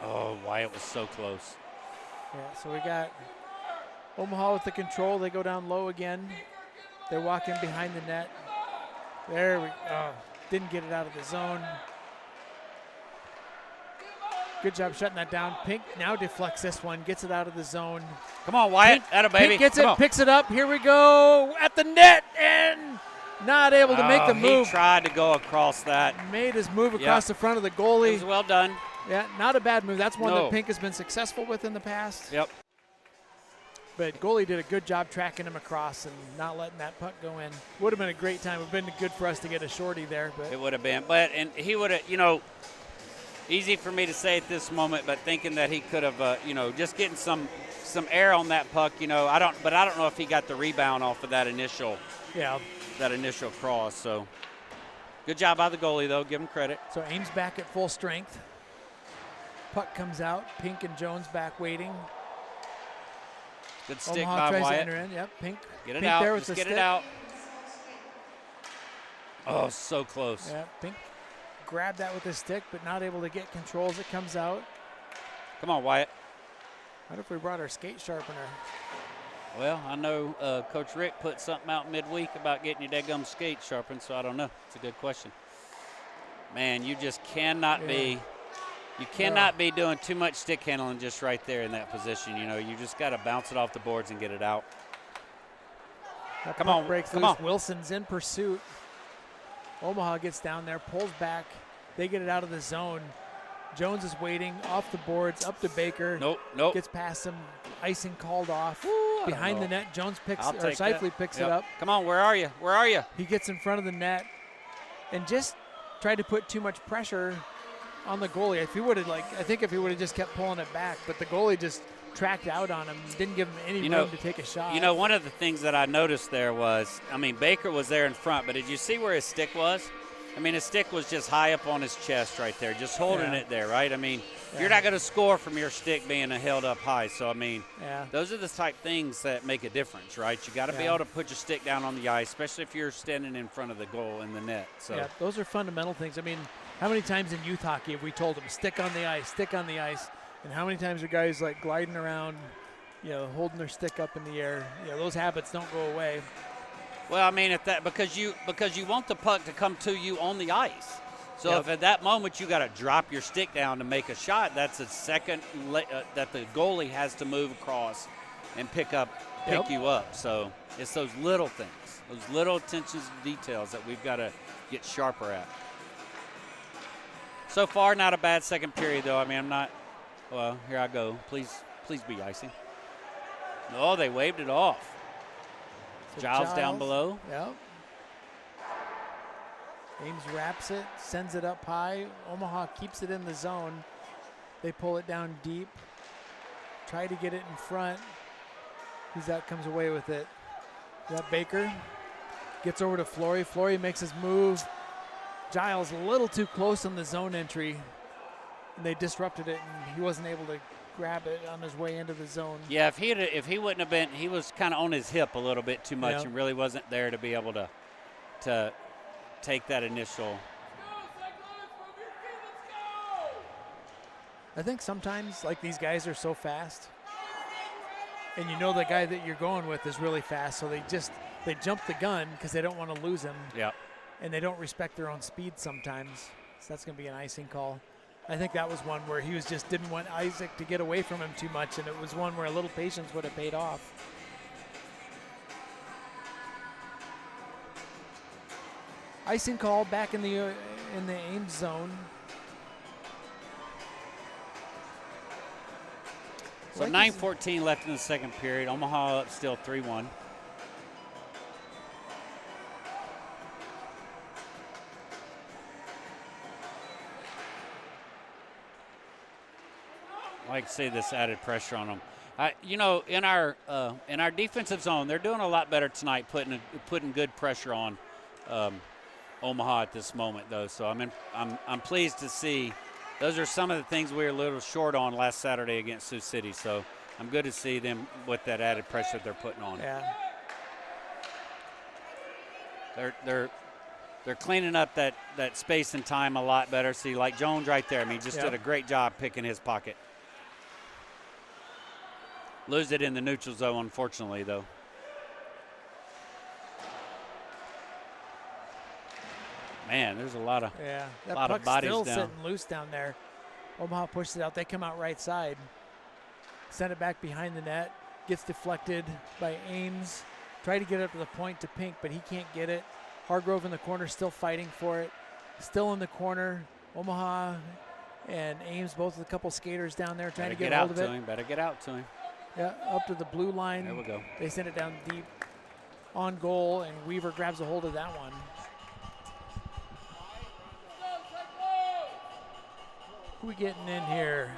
S3: Oh, Wyatt was so close.
S1: Yeah, so we got Omaha with the control. They go down low again. They walk in behind the net. There we go. Didn't get it out of the zone. Good job shutting that down. Pink now deflects this one, gets it out of the zone.
S3: Come on, Wyatt. Atta baby.
S1: Pink gets
S3: Come
S1: it,
S3: on.
S1: picks it up. Here we go at the net, and not able to make the move.
S3: He tried to go across that.
S1: Made his move across the front of the goalie.
S3: It was well done.
S1: Yeah, not a bad move. That's one
S3: No.
S1: that Pink has been successful with in the past.
S3: Yep.
S1: But goalie did a good job tracking him across and not letting that puck go in. Would have been a great time. It would have been good for us to get a shorty there. But
S3: It would have been. And he would have, easy for me to say at this moment, but thinking that he could have, just getting some air on that puck, I don't know if he got the rebound off of that initial cross. So good job by the goalie, though. Give him credit.
S1: So Ames back at full strength. Puck comes out. Pink and Jones back waiting.
S3: Good stick
S1: Omaha
S3: by
S1: tries to
S3: Wyatt.
S1: enter in. Yep, Pink.
S3: Get it
S1: Pink
S3: out.
S1: there with
S3: Just
S1: the
S3: get
S1: stick.
S3: it out. Oh, so close.
S1: Yeah, Pink grabbed that with his stick, but not able to get control as it comes out.
S3: Come on, Wyatt.
S1: What if we brought our skate sharpener?
S3: Well, I know Coach Rick put something out midweek about getting your daggum skate sharpened, so I don't know. It's a good question. Man, you just cannot be – you cannot be doing too much stick handling just right there in that position. You just got to bounce it off the boards and get it out.
S1: That
S3: Come
S1: puck
S3: on,
S1: breaks
S3: come
S1: loose.
S3: on.
S1: Wilson's in pursuit. Omaha gets down there, pulls back. They get it out of the zone. Jones is waiting off the boards, up to Baker.
S3: Nope.
S1: Gets past him. Icing called off.
S3: I
S1: Behind
S3: don't
S1: the
S3: know.
S1: net, Jones
S3: I'll take that.
S1: Shifley picks
S3: Yep.
S1: it up.
S3: Come on, where are you? Where are you?
S1: He gets in front of the net and just tried to put too much pressure on the goalie. If he would have I think if he would have just kept pulling it back, but the goalie just tracked out on him, didn't give him any room to take a shot.
S3: You know, one of the things that I noticed there was, I mean, Baker was there in front, but did you see where his stick was? I mean, his stick was just high up on his chest right there, just holding it there, right? I mean, you're not going to score from your stick being held up high. So, I mean, those are the type things that make a difference, right? You got to be able to put your stick down on the ice, especially if you're standing in front of the goal in the net. So,
S1: yeah, those are fundamental things. I mean, how many times in youth hockey have we told them, stick on the ice, stick on the ice? And how many times are guys like gliding around, you know, holding their stick up in the air? You know, those habits don't go away.
S3: Well, I mean, because you want the puck to come to you on the ice. So if at that moment you got to drop your stick down to make a shot, that's a second that the goalie has to move across and pick you up. So it's those little things, those little attentions to details that we've got to get sharper at. So far, not a bad second period, though. I mean, I'm not. Well, here I go. Please be icing. Oh, they waved it off. So Giles down below.
S1: Yep. Ames wraps it, sends it up high. Omaha keeps it in the zone. They pull it down deep. Try to get it in front. Who's that comes away with it? Is that Baker? Gets over to Flory. Flory makes his move. Giles a little too close on the zone entry. And they disrupted it, and he wasn't able to grab it on his way into the zone.
S3: Yeah, if he wouldn't have been, he was kind of on his hip a little bit too much and really wasn't there to be able to take that initial.
S1: I think sometimes, like, these guys are so fast, and you know the guy that you're going with is really fast, so they jump the gun because they don't want to lose him.
S3: Yeah.
S1: And they don't respect their own speed sometimes. So that's going to be an icing call. I think that was one where he didn't want Isaac to get away from him too much, and it was one where a little patience would have paid off. Icing call back in the Ames zone.
S3: So 9:14 left in the second period. Omaha up still 3-1. I like to see this added pressure on them. You know, in our defensive zone, they're doing a lot better tonight, putting good pressure on Omaha at this moment, though. So I'm pleased to see. Those are some of the things we were a little short on last Saturday against Sioux City. So I'm good to see them with that added pressure they're putting on.
S1: Yeah.
S3: They're cleaning up that space and time a lot better. See, like Jones right there. I mean, just did a great job picking his pocket. Lose it in the neutral zone, unfortunately, though. Man, there's a lot of
S1: that
S3: lot
S1: puck's
S3: of bodies
S1: still
S3: down.
S1: sitting loose down there. Omaha pushes it out. They come out right side. Send it back behind the net. Gets deflected by Ames. Try to get it up to the point to Pink, but he can't get it. Hargrove in the corner, still fighting for it. Still in the corner. Omaha and Ames, both with a couple skaters down there trying to get hold of it.
S3: Better get out to him.
S1: Yeah, up to the blue line.
S3: There we go.
S1: They send it down deep on goal, and Weaver grabs a hold of that one. Who we getting in here?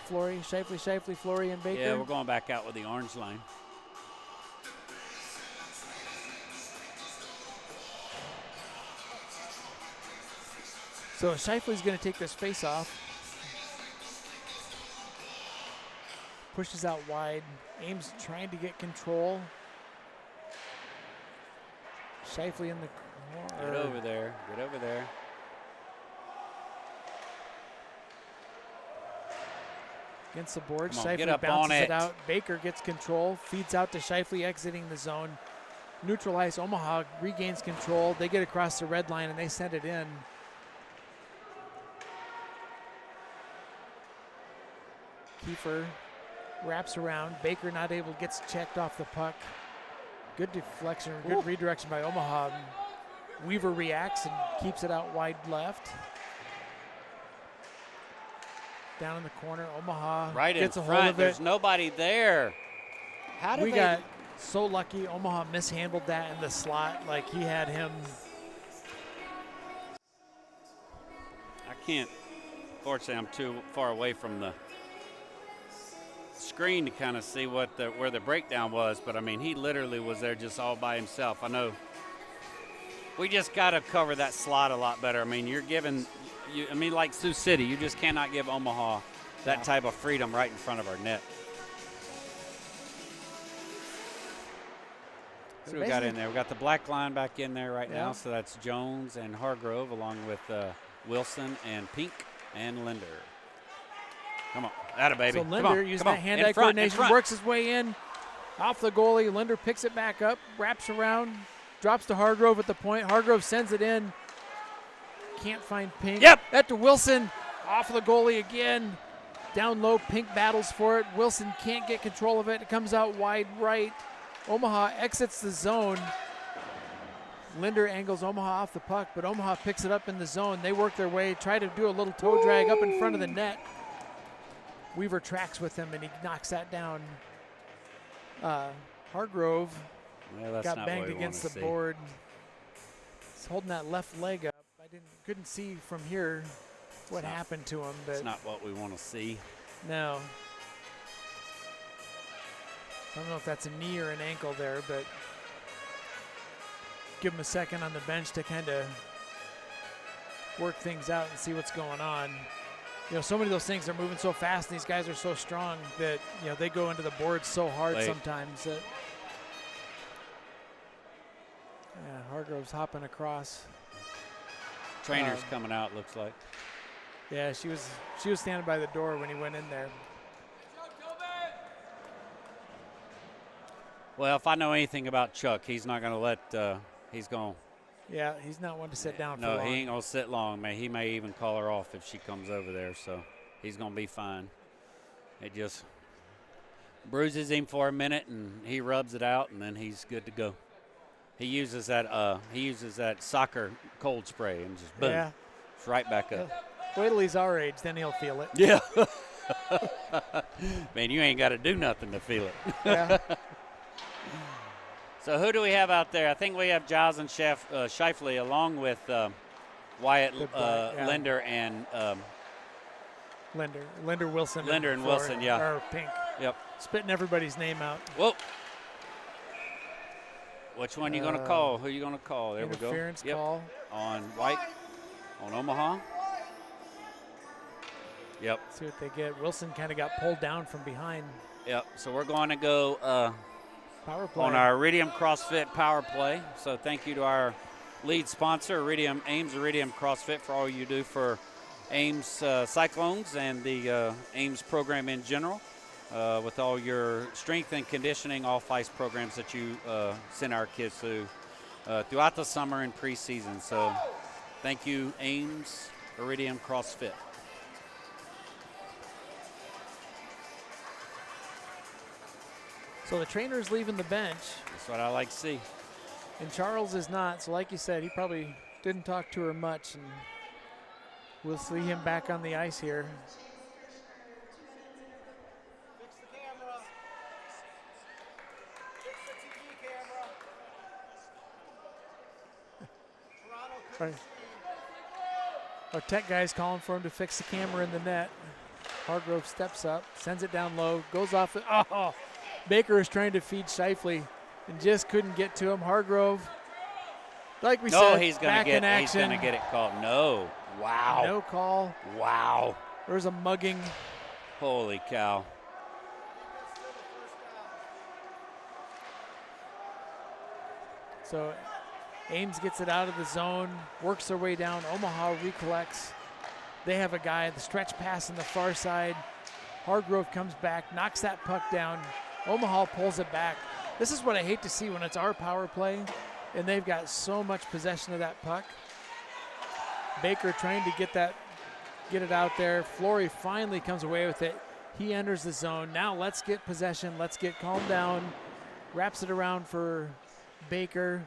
S1: Flory, Shifley, Flory, and Baker?
S3: Yeah, we're going back out with the orange line.
S1: So Shifley's going to take this face off. Pushes out wide. Ames trying to get control. Shifley in the corner.
S3: Get over there. Get over there.
S1: Against the board.
S3: Come on, get
S1: Shifley
S3: up
S1: bounces
S3: on
S1: it
S3: it.
S1: out. Baker gets control. Feeds out to Shifley exiting the zone. Neutralized. Omaha regains control. They get across the red line and they send it in. Kiefer wraps around. Baker not able, gets checked off the puck. Good deflection, good redirection by Omaha. Weaver reacts and keeps it out wide left. Down in the corner, Omaha
S3: Right
S1: gets
S3: in
S1: a
S3: front.
S1: hold of
S3: There's
S1: it.
S3: nobody there. How did
S1: We
S3: they?
S1: got so lucky. Omaha mishandled that in the slot, like he had him.
S3: can't. Fortunately, I'm too far away from the screen to kind of see what where the breakdown was. But I mean, he literally was there just all by himself. I know. We just got to cover that slot a lot better. I mean, you're giving. I mean, like Sioux City, you just cannot give Omaha that type of freedom right in front of our net. So we got in there. We got the black line back in there right now. So that's Jones and Hargrove along with Wilson and Pink and Linder. Come on. Atta baby.
S1: So Linder using that hand-eye coordination, works his way in off the goalie. Linder picks it back up, wraps around, drops to Hargrove at the point. Hargrove sends it in. Can't find Pink.
S3: Yep.
S1: That to Wilson. Off of the goalie again. Down low, Pink battles for it. Wilson can't get control of it. It comes out wide right. Omaha exits the zone. Linder angles Omaha off the puck, but Omaha picks it up in the zone. They work their way, try to do a little toe drag up in front of the net. Weaver tracks with him, and he knocks that down. Hargrove got banged against the board. He's holding that left leg up. Couldn't see from here what happened to him. But
S3: it's not what we want to see.
S1: No. I don't know if that's a knee or an ankle there, but give him a second on the bench to kind of work things out and see what's going on. You know, so many of those things are moving so fast, and these guys are so strong that, you know, they go into the boards so hard sometimes that. Yeah, Hargrove's hopping across.
S3: Trainer's coming out, looks like.
S1: Yeah, she was standing by the door when he went in there.
S3: Well, if I know anything about Chuck, he's not going to let. He's going.
S1: Yeah, he's not one to sit down for long.
S3: No, he ain't going to sit long, man. He may even call her off if she comes over there, so he's going to be fine. It just bruises him for a minute, and he rubs it out, and then he's good to go. He uses that soccer cold spray and just boom, it's right back up.
S1: Wait till he's our age, then he'll feel it.
S3: Yeah. Man, you ain't got to do nothing to feel it.
S1: Yeah.
S3: So who do we have out there? I think we have Giles and Shifley along with Wyatt, Linder, and
S1: Linder Wilson.
S3: Linder and Wilson, yeah.
S1: Or Pink.
S3: Yep.
S1: Spitting everybody's name out.
S3: Whoa. Which one you going to call? Who you going to call? There we go.
S1: Interference call.
S3: On White, on Omaha. Yep.
S1: See what they get. Wilson kind of got pulled down from behind.
S3: Yep. So we're going to go
S1: power play
S3: on our Iridium CrossFit power play. So thank you to our lead sponsor, Ames Iridium CrossFit, for all you do for Ames Cyclones and the Ames program in general. With all your strength and conditioning off-ice programs that you send our kids through throughout the summer and preseason. So thank you, Ames Iridium CrossFit.
S1: So the trainer's leaving the bench.
S3: That's what I like to see.
S1: And Charles is not. So like you said, he probably didn't talk to her much. And we'll see him back on the ice here. Our tech guy's calling for him to fix the camera in the net. Hargrove steps up, sends it down low, goes off. Baker is trying to feed Shifley and just couldn't get to him. Hargrove, like we said,
S3: he's gonna
S1: back in action.
S3: He's going to get it called. No. Wow.
S1: No call.
S3: Wow.
S1: There's a mugging.
S3: Holy cow.
S1: So Ames gets it out of the zone, works their way down. Omaha recollects. They have a guy, the stretch pass on the far side. Hargrove comes back, knocks that puck down. Omaha pulls it back. This is what I hate to see when it's our power play, and they've got so much possession of that puck. Baker trying to get it out there. Flory finally comes away with it. He enters the zone. Now let's get possession. Let's get calmed down. Wraps it around for Baker.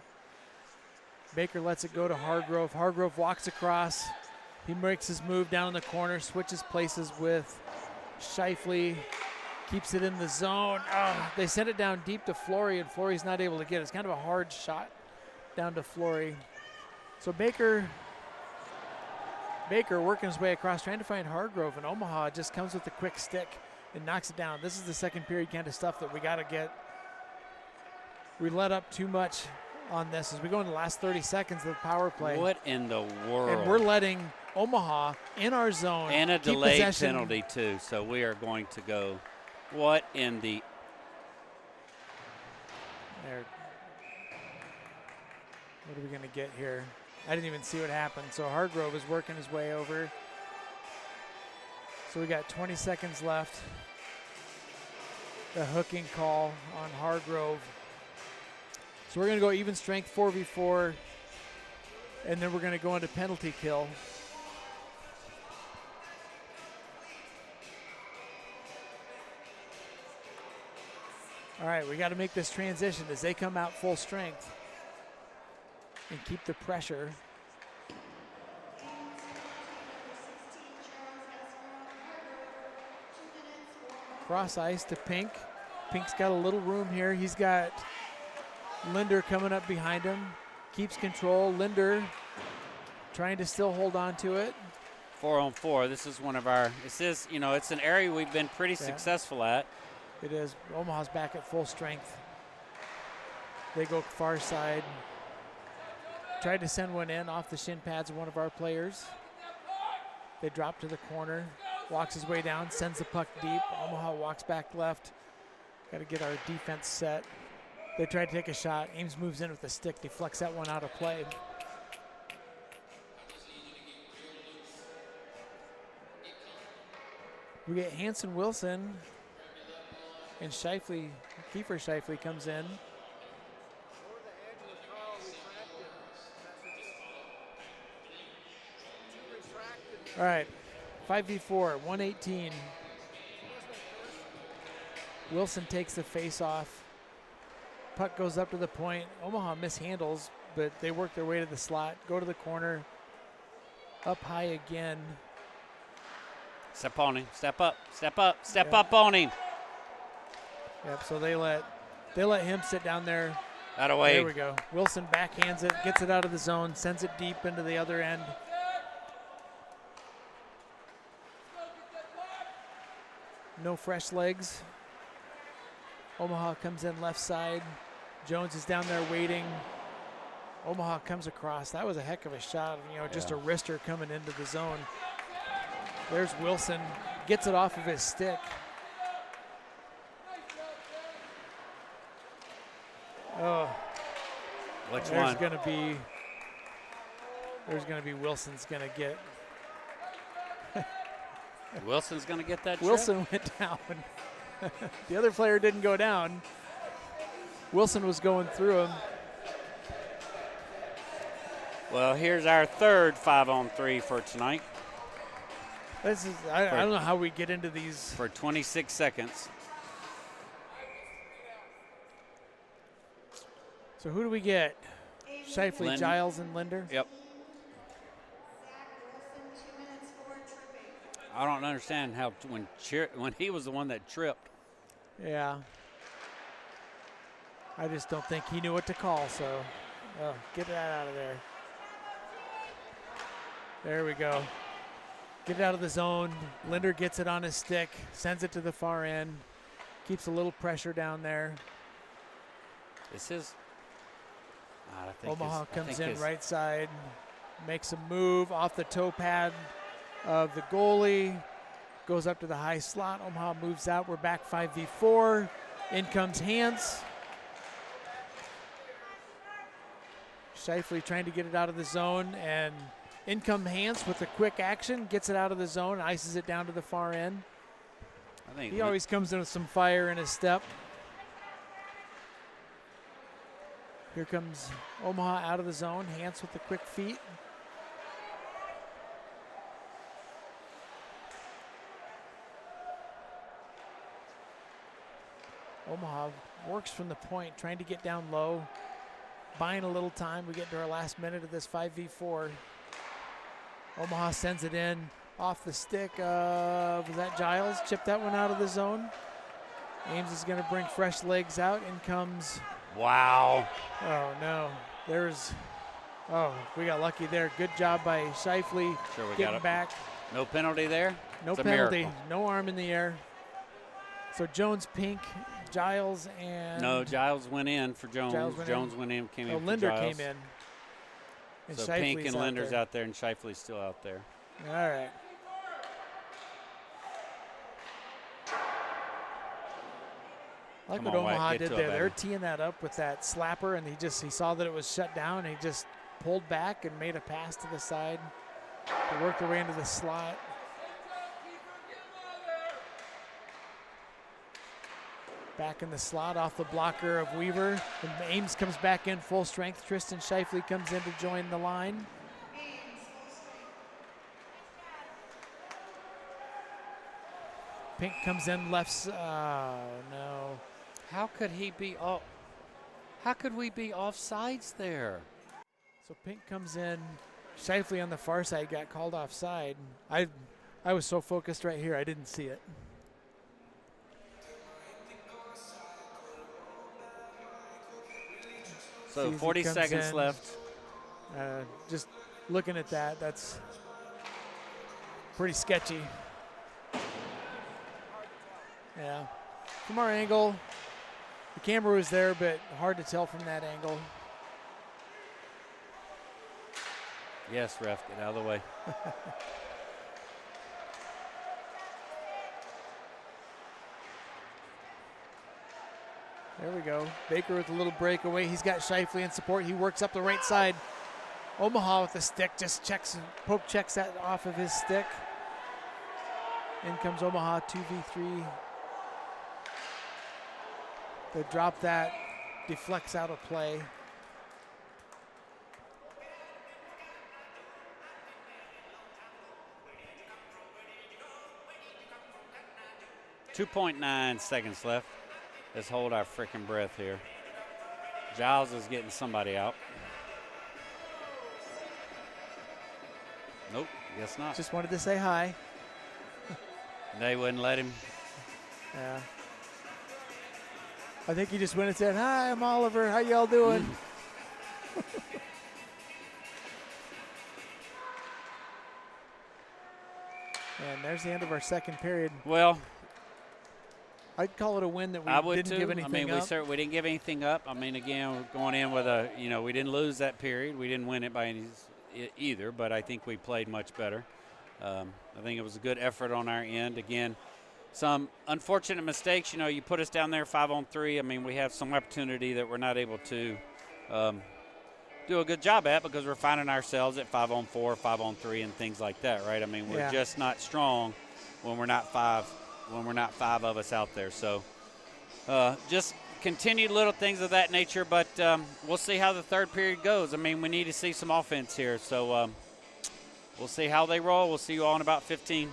S1: Baker lets it go to Hargrove. Hargrove walks across. He makes his move down in the corner, switches places with Shifley, keeps it in the zone. They send it down deep to Flory, and Flory's not able to get it. It's kind of a hard shot down to Flory. So Baker Baker working his way across, trying to find Hargrove, and Omaha just comes with a quick stick and knocks it down. This is the second period kind of stuff that we got to get. We let up too much on this as we go into the last 30 seconds of the power play.
S3: What in the world?
S1: And we're letting Omaha in our zone.
S3: And a
S1: keep
S3: delayed
S1: possession.
S3: penalty, too. So we are going to go. What in the.
S1: There. What are we going to get here? I didn't even see what happened. So Hargrove is working his way over. So we got 20 seconds left. The hooking call on Hargrove. So we're going to go even strength 4v4, and then we're going to go into penalty kill. All right, we got to make this transition as they come out full strength and keep the pressure. Cross ice to Pink. Pink's got a little room here. He's got Linder coming up behind him. Keeps control. Linder trying to still hold on to it.
S3: 4-on-4. This is one of our. This is, you know, it's an area we've been pretty successful at.
S1: It is. Omaha's back at full strength. They go far side. Tried to send one in off the shin pads of one of our players. They drop to the corner. Walks his way down, sends the puck deep. Omaha walks back left. Got to get our defense set. They try to take a shot. Ames moves in with the stick, deflects that one out of play. We get Hanson Wilson, and Scheifele, Kiefer Scheifele comes in. All right, 5v4, 118. Wilson takes the face off. Puck goes up to the point. Omaha mishandles, but they work their way to the slot, go to the corner, up high again.
S3: Step on him. Step up. Step up. Step up on him.
S1: Yep, so they let him sit down there.
S3: Out of way.
S1: There we go. Wilson backhands it, gets it out of the zone, sends it deep into the other end. No fresh legs. Omaha comes in left side. Jones is down there waiting. Omaha comes across. That was a heck of a shot, you know, just a wrister coming into the zone. There's Wilson, gets it off of his stick. Oh,
S3: Which
S1: there's
S3: one?
S1: going to be Wilson's going to get.
S3: Wilson's going to get that
S1: Wilson went down. The other player didn't go down. Wilson was going through him.
S3: Well, here's our third 5-on-3 for tonight.
S1: This is I don't know how we get into these.
S3: For 26 seconds.
S1: So who do we get? Scheifele,
S3: Linder.
S1: Giles, and Linder?
S3: Yep. I don't understand how when he was the one that tripped.
S1: Yeah. I just don't think he knew what to call, so get that out of there. There we go. Get it out of the zone. Linder gets it on his stick, sends it to the far end, keeps a little pressure down there.
S3: This is. I think
S1: Omaha
S3: his- I
S1: comes
S3: think
S1: in
S3: his-
S1: right side, makes a move off the toe pad of the goalie, goes up to the high slot. Omaha moves out. We're back 5v4. In comes Hans. Scheifele trying to get it out of the zone, and in come Hans with a quick action, gets it out of the zone, ices it down to the far end.
S3: I think
S1: He always comes in with some fire in his step. Here comes Omaha out of the zone. Hans with the quick feet. Omaha works from the point, trying to get down low, buying a little time. We get to our last minute of this 5v4. Omaha sends it in off the stick of, was that Giles? Chipped that one out of the zone. Ames is going to bring fresh legs out. In comes,
S3: Wow.
S1: oh no, there's Oh, we got lucky there. Good job by Shifley
S3: Sure, we got
S1: getting
S3: it.
S1: back.
S3: No penalty there.
S1: No
S3: It's a
S1: penalty.
S3: miracle.
S1: No arm in the air. So Jones, Pink, Giles, and
S3: No, Giles went in for Jones.
S1: Giles went in?
S3: came
S1: oh,
S3: in for
S1: Linder
S3: Giles.
S1: came in. And
S3: So
S1: Shifley's
S3: Pink and Linder's out there, and Shifley's still out there.
S1: All right. I like
S3: Come
S1: what
S3: on, White,
S1: Omaha
S3: get
S1: did
S3: to it,
S1: there. They're
S3: baby.
S1: teeing that up with that slapper, and he saw that it was shut down, and he just pulled back and made a pass to the side. They worked their way into the slot. Back in the slot off the blocker of Weaver. And Ames comes back in full strength. Tristan Shifley comes in to join the line. Pink comes in left. Oh, no.
S3: How could he be off? How could we be offsides there?
S1: So Pink comes in. Shifley on the far side got called offside. I was so focused right here, I didn't see it.
S3: So
S1: Sees he
S3: 40
S1: comes
S3: seconds
S1: in.
S3: left.
S1: Just looking at that, that's pretty sketchy. Yeah. From our angle, the camera was there, but hard to tell from that angle.
S3: Yes, ref, get out of the way.
S1: There we go. Baker with a little breakaway. He's got Shifley in support. He works up the right side. Omaha with the stick, just poke checks that off of his stick. In comes Omaha 2v3. The drop that deflects out of play.
S3: .9 seconds left. Let's hold our freaking breath here. Giles is getting somebody out. Nope, guess not.
S1: Just wanted to say hi.
S3: They wouldn't let him.
S1: Yeah. I think he just went and said, "Hi, I'm Oliver. How y'all doing?" And there's the end of our second period.
S3: Well,
S1: I'd call it a win that
S3: I
S1: we
S3: would
S1: didn't
S3: too.
S1: give anything up.
S3: We didn't give anything up. I mean, again, we're going in with a, we didn't lose that period. We didn't win it by any either, but I think we played much better. I think it was a good effort on our end. Again, some unfortunate mistakes. You put us down there 5-on-3. I mean, we have some opportunity that we're not able to do a good job at because we're finding ourselves at 5-on-4, 5-on-3, and things like that, right? I mean, we're just not strong when we're not five of us out there. So just continued little things of that nature, but we'll see how the third period goes. I mean, we need to see some offense here. So we'll see how they roll. We'll see you all in about 15.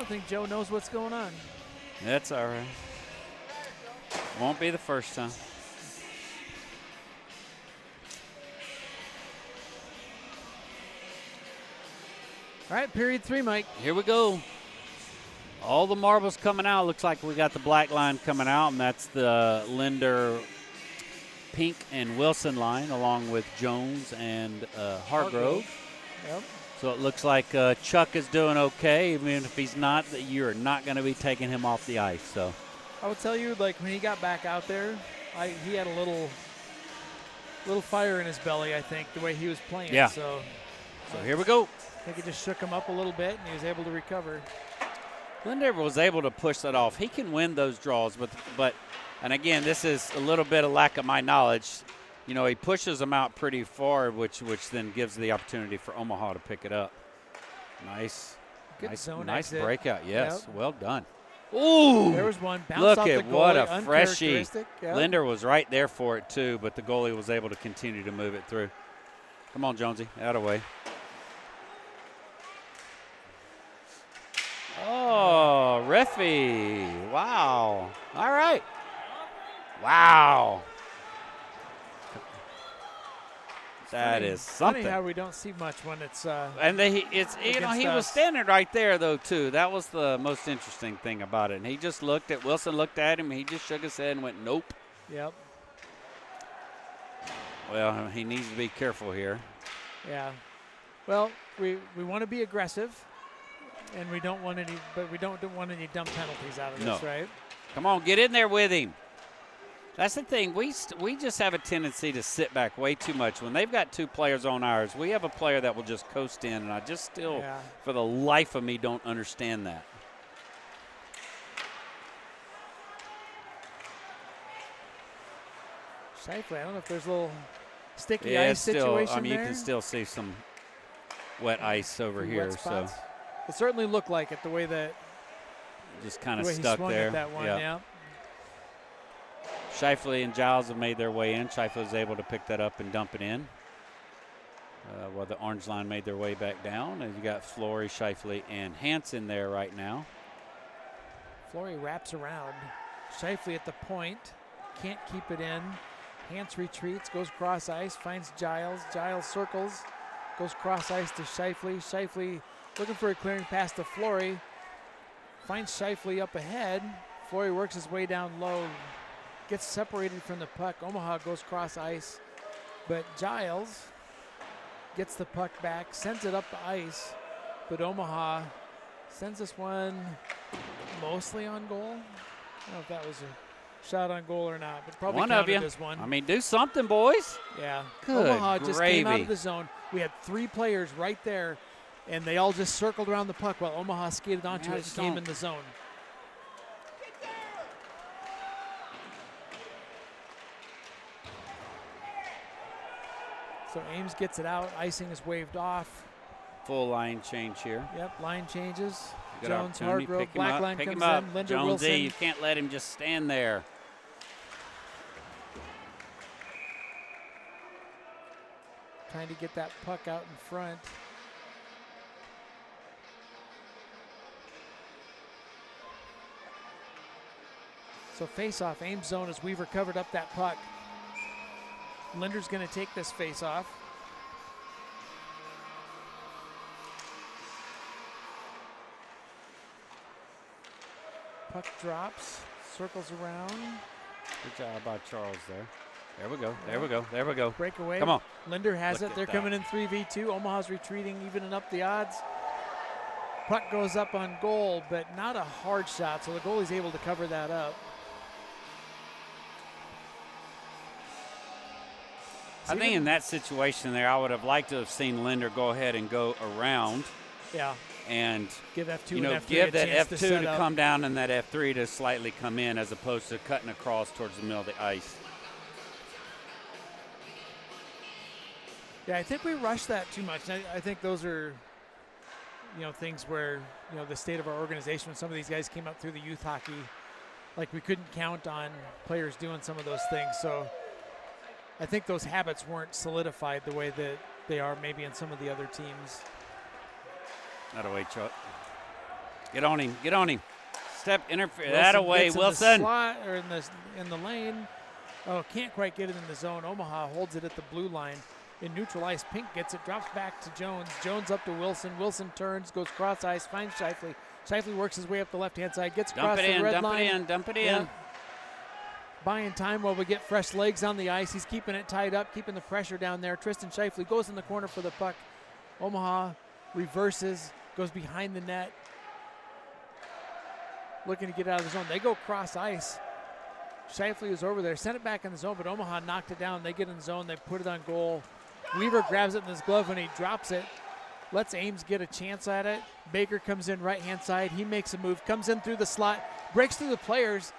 S1: don't think Joe knows what's going on.
S3: That's all right. Won't be the first time.
S1: All right, period 3, Mike.
S3: Here we go. All the marbles coming out. Looks like we got the black line coming out, and that's the Linder, Pink, and Wilson line, along with Jones and Hargrove.
S1: Yep.
S3: So it looks like Chuck is doing okay, even if he's not. You're not going to be taking him off the ice. So
S1: I would tell you, like, when he got back out there, he had a little fire in his belly, I think, the way he was playing.
S3: Yeah.
S1: So
S3: here we go.
S1: I think it just shook him up a little bit, and he was able to recover.
S3: Linder was able to push that off. He can win those draws, but and again, this is a little bit of lack of my knowledge. You know, he pushes them out pretty far, which then gives the opportunity for Omaha to pick it up. Nice.
S1: Good zone
S3: nice
S1: exit.
S3: breakout. Yes,
S1: Yep.
S3: well done. Ooh!
S1: There was one. Bounced
S3: Look
S1: off
S3: at
S1: the goalie,
S3: what a freshie.
S1: uncharacteristic. Yep.
S3: Linder was right there for it, too, but the goalie was able to continue to move it through. Come on, Jonesy. Out of way. Oh, reffy. Wow. All right. Wow. That is something.
S1: Funny how we don't see much when it's
S3: And he was standing right there, though, too. That was the most interesting thing about it. And he just Wilson looked at him, he just shook his head and went, nope.
S1: Yep.
S3: Well, he needs to be careful here.
S1: Yeah. Well, we want to be aggressive, and we don't want any dumb penalties out of this, right?
S3: Come on, get in there with him. That's the thing. We just have a tendency to sit back way too much. When they've got 2 players on ours, we have a player that will just coast in, and I just still, for the life of me, don't understand that.
S1: Shifley, I don't know if there's a little sticky
S3: Yeah,
S1: ice situation
S3: I mean,
S1: there.
S3: you can still see some wet ice over
S1: Some
S3: here.
S1: wet
S3: So
S1: spots. It certainly looked like it the way that
S3: just kind of
S1: he
S3: stuck
S1: swung
S3: there.
S1: at that one.
S3: Yeah.
S1: Yeah.
S3: Shifley and Giles have made their way in. Shifley was able to pick that up and dump it in. While the orange line made their way back down. And you got Flory, Shifley, and Hansen there right now.
S1: Flory wraps around. Shifley at the point. Can't keep it in. Hans retreats, goes cross ice, finds Giles. Giles circles, goes cross ice to Shifley. Shifley looking for a clearing pass to Flory. Finds Shifley up ahead. Flory works his way down low. Gets separated from the puck. Omaha goes cross ice. But Giles gets the puck back, sends it up the ice. But Omaha sends this one mostly on goal. I don't know if that was a shot on goal or not, but probably
S3: One of
S1: counted
S3: you.
S1: as one.
S3: I mean, do something, boys.
S1: Yeah.
S3: Good
S1: Omaha just came out
S3: gravy.
S1: of the zone. We had 3 players right there, and they all just circled around the puck while Omaha skated onto it and came in the zone. So Ames gets it out. Icing is waved off.
S3: Full line change here.
S1: Yep, line changes.
S3: Good
S1: Jones,
S3: opportunity.
S1: Hargrove,
S3: Pick him
S1: black
S3: up.
S1: line
S3: Pick
S1: comes
S3: him up.
S1: in. Linder
S3: Jonesy,
S1: Wilson.
S3: you can't let him just stand there.
S1: Trying to get that puck out in front. So face-off, Ames zone as Weaver covered up that puck. Linder's going to take this face-off. Puck drops, circles around.
S3: Good job by Charles there. There we go. There we go. There we go.
S1: Breakaway.
S3: Come on.
S1: Linder has
S3: Look
S1: it. They're
S3: at
S1: coming
S3: that.
S1: in 3v2. Omaha's retreating, evening up the odds. Puck goes up on goal, but not a hard shot, so the goalie's able to cover that up.
S3: I think in that situation there, I would have liked to have seen Linder go ahead and go around.
S1: Yeah.
S3: And
S1: give F2
S3: you know,
S1: and F3
S3: give
S1: a
S3: that
S1: chance
S3: F2 to
S1: up.
S3: come down and that F3 to slightly come in, as opposed to cutting across towards the middle of the ice.
S1: Yeah, I think we rushed that too much. I think those are, you know, things where, you know, the state of our organization, when some of these guys came up through the youth hockey, like we couldn't count on players doing some of those things. So I think those habits weren't solidified the way that they are maybe in some of the other teams.
S3: That away, Chuck. Get on him. Get on him. Step interfere. That away,
S1: gets in
S3: Wilson.
S1: the slot or in the lane. Oh, can't quite get it in the zone. Omaha holds it at the blue line. In neutral ice, Pink gets it, drops back to Jones. Jones up to Wilson. Wilson turns, goes cross ice, finds Shifley. Shifley works his way up the left-hand side, gets across the red line.
S3: Dump it
S1: Yeah.
S3: in.
S1: Buying time while we get fresh legs on the ice. He's keeping it tied up, keeping the pressure down there. Tristan Shifley goes in the corner for the puck. Omaha reverses, goes behind the net. Looking to get out of the zone. They go cross ice. Shifley is over there, sent it back in the zone, but Omaha knocked it down. They get in the zone, they put it on goal. Weaver grabs it in his glove when he drops it. Lets Ames get a chance at it. Baker comes in right-hand side. He makes a move, comes in through the slot, breaks through the players,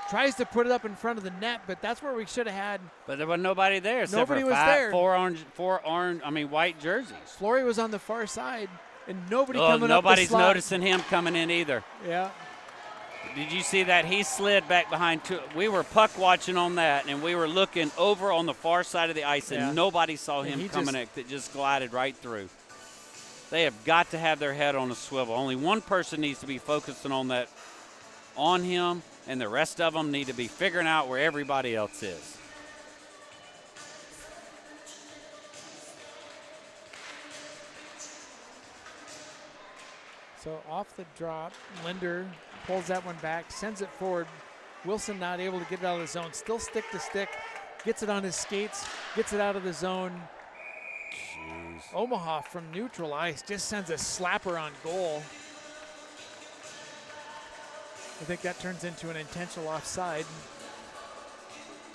S1: tries to put it up in front of the net, but that's where we should have had.
S3: But there was nobody there. Except
S1: Nobody
S3: for
S1: was there.
S3: Four white jerseys.
S1: Flory was on the far side, and nobody coming up the
S3: Nobody's
S1: slot.
S3: noticing him coming in either.
S1: Yeah.
S3: Did you see that? He slid back behind two. We were puck watching on that, and we were looking over on the far side of the ice, and
S1: Yeah.
S3: nobody saw
S1: And
S3: him
S1: he
S3: coming in. That just glided right through. They have got to have their head on a swivel. Only one person needs to be focusing on that, on him, and the rest of them need to be figuring out where everybody else is.
S1: So off the drop, Linder pulls that one back, sends it forward. Wilson not able to get it out of the zone. Still stick to stick, gets it on his skates, gets it out of the zone.
S3: Jeez.
S1: Omaha from neutral ice just sends a slapper on goal. I think that turns into an intentional offside.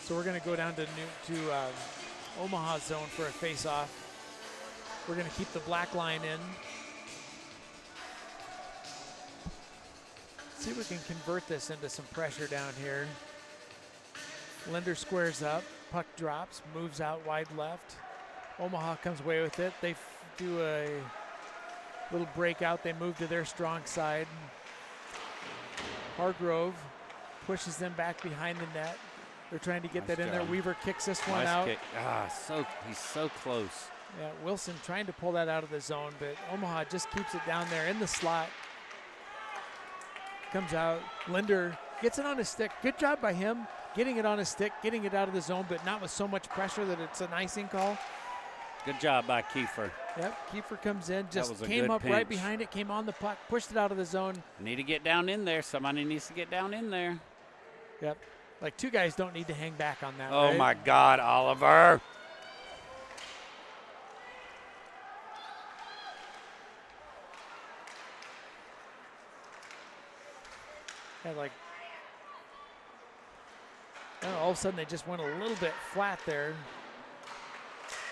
S1: So we're going to go down to Omaha zone for a face-off. We're going to keep the black line in. See if we can convert this into some pressure down here. Linder squares up, puck drops, moves out wide left. Omaha comes away with it. They do a little breakout. They move to their strong side. Hargrove pushes them back behind the net. They're trying to get
S3: Nice
S1: that in there.
S3: job.
S1: Weaver kicks this one
S3: Nice
S1: out.
S3: kick. He's so close.
S1: Yeah, Wilson trying to pull that out of the zone, but Omaha just keeps it down there in the slot. Comes out. Linder gets it on his stick. Good job by him getting it on his stick, getting it out of the zone, but not with so much pressure that it's an icing call.
S3: Good job by Kiefer.
S1: Yep, Kiefer comes in, just
S3: was a
S1: came
S3: good
S1: up right
S3: pinch.
S1: behind it, came on the puck, pushed it out of the zone.
S3: Need to get down in there. Somebody needs to get down in there.
S1: Yep, like two guys don't need to hang back on that.
S3: Oh,
S1: right?
S3: my God, Oliver.
S1: Yeah, like, I don't know, all of a sudden they just went a little bit flat there.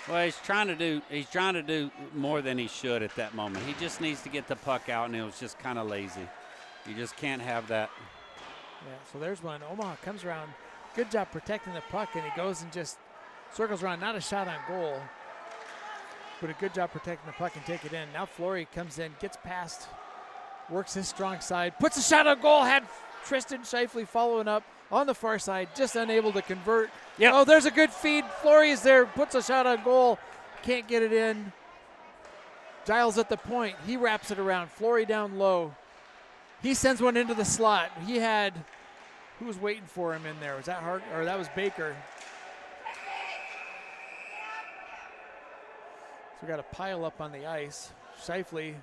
S3: Well, he's trying to do more than he should at that moment. He just needs to get the puck out, and it was just kind of lazy. You just can't have that.
S1: Yeah, so there's one. Omaha comes around. Good job protecting the puck, and he goes and just circles around. Not a shot on goal, but a good job protecting the puck and take it in. Now Flory comes in, gets past, works his strong side, puts a shot on goal, had Tristan Shifley following up on the far side, just unable to convert.
S3: Yep.
S1: Oh, there's a good feed. Flory is there, puts a shot on goal, can't get it in. Giles at the point. He wraps it around. Flory down low. He sends one into the slot. He had, who was waiting for him in there? Was that Hart, or that was Baker? So we got a pile up on the ice. Shifley.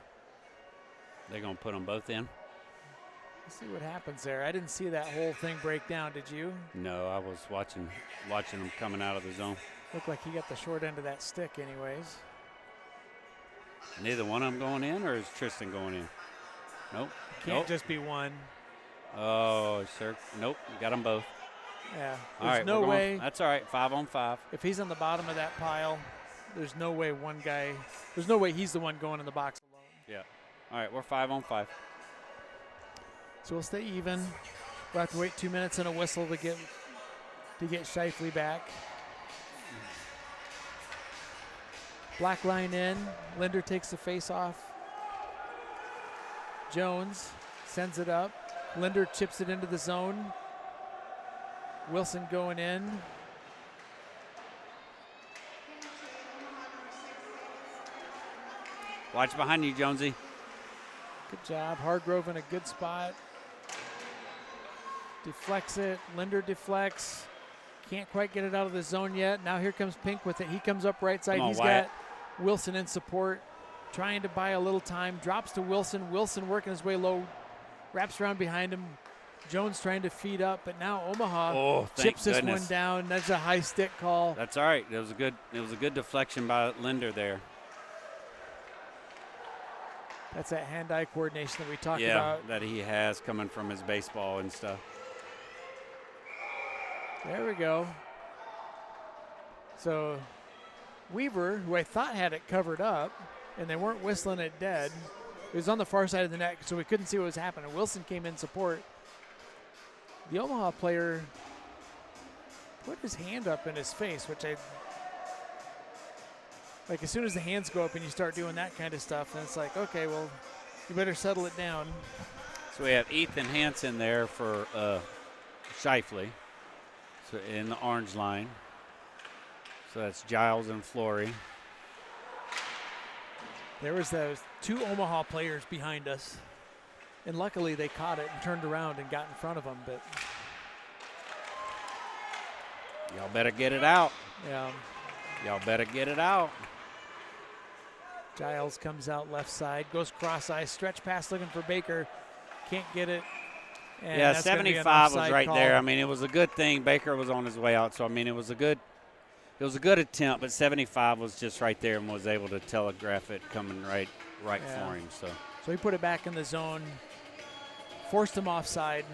S3: They're going to put them both in?
S1: Let's see what happens there. I didn't see that whole thing break down. Did you?
S3: No, I was watching them coming out of the zone.
S1: Looked like he got the short end of that stick anyways.
S3: Neither one of them going in, or is Tristan going in? Nope.
S1: Can't
S3: Nope.
S1: just be one.
S3: Oh, sir. Nope. Got them both.
S1: Yeah.
S3: All
S1: There's
S3: right.
S1: no
S3: we're going-
S1: way.
S3: That's all right. 5-on-5.
S1: If he's on the bottom of that pile, there's no way one guy, there's no way he's the one going in the box alone.
S3: Yeah. All right. We're 5-on-5.
S1: So we'll stay even. We'll have to wait 2 minutes and a whistle to get Shifley back. Black line in. Linder takes the face off. Jones sends it up. Linder chips it into the zone. Wilson going in.
S3: Watch behind you, Jonesy.
S1: Good job. Hargrove in a good spot. Deflects it. Linder deflects. Can't quite get it out of the zone yet. Now here comes Pink with it. He comes up right side.
S3: Come on,
S1: He's
S3: Wyatt.
S1: got Wilson in support. Trying to buy a little time. Drops to Wilson. Wilson working his way low. Wraps around behind him. Jones trying to feed up, but now Omaha chips this one down. That's a high stick call.
S3: That's all right. It was a good deflection by Linder there.
S1: That's that hand-eye coordination that we talked
S3: Yeah,
S1: about.
S3: that he has coming from his baseball and stuff.
S1: There we go. So Weaver, who I thought had it covered up, and they weren't whistling it dead. It was on the far side of the net, so we couldn't see what was happening. Wilson came in support. The Omaha player put his hand up in his face, which I like. As soon as the hands go up and you start doing that kind of stuff, then it's like, okay, well, you better settle it down.
S3: So we have Ethan Hansen there for Shifley, so in the orange line. So that's Giles and Flory.
S1: There was those two Omaha players behind us, and luckily they caught it and turned around and got in front of them. But
S3: Y'all better get it out.
S1: yeah,
S3: Y'all better get it out.
S1: Giles comes out left side, goes cross-eye, stretch pass looking for Baker, can't get it. And
S3: Yeah,
S1: that's gonna be an
S3: 75 was
S1: offside
S3: right
S1: call.
S3: there. I mean, it was a good thing. Baker was on his way out, so I mean, it was a good attempt, but 75 was just right there and was able to telegraph it coming right
S1: Yeah.
S3: for him. So
S1: he put it back in the zone, forced him offside.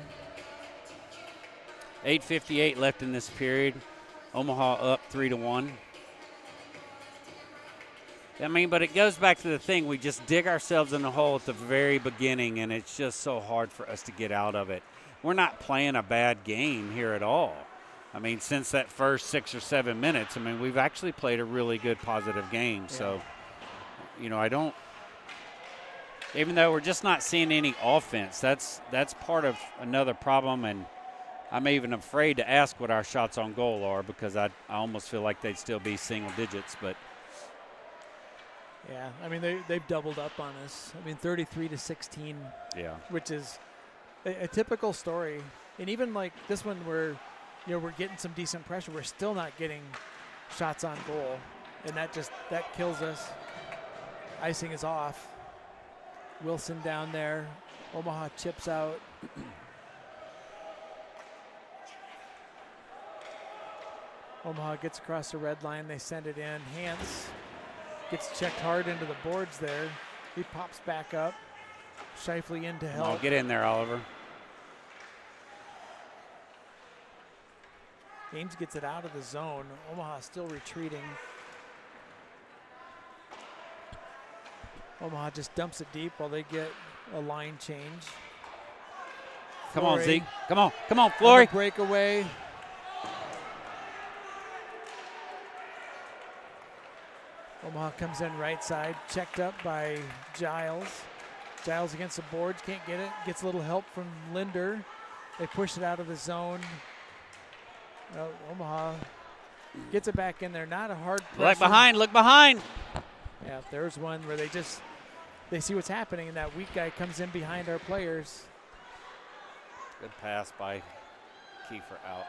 S3: 8:58 left in this period. Omaha up 3-1. I mean, but it goes back to the thing. We just dig ourselves in the hole at the very beginning, and it's just so hard for us to get out of it. We're not playing a bad game here at all. I mean, since that first 6 or 7 minutes, I mean, we've actually played a really good, positive game.
S1: Yeah.
S3: So, even though we're just not seeing any offense, that's part of another problem, and I'm even afraid to ask what our shots on goal are because I almost feel like they'd still be single digits, but
S1: Yeah, I mean, they've doubled up on us. I mean, 33-16,
S3: yeah.
S1: which is a typical story. And even like this one where, we're getting some decent pressure, we're still not getting shots on goal. And that kills us. Icing is off. Wilson down there. Omaha chips out. Omaha gets across the red line. They send it in. Hans gets checked hard into the boards there. He pops back up. Shifley in to help.
S3: Oh, get in there, Oliver.
S1: Ames gets it out of the zone. Omaha still retreating. Omaha just dumps it deep while they get a line change.
S3: Come on,
S1: Flory.
S3: Zeke. Come on, Flory.
S1: Breakaway. Omaha comes in right side, checked up by Giles. Giles against the boards, can't get it. Gets a little help from Linder. They push it out of the zone. Omaha gets it back in there. Not a hard pressure.
S3: Look behind.
S1: Yeah, there's one where they see what's happening, and that weak guy comes in behind our players.
S3: Good pass by Kiefer out.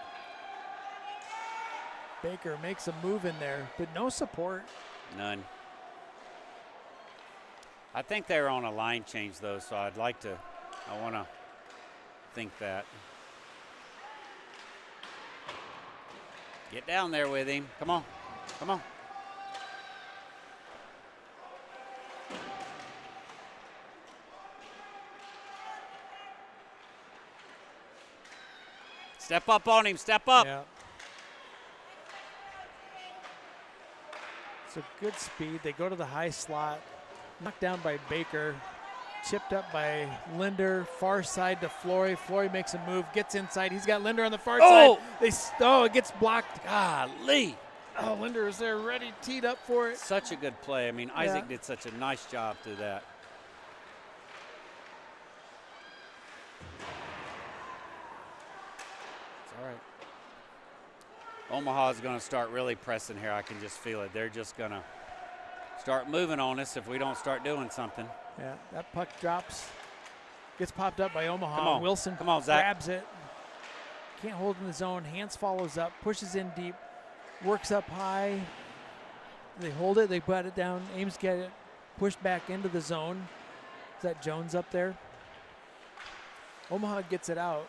S1: Baker makes a move in there, but no support.
S3: None. I think they were on a line change, though, so I want to think that. Get down there with him. Come on. Step up on him. Step up.
S1: Yeah. So good speed. They go to the high slot. Knocked down by Baker. Chipped up by Linder. Far side to Flory. Flory makes a move. Gets inside. He's got Linder on the far side. It gets blocked.
S3: Golly.
S1: Oh, Linder is there ready, teed up for it.
S3: Such a good play. I mean, Isaac did such a nice job through that.
S1: It's all right.
S3: Omaha is going to start really pressing here. I can just feel it. They're just going to start moving on us if we don't start doing something.
S1: Yeah, that puck drops. Gets popped up by Omaha.
S3: Come on.
S1: Wilson
S3: Come on, Zach.
S1: grabs it. Can't hold in the zone. Hans follows up, pushes in deep, works up high. They hold it. They put it down. Ames get it. Pushed back into the zone. Is that Jones up there? Omaha gets it out,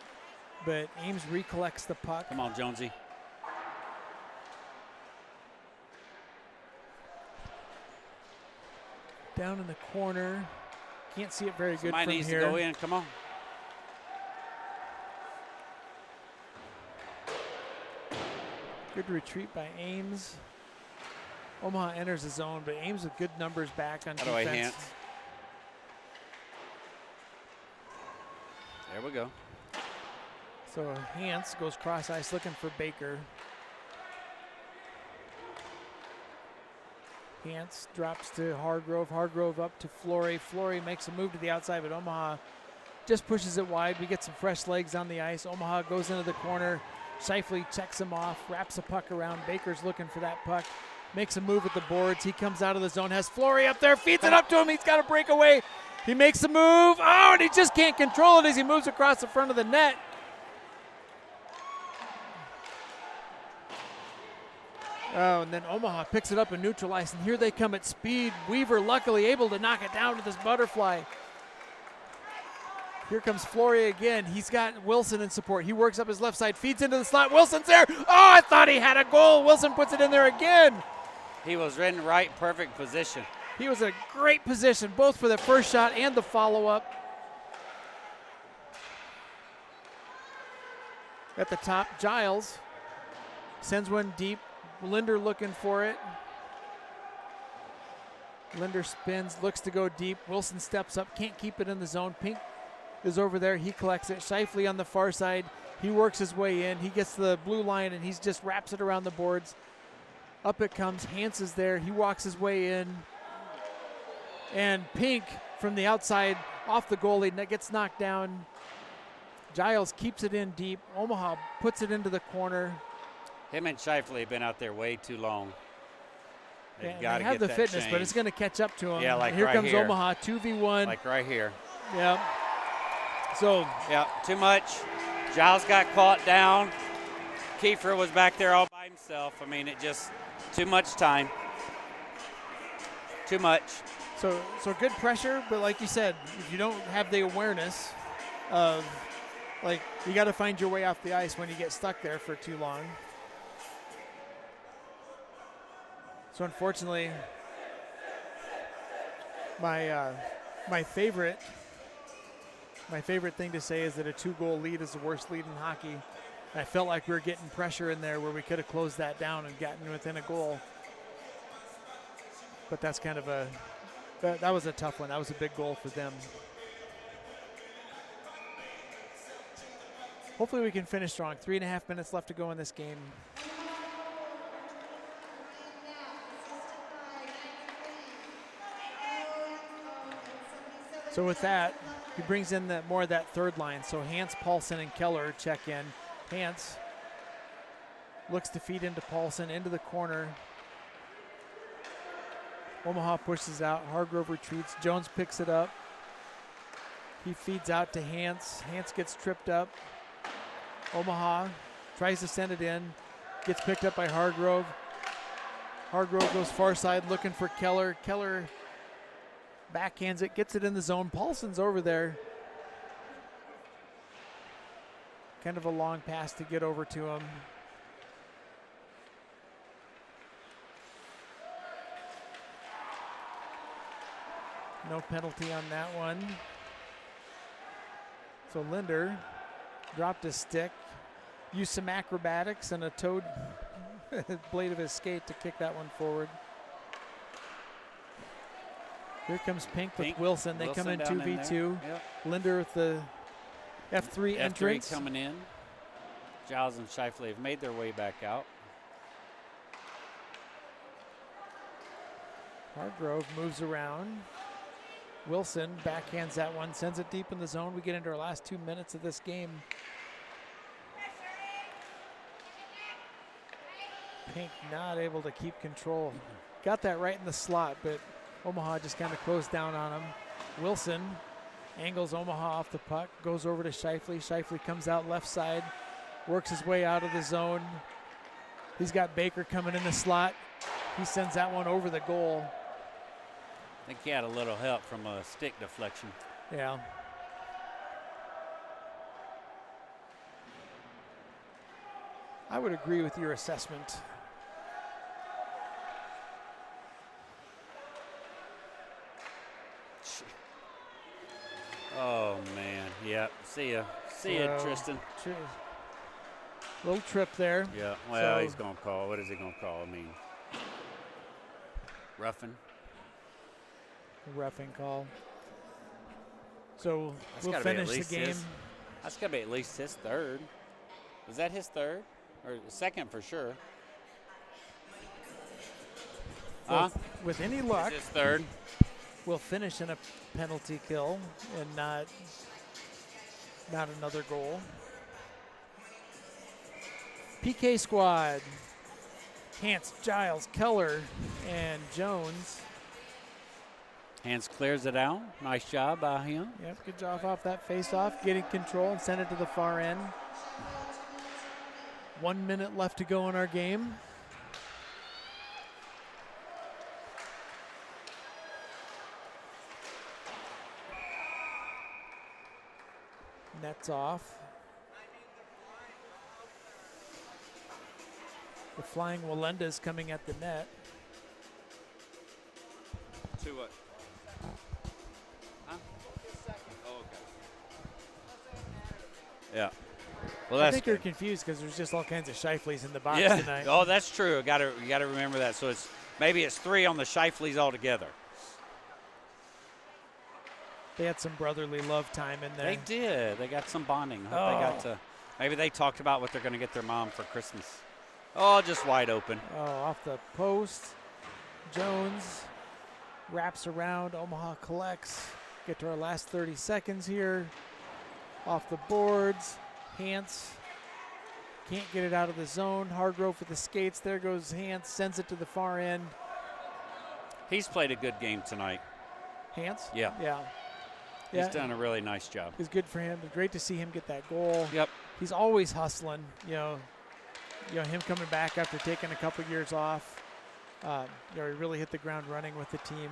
S1: but Ames recollects the puck.
S3: Come on, Jonesy.
S1: Down in the corner. Can't see it very good
S3: Somebody
S1: from
S3: needs
S1: here.
S3: to go in. Come on.
S1: Good retreat by Ames. Omaha enters the zone, but Ames with good numbers back on
S3: How do I
S1: defense.
S3: Hans? There we go.
S1: So Hans goes cross ice looking for Baker. Hans drops to Hargrove. Hargrove up to Flory. Flory makes a move to the outside, but Omaha just pushes it wide. We get some fresh legs on the ice. Omaha goes into the corner. Shifley checks him off, wraps a puck around. Baker's looking for that puck. Makes a move at the boards. He comes out of the zone, has Flory up there, feeds it up to him. He's got to break away. He makes a move. Oh, and he just can't control it as he moves across the front of the net. Oh, and then Omaha picks it up and neutralizes, and here they come at speed. Weaver luckily able to knock it down with this butterfly. Here comes Flory again. He's got Wilson in support. He works up his left side, feeds into the slot. Wilson's there. Oh, I thought he had a goal. Wilson puts it in there again.
S3: He was in the right, perfect position.
S1: He was in a great position, both for the first shot and the follow-up. At the top, Giles sends one deep. Linder looking for it. Linder spins, looks to go deep. Wilson steps up, can't keep it in the zone. Pink is over there. He collects it. Shifley on the far side. He works his way in. He gets to the blue line, and he just wraps it around the boards. Up it comes. Hans is there. He walks his way in. And Pink from the outside off the goalie gets knocked down. Giles keeps it in deep. Omaha puts it into the corner.
S3: Him and Shifley have been out there way too long. They've
S1: Yeah,
S3: got
S1: they
S3: to
S1: have
S3: get
S1: the
S3: that
S1: fitness, but
S3: changed.
S1: it's going to catch up to him.
S3: Yeah, like
S1: here
S3: right
S1: comes
S3: here.
S1: Omaha, 2v1.
S3: Like right here.
S1: Yeah. So
S3: Yeah, too much. Giles got caught down. Kiefer was back there all by himself. I mean, it just too much time. Too much.
S1: So good pressure, but like you said, if you don't have the awareness of, like, you got to find your way off the ice when you get stuck there for too long. So unfortunately, my favorite thing to say is that a 2-goal lead is the worst lead in hockey. And I felt like we were getting pressure in there where we could have closed that down and gotten within a goal. But that's kind of that was a tough one. That was a big goal for them. Hopefully we can finish strong. 3.5 minutes left to go in this game. So with that, he brings in more of that third line. So Hans, Paulson, and Keller check in. Hans looks to feed into Paulson, into the corner. Omaha pushes out. Hargrove retreats. Jones picks it up. He feeds out to Hans. Hans gets tripped up. Omaha tries to send it in. Gets picked up by Hargrove. Hargrove goes far side looking for Keller. Keller backhands it, gets it in the zone. Paulson's over there. Kind of a long pass to get over to him. No penalty on that one. So Linder dropped his stick, used some acrobatics and a toed blade of his skate to kick that one forward. Here comes Pink with Wilson. They come in 2v2.
S3: Yep.
S1: Linder with the F3 entrance.
S3: F3 coming in. Giles and Shifley have made their way back out.
S1: Hargrove moves around. Wilson backhands that one, sends it deep in the zone. We get into our last 2 minutes of this game. Pink not able to keep control. got that right in the slot, but Omaha just kind of closed down on him. Wilson angles Omaha off the puck, goes over to Scheifele. Scheifele comes out left side, works his way out of the zone. He's got Baker coming in the slot. He sends that one over the goal.
S3: I think he had a little help from a stick deflection.
S1: Yeah. I would agree with your assessment.
S3: Oh, man. Yep. See ya. See ya, Tristan.
S1: Little trip there.
S3: Yeah. Well,
S1: So-
S3: he's going to call. What is he going to call? I mean, roughing.
S1: Roughing call. So
S3: That's
S1: we'll
S3: gotta be at
S1: finish the
S3: least
S1: game.
S3: That's got to be at least his third. Is that his third? Or second for sure. Huh?
S1: With any luck,
S3: Is his third?
S1: we'll finish in a penalty kill and not another goal. PK squad. Hance, Giles, Keller, and Jones.
S3: Hans clears it out. Nice job by him.
S1: Yep, good job off that face-off, getting control and send it to the far end. 1 minute left to go in our game. Nets off. The flying Walenda's coming at the net.
S3: To what? Huh? Oh, okay. Yeah. Well,
S1: I
S3: that's
S1: think you're
S3: good.
S1: confused because there's just all kinds of Scheifele's in the box
S3: Yeah.
S1: tonight.
S3: Oh, that's true. You got to remember that. So maybe it's 3 on the Scheifele's altogether.
S1: They had some brotherly love time in there.
S3: They did. They got some bonding. I hope they got to. Maybe they talked about what they're going to get their mom for Christmas. Oh, just wide open.
S1: Oh, off the post. Jones wraps around. Omaha collects. Get to our last 30 seconds here. Off the boards. Hance can't get it out of the zone. Hargrove with the skates. There goes Hance. Sends it to the far end.
S3: He's played a good game tonight.
S1: Hance?
S3: Yeah.
S1: Yeah.
S3: He's done a really nice job.
S1: It was good for him. Great to see him get that goal.
S3: Yep.
S1: He's always hustling. You know him coming back after taking a couple years off. He really hit the ground running with the team.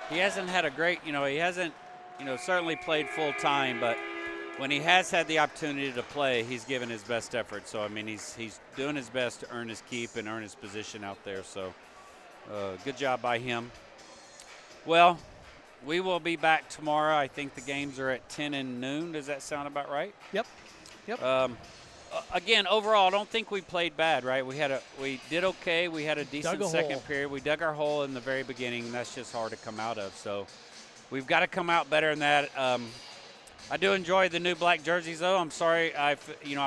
S3: He hasn't had a great, he hasn't, certainly played full time, but when he has had the opportunity to play, he's given his best effort. So, I mean, he's doing his best to earn his keep and earn his position out there. So, good job by him. Well, we will be back tomorrow. I think the games are at 10 and noon. Does that sound about right?
S1: Yep.
S3: Again, overall, I don't think we played bad, right? We did okay. We had a decent second period. We dug our hole in the very beginning, and that's just hard to come out of. So we've got to come out better than that. I do enjoy the new black jerseys, though. I'm sorry. I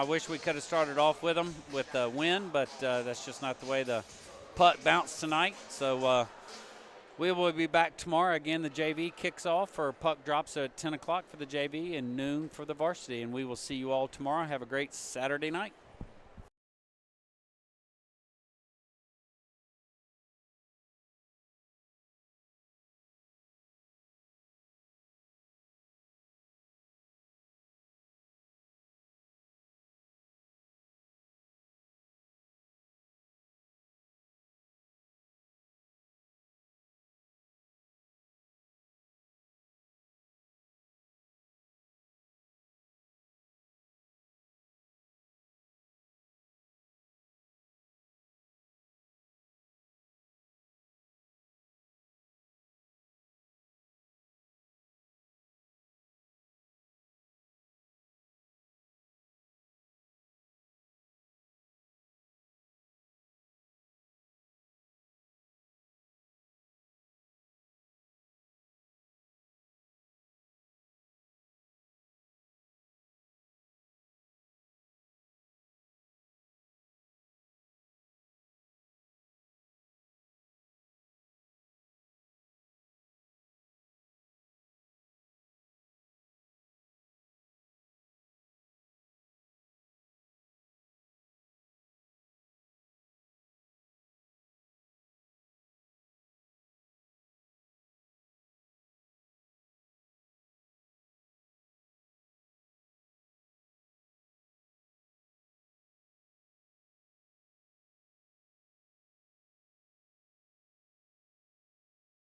S3: wish we could have started off with them with a win, but that's just not the way the puck bounced tonight. So we will be back tomorrow. Again, the JV kicks off, or puck drops at 10 o'clock for the JV and noon for the varsity. And we will see you all tomorrow. Have a great Saturday night.